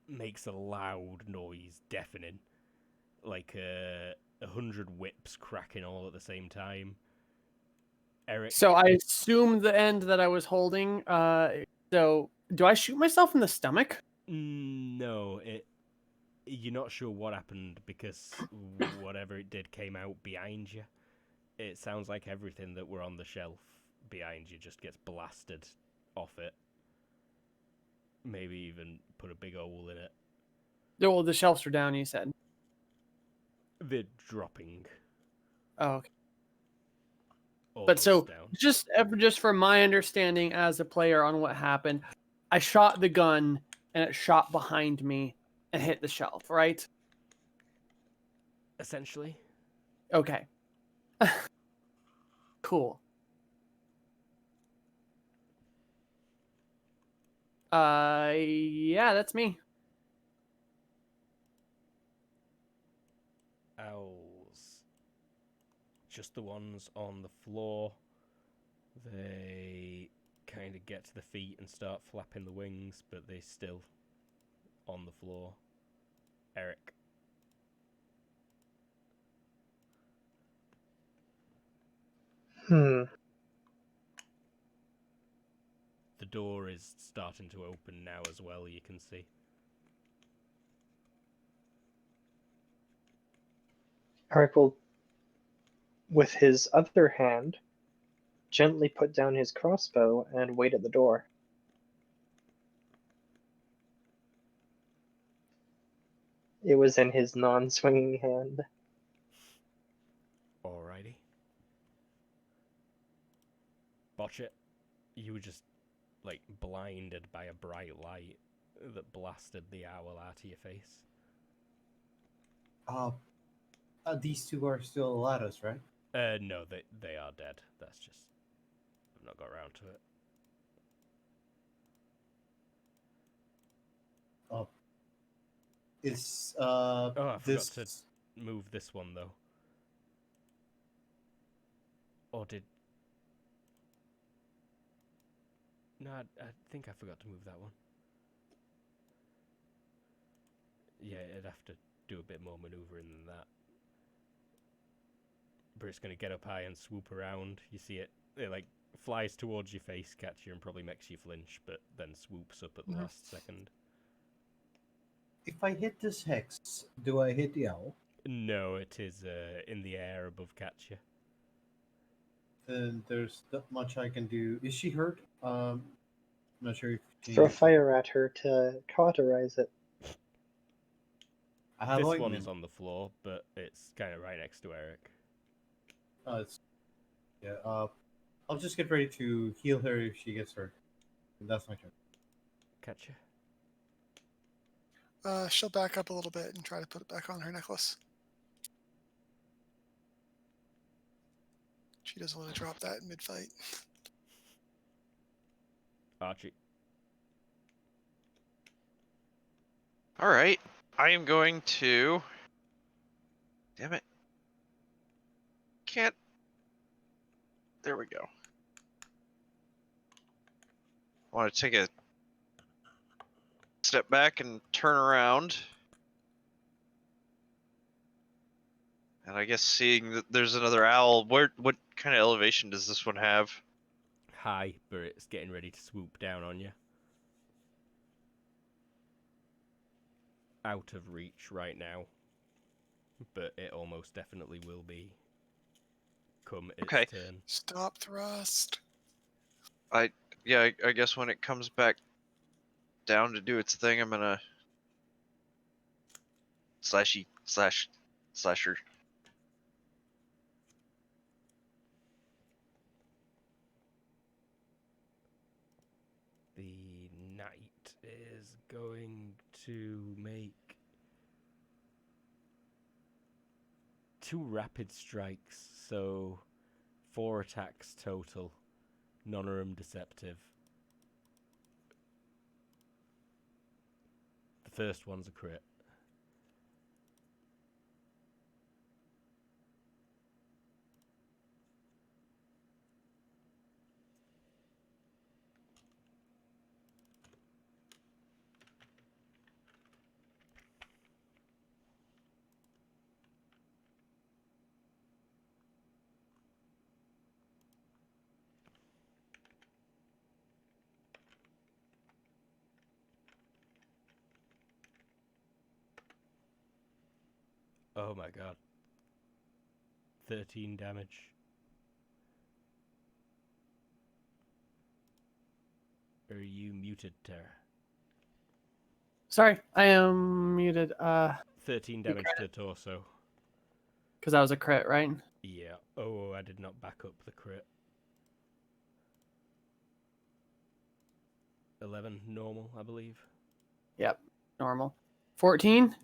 makes a loud noise, deafening, like 100 whips cracking all at the same time. Eric. So I assume the end that I was holding. So do I shoot myself in the stomach? No, you're not sure what happened because whatever it did came out behind you. It sounds like everything that were on the shelf behind you just gets blasted off it. Maybe even put a big hole in it. Well, the shelves are down, you said. They're dropping. Oh, okay. But Almost so down. just from my understanding as a player on what happened, I shot the gun and it shot behind me, and hit the shelf, right? Essentially. Okay. Cool. Yeah, that's me. Owls. Just the ones on the floor. They kind of get to the feet and start flapping the wings, but they still on the floor. Eric. Hmm. The door is starting to open now as well, you can see. Eric will, with his other hand, gently put down his crossbow and wait at the door. It was in his non-swinging hand. Alrighty. Botch it. You were just, like, blinded by a bright light that blasted the owl out of your face. These two are still at us, right? No, they are dead. That's just... I've not got around to it. Is Oh, I forgot this to move this one, though. Or did... No, I think I forgot to move that one. Yeah, it'd have to do a bit more manoeuvring than that. But it's going to get up high and swoop around. You see it, like, flies towards your face, catch you, and probably makes you flinch, but then swoops up at the last second. if I hit this hex, do I hit the owl? No, it is in the air above Katya. Then there's not much I can do. Is she hurt? I'm not sure if she... Throw fire at her to cauterize it. I have This ointment. one's on the floor, but it's kind of right next to Eric. Yeah. I'll just get ready to heal her if she gets hurt. And that's my turn. Katya? She'll back up a little bit and try to put it back on her necklace. She doesn't want to drop that mid-fight. Archie? All right. I am going to. Damn it. Can't. There we go. I want to take a step back and turn around. And I guess seeing that there's another owl, what kind of elevation does this one have? High, but it's getting ready to swoop down on you. Out of reach right now. But it almost definitely will be come its Okay. turn. Stop thrust. Yeah, I guess when it comes back down to do its thing, I'm gonna slasher. The knight is going to make 2 rapid strikes, so 4 attacks total. None of them deceptive. The first one's a crit. Oh my god. 13 damage. Are you muted, Tara? Sorry, I am muted. 13 damage to the torso. Because that was a crit, right? Yeah. Oh, I did not back up the crit. 11 normal, I believe. Yep, normal. 14,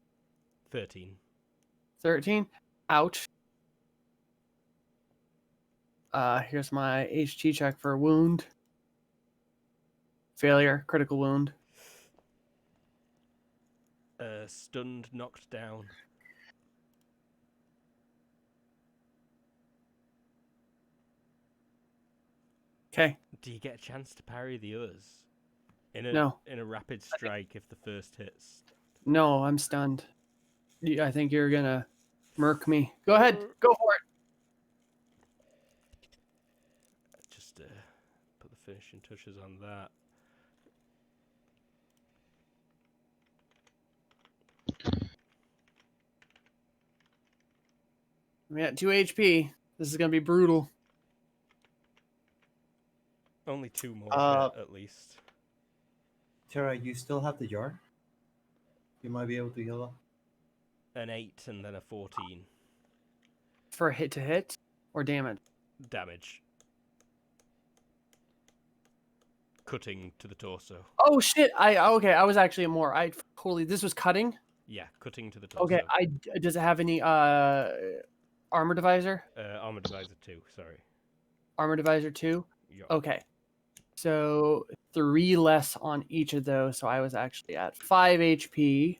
13. 13. Ouch. Here's my HT check for wound. Failure, critical wound. Stunned, knocked down. Okay. Do you get a chance to parry the others? In No. a rapid strike if the first hits. No, I'm stunned. I think you're gonna murk me. Go ahead. Go for it. Just put the finishing touches on that. I'm at 2 HP. This is gonna be brutal. Only 2 more hit, at least. Tara, you still have the jar? You might be able to heal up. An 8 and then a 14. For hit to hit or damage? Damage. Cutting to the torso. Oh shit! Okay. I was actually more. This was cutting. Yeah, cutting to the torso. Okay. Does it have any armor divisor? Armor divisor 2, sorry. Armor divisor 2. Yup. Okay. So 3 less on each of those. So I was actually at 5 HP.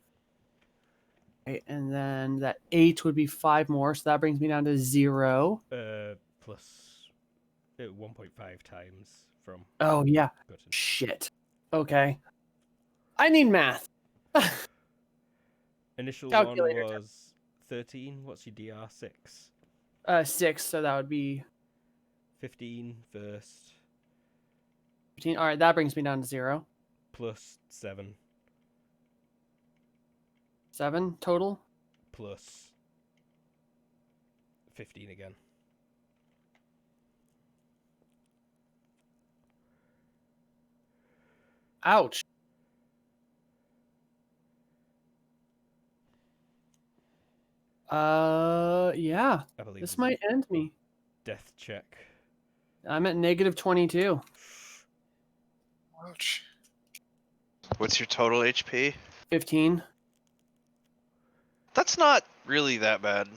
Okay, and then that 8 would be 5 more. So that brings me down to 0. Plus 1.5 times from Oh yeah. cutting. Shit. Okay. I need math. Initial Calculator. one was 13. What's your DR? 6. 6. So that would be 15 first. 15. All right. That brings me down to 0. Plus 7. 7 total. Plus 15 again. Ouch. Yeah. I believe This there's a might end me. death check. I'm at negative 22. Ouch. What's your total HP? 15. That's not really that bad.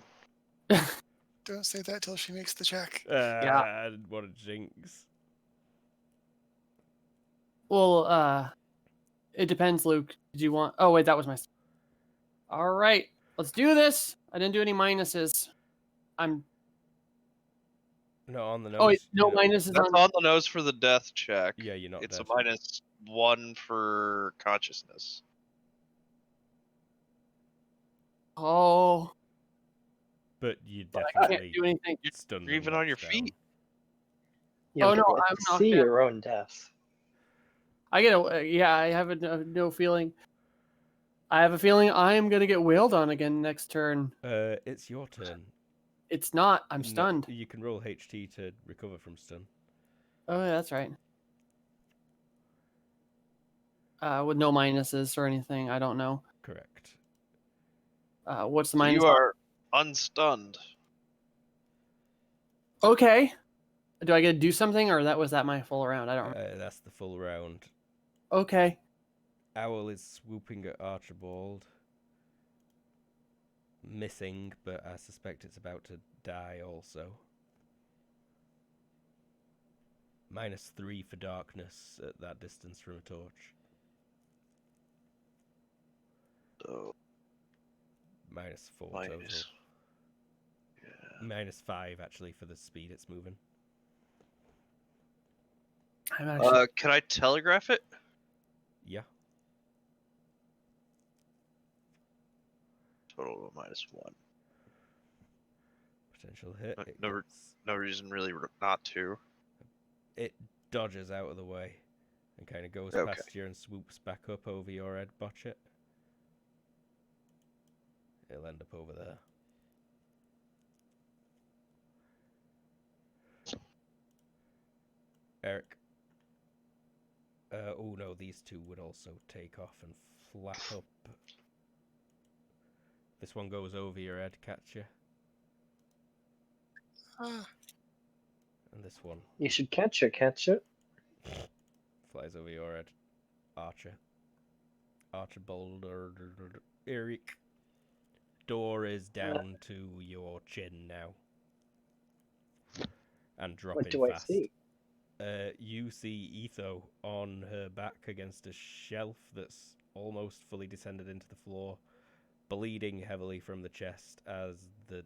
Don't say that till she makes the check. I didn't want to jinx. Well, it depends, Luke. Did you want... Oh, wait, that was my... All right. Let's do this. I didn't do any minuses. I'm... No, on the nose. Oh, wait, no you're- minuses That's on... on the nose for the death check. Yeah, you're not It's dead. a -1 for consciousness. Oh, But you but I can't definitely do anything. stunned. You're and even on your knocked down. feet. You Oh, don't no, get I'm to knocked see down. your own death. I get a... Yeah, I have no feeling... I have a feeling I am going to get wailed on again next turn. It's your turn. It's not. I'm No, stunned. you can roll HT to recover from stun. Oh, yeah, that's right. With no minuses or anything. I don't know. Correct. What's the minus? You are unstunned. Okay. Do I get to do something, or was that my full round? I don't remember. That's the full round. Okay. Owl is swooping at Archibald. Missing, but I suspect it's about to die also. -3 for darkness at that distance from a torch. So -4 minus. total. Yeah. -5 actually for the speed it's moving. I'm actually... Can I telegraph it? Yeah. Total of -1. Potential hit. No- It no re- gets- No reason really not to. it dodges out of the way and kind of goes Okay. past you and swoops back up over your head. Botch it. It'll end up over there. Eric. Oh no, these two would also take off and flap up. This one goes over your head, catch you. Ah, And this one You should catch it. flies over your head. Archer. Archibald or Eric. Door is down to your chin now. And dropping What do I fast. see? You see Etho on her back against a shelf that's almost fully descended into the floor, bleeding heavily from the chest as the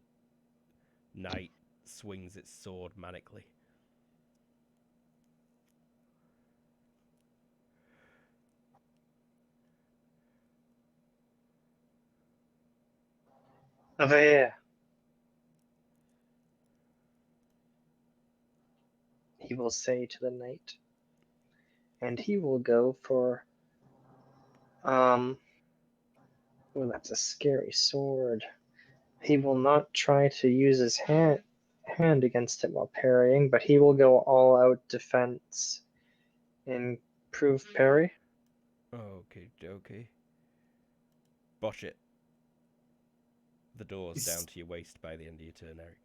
knight swings its sword manically. Over here. He will say to the knight. And he will go for oh, that's a scary sword. He will not try to use his hand against it while parrying, but he will go all out defense. Improve parry. Okay. Bosh it. The door's down to your waist by the end of your turn, Eric.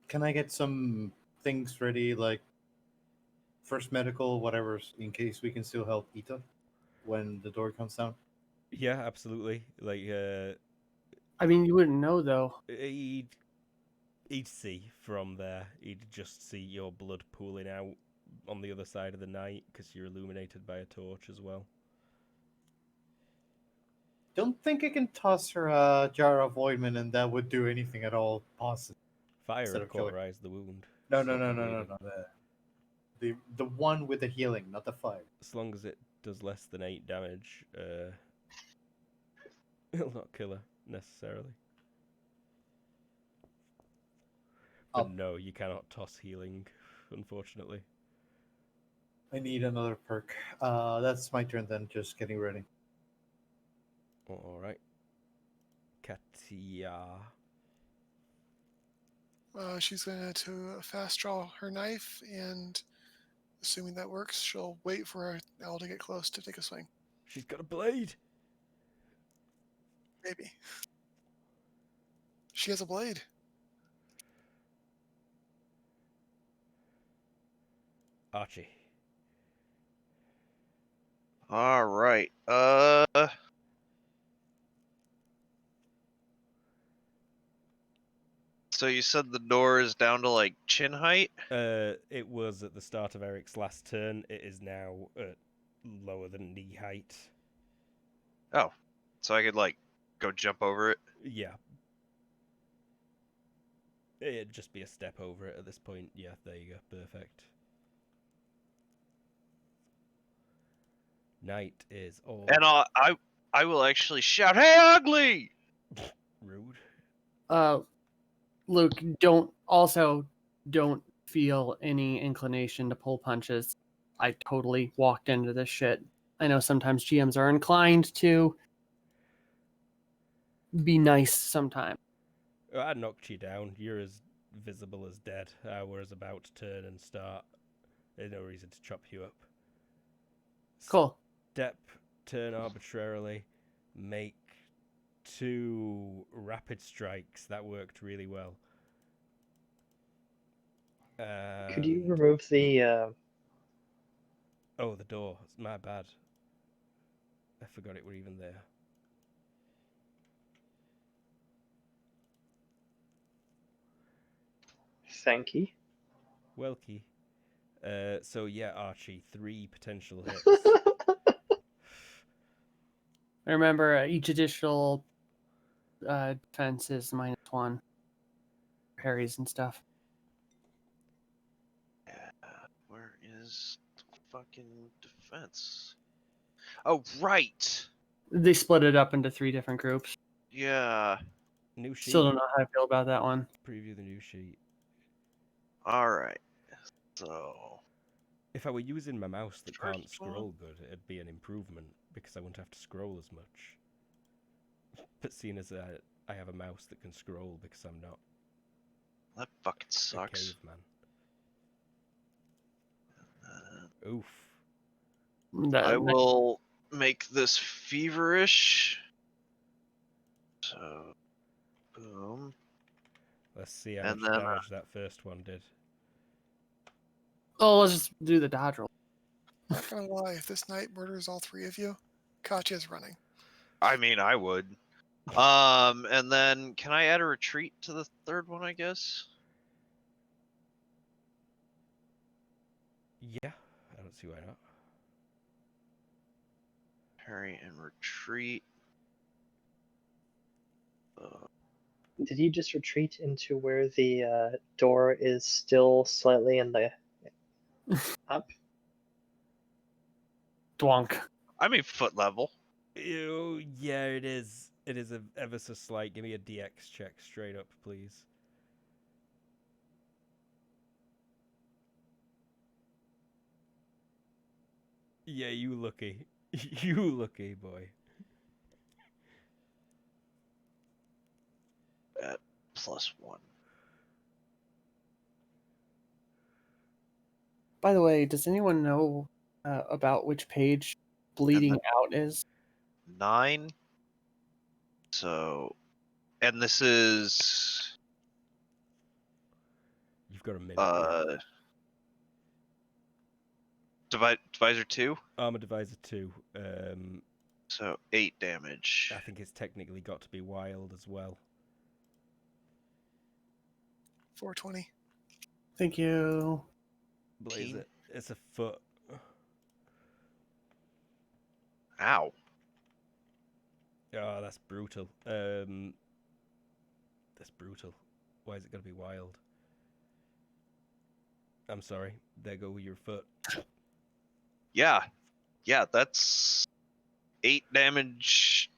Can I get some things ready, like first medical, whatever, in case we can still help Ita when the door comes down? Yeah, absolutely. Like, I mean, you wouldn't know though. he'd see from there. He'd just see your blood pooling out on the other side of the night because you're illuminated by a torch as well. Don't think I can toss her a jar of ointment and that would do anything at all positive. Fire Instead would of killing. cauterize the wound. No. Stop the bleeding. The one with the healing, not the fire. As long as it does less than 8 damage, it'll not kill her necessarily. But no, you cannot toss healing, unfortunately. I need another perk. That's my turn then, just getting ready. Alright. Katia. She's going to fast draw her knife, and assuming that works, she'll wait for Al to get close to take a swing. She's got a blade! Maybe. She has a blade. Archie. All right. So you said the door is down to like chin height? It was at the start of Eric's last turn. It is now at lower than knee height. Oh, so I could like go jump over it? Yeah. It'd just be a step over it at this point. Yeah, there you go. Perfect. Night is all And I will actually shout, "Hey, ugly!" rude. Luke, don't feel any inclination to pull punches. I totally walked into this shit. I know sometimes GMs are inclined to be nice sometimes. I knocked you down. You're as visible as dead. I was about to turn and start. There's no reason to chop you up. Cool. Step, turn arbitrarily, make 2 rapid strikes. That worked really well. Could you remove the Oh, the door. It's my bad. I forgot it were even there. thank you? Welky. So yeah, Archie, 3 potential hits. Remember, each additional defense is -1. Parries and stuff. Where is the fucking defense? Oh, right. They split it up into 3 different groups. Yeah. New sheet. Still don't know how I feel about that one. Preview the new sheet. All right. So. If I were using my mouse that First can't scroll good, it'd be an improvement because I wouldn't have to scroll as much. But seeing as I have a mouse that can scroll because I'm not That fucking a sucks. caveman. Oof. I will make this feverish. So, boom. Let's see how And much then, damage that first one did. Oh, let's just do the dodge roll. Not gonna lie, if this knight murders all three of you, Katya's running. I mean, I would. And then can I add a retreat to the third one? I guess. Yeah, I don't see why not. Parry and retreat. Did you just retreat into where the door is still slightly in the up? Dwonk. I mean, foot level. Ew, yeah, it is. It is ever so slight. Give me a DX check straight up, please. Yeah, you lucky. You lucky, boy. At +1. By the way, does anyone know about which page bleeding out is? 9. So, and this is You've got a minute. Yeah. Divisor 2. Armor Divisor 2. So 8 damage. I think it's technically got to be wild as well. 420. Thank you. Blaze it. It's a foot. Ow. Oh, that's brutal. That's brutal. Why is it going to be wild? I'm sorry. There go your foot. Yeah. Yeah, that's 8 damage.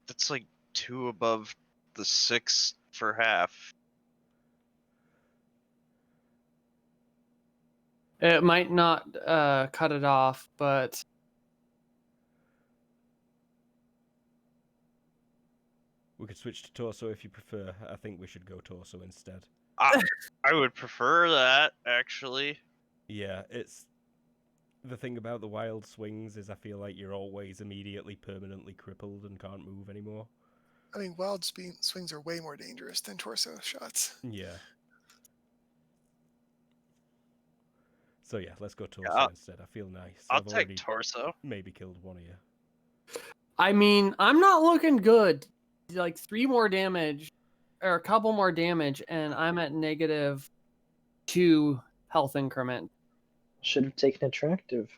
That's like 2 above the 6 for half. It might not cut it off, but We could switch to torso if you prefer. I think we should go torso instead. I would prefer that, actually. Yeah, it's... The thing about the wild swings is I feel like you're always immediately permanently crippled and can't move anymore. I mean, wild swings are way more dangerous than torso shots. Yeah. So yeah, let's go torso Yeah, instead. I feel nice. I'll I've take already torso. maybe killed one of you. I mean, I'm not looking good. Like 3 more damage, or a couple more damage, and I'm at -2 health increment. Should have taken attractive.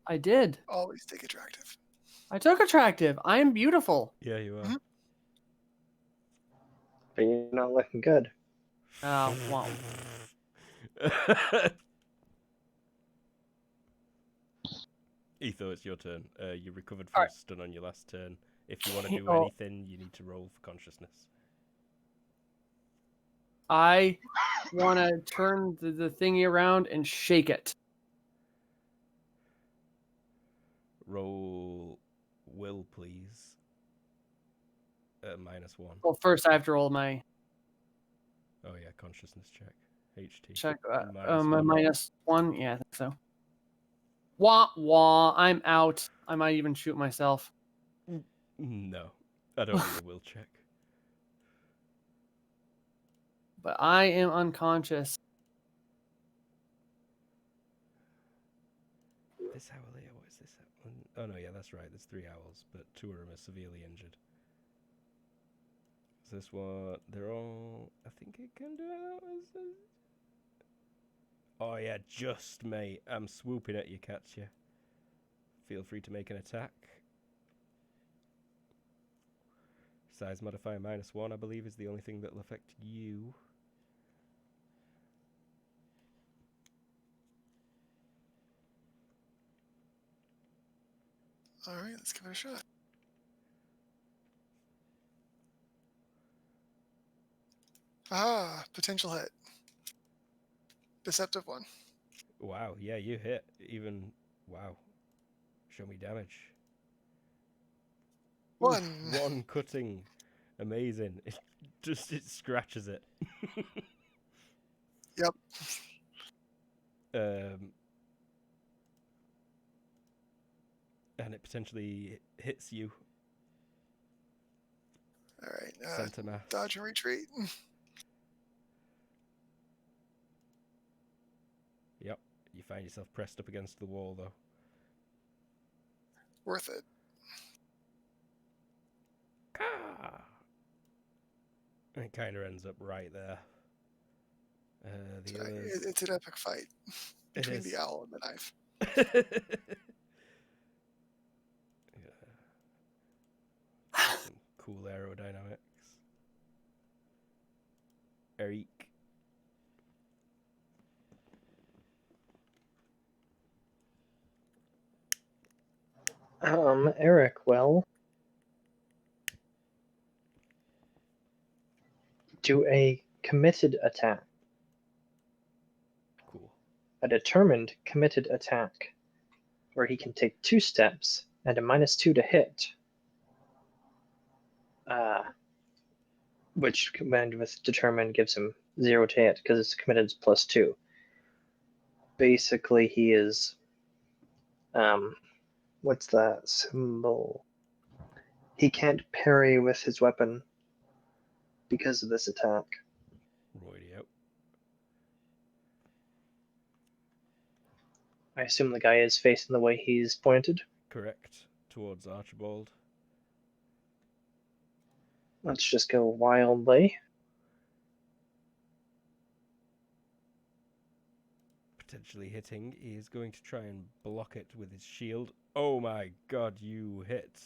I did. Always take attractive. I took attractive. I am beautiful. Yeah, you are. Mhm. But you're not looking good. Well, Etho, it's your turn. You recovered from Alright. stun on your last turn. If you want to do Oh. anything, you need to roll for consciousness. I want to turn the thingy around and shake it. Roll will, please. -1. Well, first I have to roll my Oh yeah, consciousness check. HT. check. -1. -1. Yeah, I think so. Wah wah. I'm out. I might even shoot myself. No, I don't need a will check. But I am unconscious. This owl here, what is this one? Oh no, yeah, that's right. There's 3 owls, but 2 of them are severely injured. Is this one? They're all... I think it can do it. Oh yeah, just mate. I'm swooping at you, Katya. Feel free to make an attack. Size modifier -1, I believe, is the only thing that will affect you. All right, let's give it a shot. Ah, potential hit. Deceptive 1. Wow, yeah, you hit. Even... Wow. Show me damage. 1. Oof, 1 cutting. Amazing. It scratches it. Yep. And it potentially hits you. All right. Center mass. Dodge and retreat. Yep. You find yourself pressed up against the wall, though. Worth it. Ah! And it kind of ends up right there. The So others... it's an epic fight It between is. the owl and the knife. Yeah. Some cool aerodynamics. Eric. Eric, well, do a committed attack. Cool. A determined committed attack, where he can take 2 steps and a -2 to hit. Which combined with determined gives him 0 to hit because it's committed is +2. Basically, he is. What's that symbol? He can't parry with his weapon because of this attack. Righty-o. I assume the guy is facing the way he's pointed. Correct. Towards Archibald. Let's just go wildly. Potentially hitting. He is going to try and block it with his shield. Oh my god, you hit.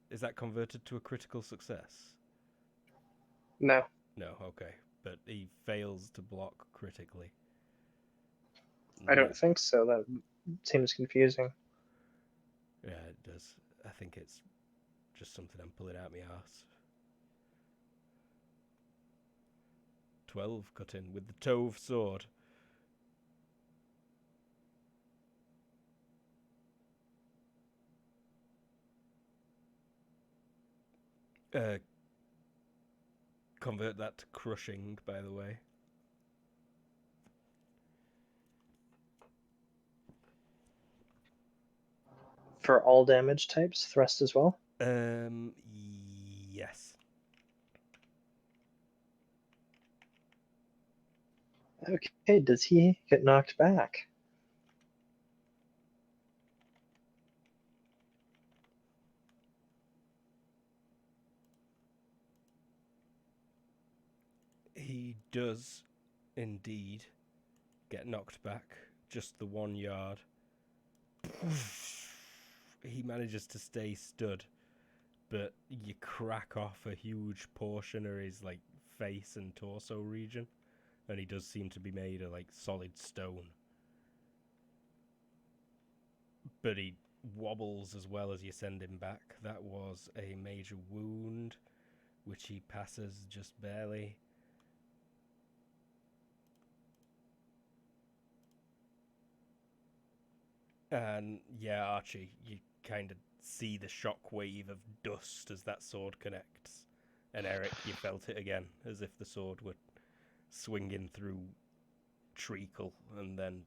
Is that converted to a critical success? No. No, okay. But he fails to block critically. I don't think so. That seems confusing. Yeah, it does. I think it's just something I'm pulling out my arse. 12 cut in with the Tove sword. Convert that to crushing, by the way. For all damage types, thrust as well? Yes. Okay, does he get knocked back? He does indeed get knocked back just the 1 yard. He manages to stay stood, but you crack off a huge portion of his like face and torso region, and he does seem to be made of like solid stone. But he wobbles as well as you send him back. That was a major wound, which he passes just barely. And yeah, Archie, you kind of see the shockwave of dust as that sword connects. And Eric, you felt it again, as if the sword were swinging through treacle and then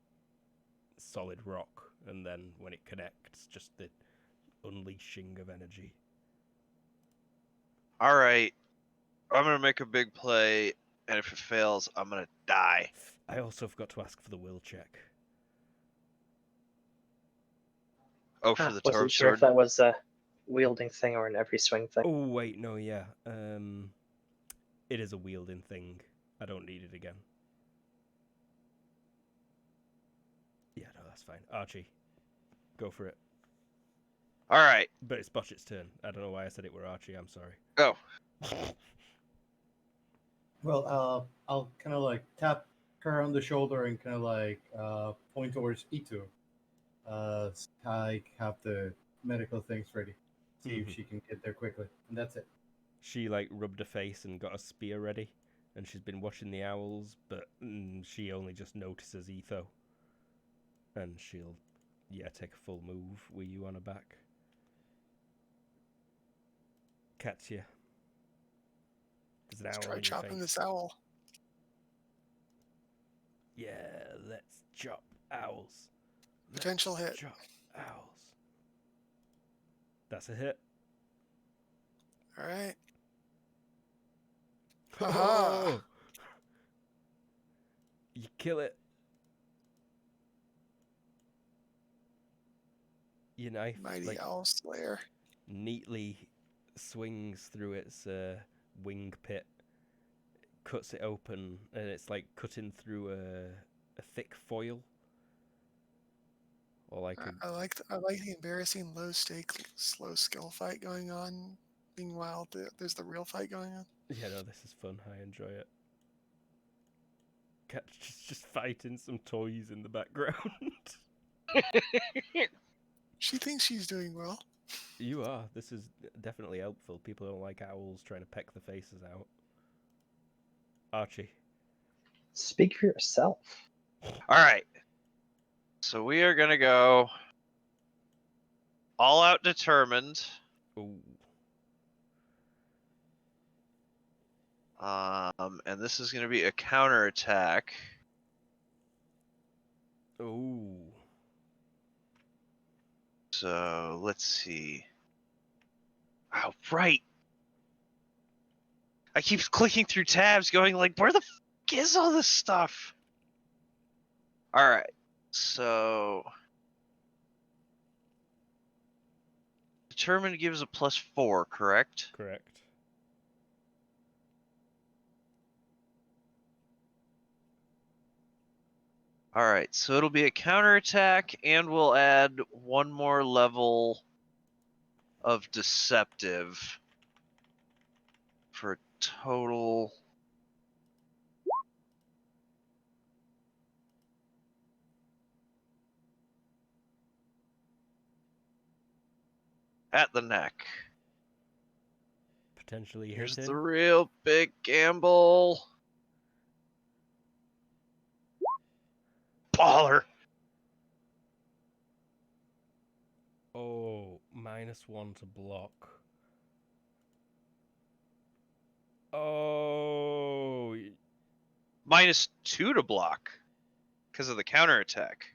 solid rock. And then when it connects, just the unleashing of energy. All right, I'm gonna make a big play, and if it fails, I'm gonna die. I also forgot to ask for the will check. Oh, for the Wasn't Torb sure if sword. that was a wielding thing or an every swing thing. Oh, wait, no, yeah. It is a wielding thing. I don't need it again. Yeah, no, that's fine. Archie, go for it. All right. But it's Botchet's turn. I don't know why I said it were Archie. I'm sorry. Oh, Well, I'll kind of like tap her on the shoulder and kind of like point towards Ito. I have the medical things ready. See if she can get there quickly, and that's it. She like rubbed her face and got a spear ready, and she's been watching the owls, but she only just notices Etho, and she'll take a full move with you on her back. Katya, there's an Let's owl try on your chopping face. this owl. Yeah, let's chop owls. Potential hit. Chop owls. That's a hit. All right. Oh! Aha! You kill it. Your knife Mighty Owl Slayer. neatly swings through its wing pit, cuts it open, and it's like cutting through a thick foil. Or like I like the embarrassing low stake, slow skill fight going on. Meanwhile, there's the real fight going on. yeah, no, this is fun. I enjoy it. Cat's just fighting some toys in the background. She thinks she's doing well. You are. This is definitely helpful. People don't like owls trying to peck the faces out. Archie. Speak for yourself. All right. So we are gonna go all out determined. Ooh. And this is gonna be a counterattack. Ooh. So let's see. Oh, right. I keep clicking through tabs, going like, where the f is all this stuff? All right. So determined gives a +4, correct? Correct. All right. So it'll be a counterattack, and we'll add one more level of deceptive for a total. At the neck. Potentially Here's hitting. the real big gamble. Baller. Oh, -1 to block. Oh. -2 to block because of the counterattack.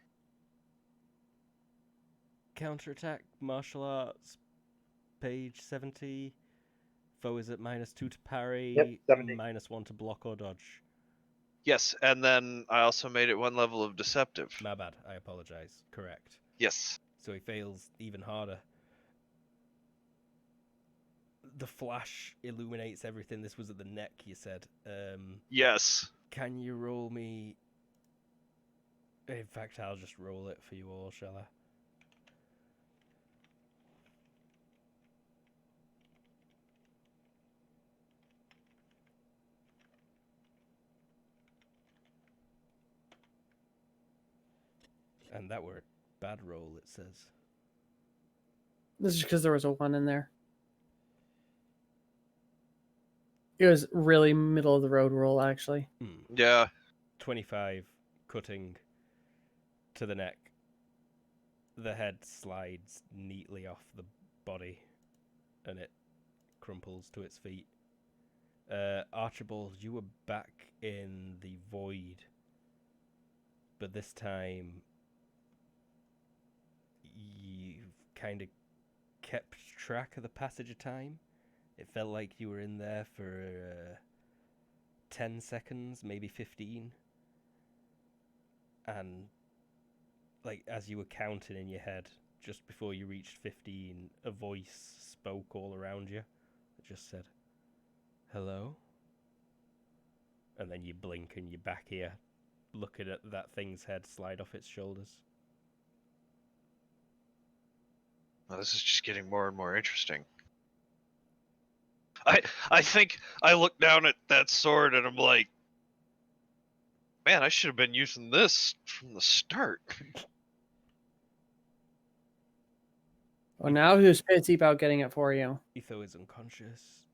Counterattack, martial arts, page 70. Foe is at -2 to parry, Yep, 70. -1 to block or dodge. Yes, and then I also made it one level of deceptive. My bad, I apologize. Correct. Yes. So he fails even harder. The flash illuminates everything. This was at the neck, you said. Yes. Can you roll me... In fact, I'll just roll it for you all, shall I? And that were a bad roll, it says. This is because there was a 1 in there. It was really middle of the road roll, actually. Yeah. 25, cutting to the neck. The head slides neatly off the body, and it crumples to its feet. Archibald, you were back in the void, but this time you've kind of kept track of the passage of time. It felt like you were in there for 10 seconds, maybe 15. And like as you were counting in your head, just before you reached 15, a voice spoke all around you. It just said, "Hello?" And then you blink and you're back here, looking at that thing's head slide off its shoulders. Well, this is just getting more and more interesting. I think I look down at that sword and I'm like, man, I should have been using this from the start. Well, now who's pissy about getting it for you? Etho is unconscious.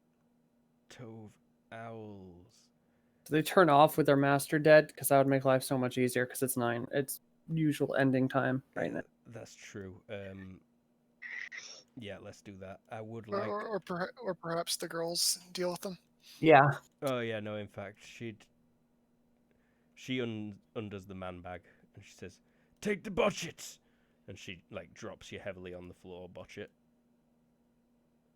Tove owls. Do they turn off with their master dead? Because that would make life so much easier, because it's 9. It's usual ending time right now. That's true. Yeah, let's do that. I would like... Or perhaps the girls deal with them. Yeah. Oh, yeah, no, in fact, she undoes the man bag, and she says, "Take the botchet!" And she, like, drops you heavily on the floor, botchet.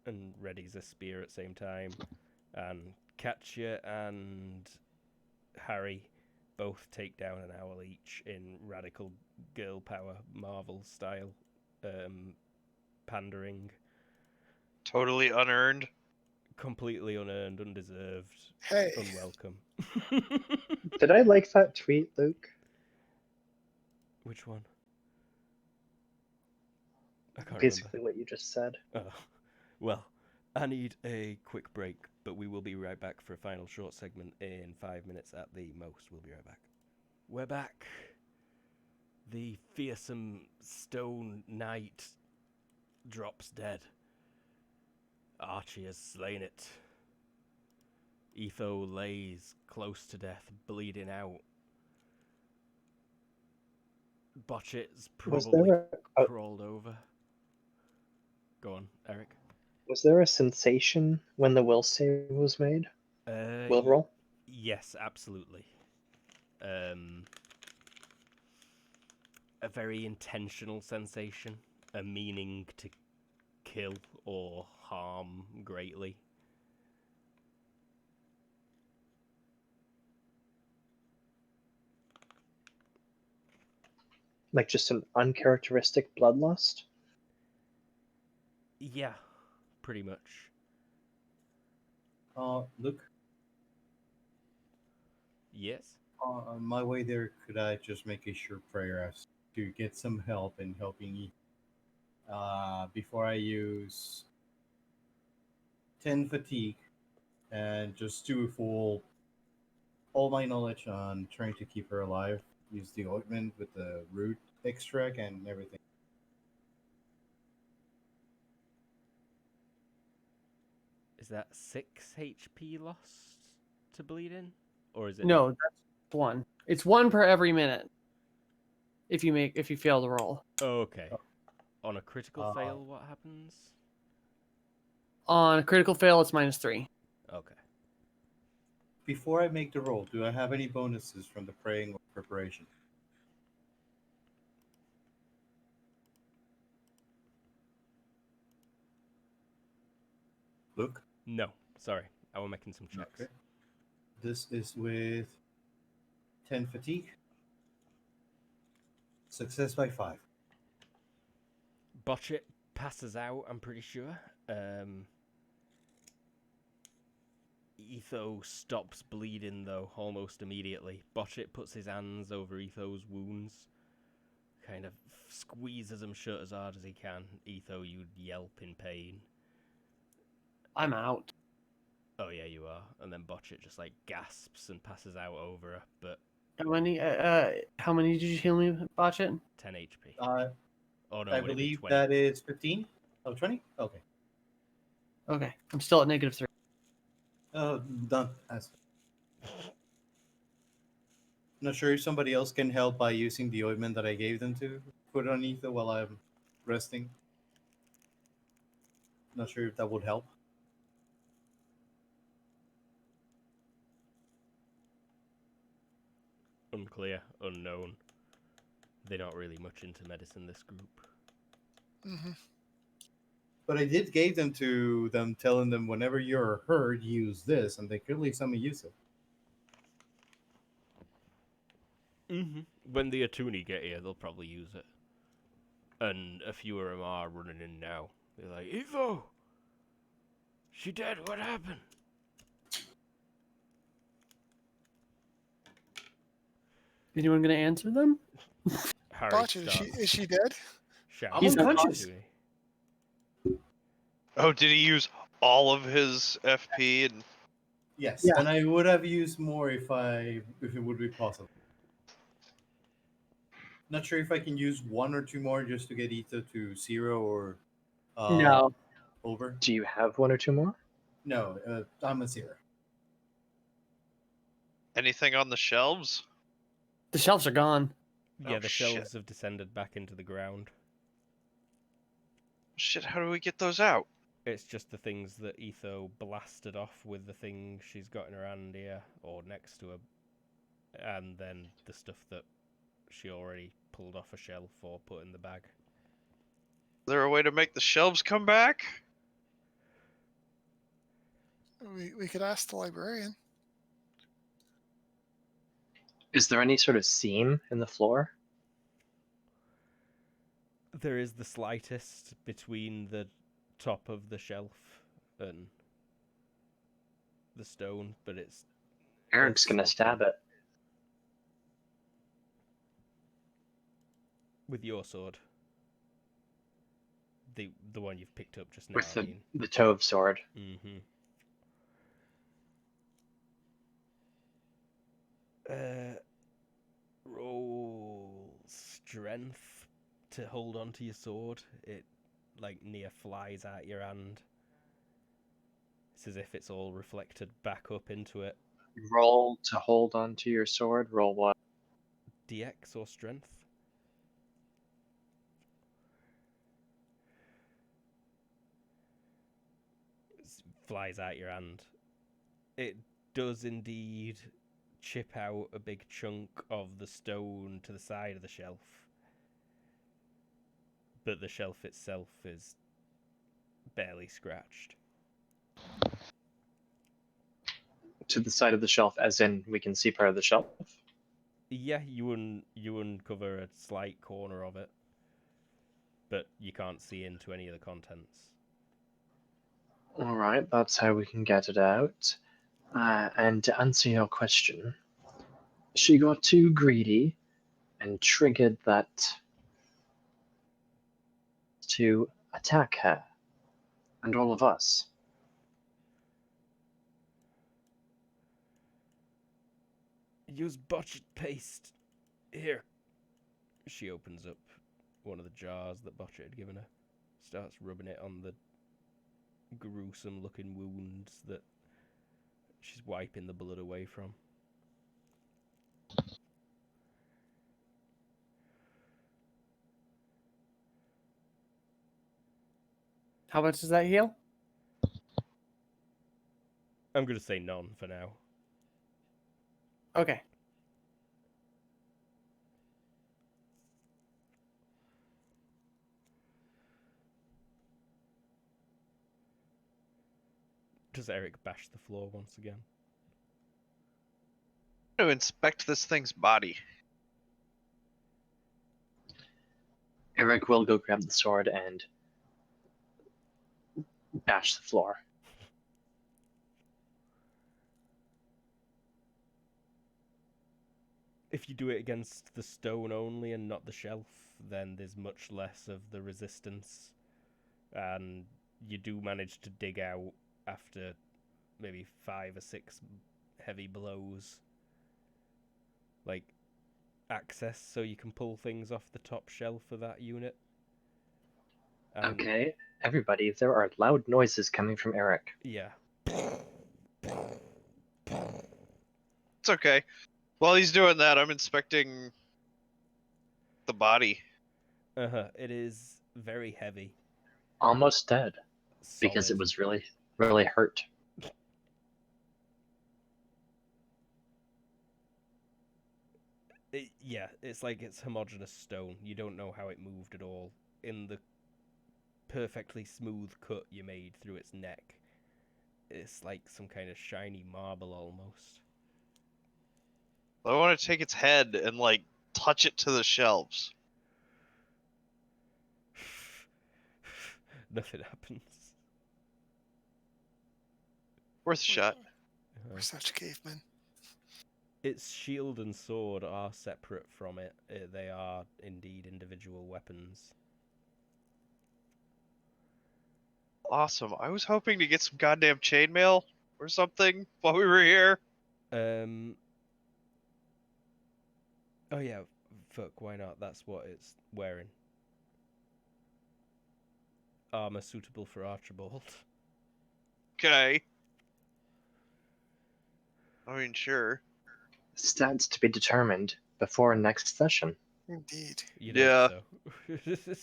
And readies a spear at the same time. And Katya and Harry both take down an owl each in radical girl power Marvel style. pandering, Totally unearned. completely unearned, undeserved, Hey, unwelcome. Did I like that tweet, Luke? Which one? I can't Basically what you just said. remember. Oh, well, I need a quick break, but we will be right back for a final short segment in 5 minutes at the most. We'll be right back. We're back. The fearsome stone knight drops dead. Archie has slain it. Etho lays close to death, bleeding out. Botchit's Was probably there a, crawled over. Go on, Eric. was there a sensation when the will save was made? Will roll? Yes, absolutely. A very intentional sensation, a meaning to kill or harm greatly. Like just an uncharacteristic bloodlust? Yeah, pretty much. Luke, Yes? on my way there, could I just make a short prayer as to get some help in helping you? Before I use 10 fatigue and just do a full all my knowledge on trying to keep her alive. Use the ointment with the root extract and everything. Is that 6 HP lost to bleed in? Or is it No, that's one. It's one per every minute. If you fail the roll. Oh, okay. On a critical Uh, fail, what happens? On a critical fail, it's -3. Okay. Before I make the roll, do I have any bonuses from the praying or preparation? Luke? No, sorry. I was making some checks. Okay. This is with 10 fatigue. Success by 5. Botchit passes out, I'm pretty sure. Etho stops bleeding, though, almost immediately. Botchit puts his hands over Etho's wounds, kind of squeezes them shut as hard as he can. Etho, you yelp in pain. I'm out. Oh, yeah, you are. And then Botchit just, like, gasps and passes out over her, but How many did you heal me, Botchet? 10 HP. Oh, no, I would it be believe 20? that is 15? Oh, 20? Okay. Okay, I'm still at -3. Oh, done. Not sure if somebody else can help by using the ointment that I gave them to put on Ether while I'm resting. Not sure if that would help. Unclear, unknown. They're not really much into medicine, this group. hmm But I did give them to them, telling them whenever you're hurt, use this, and they clearly some use it. Mm-hmm. When the Atuni get here, they'll probably use it. And a few of them are running in now. They're like, Evo! She dead, what happened? Anyone gonna answer them? Harry Botchet, starts is she dead? shouting He's at the unconscious. Atuni. Oh, did he use all of his FP? And Yes, Yeah. and I would have used more if it would be possible. Not sure if I can use 1 or 2 more just to get Ether to 0 or No. over. Do you have 1 or 2 more? No, I'm a 0. anything on the shelves? The shelves are gone. Yeah, Oh, the shit. shelves have descended back into the ground. Shit, how do we get those out? It's just the things that Etho blasted off with the thing she's got in her hand here, or next to her. And then the stuff that she already pulled off a shelf or put in the bag. Is there a way to make the shelves come back? We could ask the librarian. Is there any sort of seam in the floor? There is the slightest between the top of the shelf and the stone, but it's Eric's gonna small. stab it With your sword. The one you've picked up just now, with I mean. the Tove sword. Mm-hmm. Roll strength to hold on to your sword. It like near flies out your hand. It's as if it's all reflected back up into it. Roll to hold on to your sword. Roll what? DX or strength? It flies out your hand. It does indeed chip out a big chunk of the stone to the side of the shelf. But the shelf itself is barely scratched. To the side of the shelf, as in we can see part of the shelf. Yeah, you uncover a slight corner of it, but you can't see into any of the contents. All right, that's how we can get it out. And to answer your question, she got too greedy and triggered that to attack her and all of us. Use botched paste. Here. She opens up one of the jars that Botchet had given her. Starts rubbing it on the gruesome looking wounds that she's wiping the blood away from. How much does that heal? I'm going to say none for now. Okay. Does Eric bash the floor once again? To inspect this thing's body. Eric will go grab the sword and bash the floor. If you do it against the stone only and not the shelf, then there's much less of the resistance. And you do manage to dig out after maybe 5 or 6 heavy blows. Like, access so you can pull things off the top shelf of that unit. Okay, everybody, there are loud noises coming from Eric. Yeah. It's okay. While he's doing that, I'm inspecting the body. It is very heavy. Almost dead because Solid. it was really, really hurt. Yeah, it's like it's homogeneous stone. You don't know how it moved at all. In the perfectly smooth cut you made through its neck, it's like some kind of shiny marble almost. I want to take its head and like touch it to the shelves. Nothing happens. Worth a shot. We're such cavemen. Its shield and sword are separate from it. They are indeed individual weapons. Awesome. I was hoping to get some goddamn chainmail or something while we were here. Oh yeah, fuck, why not? That's what it's wearing. Armor suitable for Archibald. Okay. I mean, sure. Stats to be determined before next session. Indeed. You'd Yeah. hope so.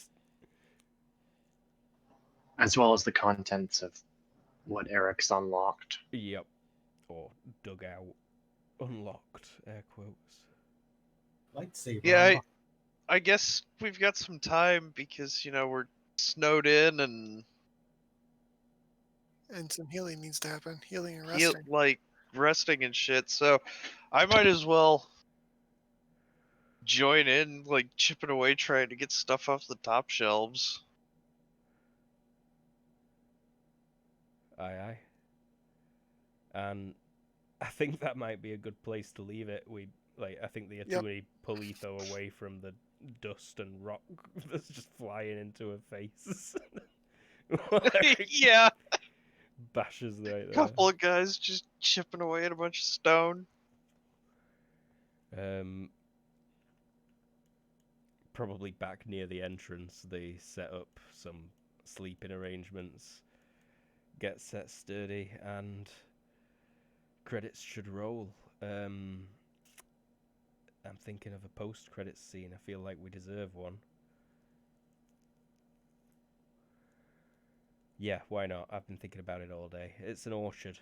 As well as the contents of what Eric's unlocked. Yep. Or dug out. Unlocked, air quotes. Lightsaber. Yeah, I guess we've got some time because, you know, we're snowed in and And some healing needs to happen. Healing and heal, resting. like resting and shit. So I might as well join in, like chipping away, trying to get stuff off the top shelves. Aye. And I think that might be a good place to leave it. I think the Yep. Atuni pull Etho away from the dust and rock that's just flying into her face. Yeah, Bashes right there. couple of guys just chipping away at a bunch of stone. Probably back near the entrance, they set up some sleeping arrangements, get set sturdy, and credits should roll. I'm thinking of a post-credits scene. I feel like we deserve one. Yeah, why not? I've been thinking about it all day. It's an orchard.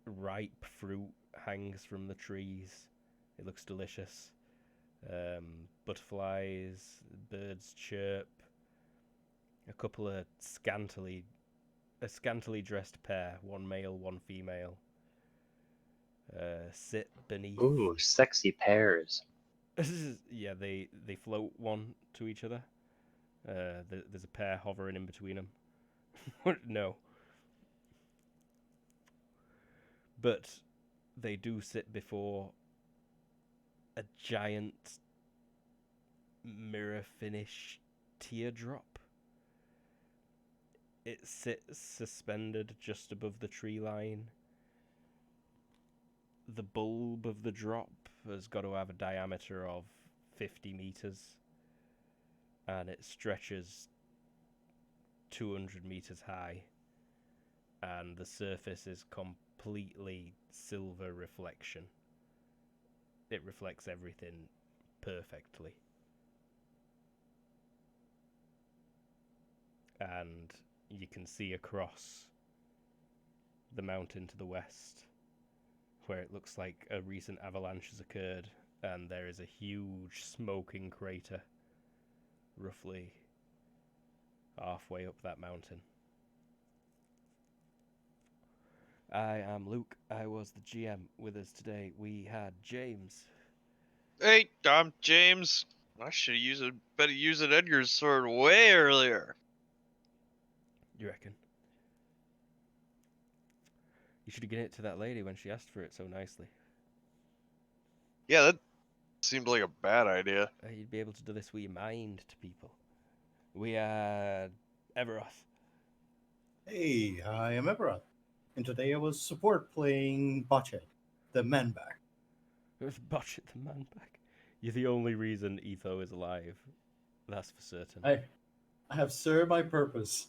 Ripe fruit hangs from the trees. It looks delicious. Butterflies, birds chirp. A couple of scantily dressed pair, one male, one female, sit beneath. Ooh, sexy pairs. Yeah, they float one to each other. There's a pair hovering in between them. No. But they do sit before a giant mirror finish teardrop. It sits suspended just above the tree line. The bulb of the drop has got to have a diameter of 50 meters, and it stretches 200 meters high, and the surface is completely silver reflection. It reflects everything perfectly. And you can see across the mountain to the west, where it looks like a recent avalanche has occurred, and there is a huge smoking crater roughly halfway up that mountain. I am Luke. I was the GM. With us today we had James. Hey, I'm James. I should have better using Edgar's sword way earlier. You reckon? You should have given it to that lady when she asked for it so nicely. Yeah, that seemed like a bad idea. You'd be able to do this with your mind to people. We had Everoth. Hey, I am Everett, and today I was support playing Bochet, the man back. Botchet the man back. You're the only reason Etho is alive. That's for certain. I have served my purpose.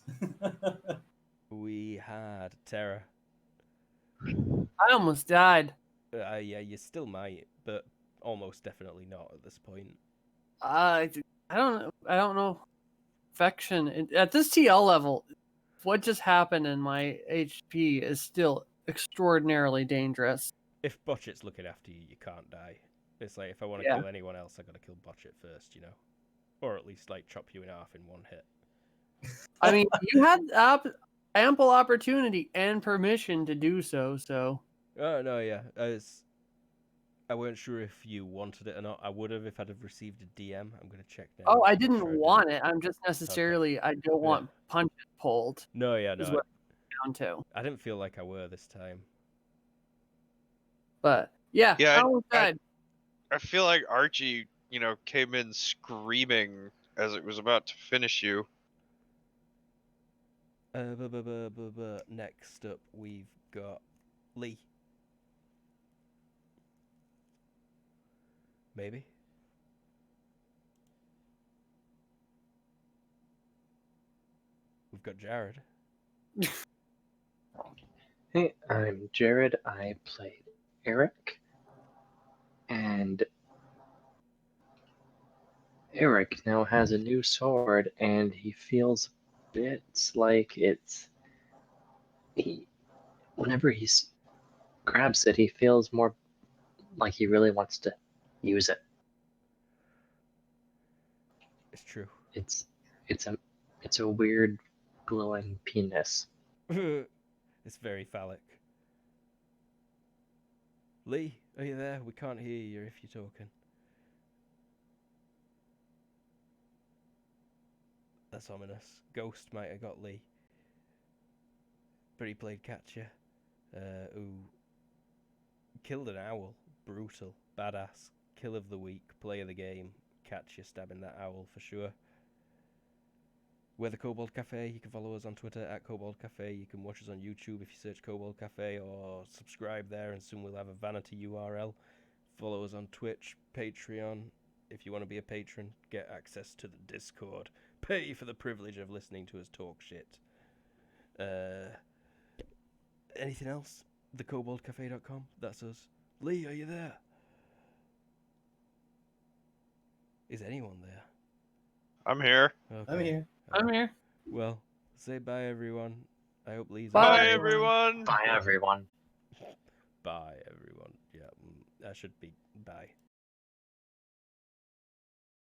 We had Terra. I almost died. Yeah, you still might, but almost definitely not at this point. I don't know. Affection at this TL level, what just happened in my HP is still extraordinarily dangerous. If Botchet's looking after you, you can't die. It's like, if I want to Yeah. kill anyone else, I gotta kill Botchet first, you know? Or at least, like, chop you in half in one hit. I mean, you had ample opportunity and permission to do so, so... Oh, no, yeah. I weren't sure if you wanted it or not. I would have if I'd have received a DM. I'm going to check now. Oh, I to make didn't sure I want it. I'm just necessarily... I don't want punches pulled. No, yeah, Is no. what I'm down to. I didn't feel like I were this time. But, yeah, Yeah, I almost died. I feel like Archie, came in screaming as it was about to finish you. Next up, we've got Lee. Maybe? We've got Jared. Hey, I'm Jared. I played Eric. And Eric now has a new sword, and he feels a bit like whenever he grabs it, he feels more like he really wants to use it. It's true. It's a weird glowing penis. It's very phallic. Lee, Are you there? We can't hear you if you're talking. That's ominous. Ghost might have got Lee. But he played catcher. Who killed an owl. Brutal. Badass. Kill of the week. Play of the game. Catcher stabbing that owl for sure. We're the Kobold Cafe. You can follow us on Twitter at Kobold Cafe. You can watch us on YouTube if you search Kobold Cafe, or subscribe there, and soon we'll have a vanity URL. Follow us on Twitch, Patreon. If you want to be a patron, get access to the Discord. Pay for the privilege of listening to us talk shit. Anything else? TheKoboldCafe.com. That's us. Lee, are you there? Is anyone there? I'm here. Okay. I'm here. I'm here. Well, say bye, everyone. I hope Lee's Bye. Bye, everyone. Bye, everyone. Bye, everyone. Yeah, that should be bye.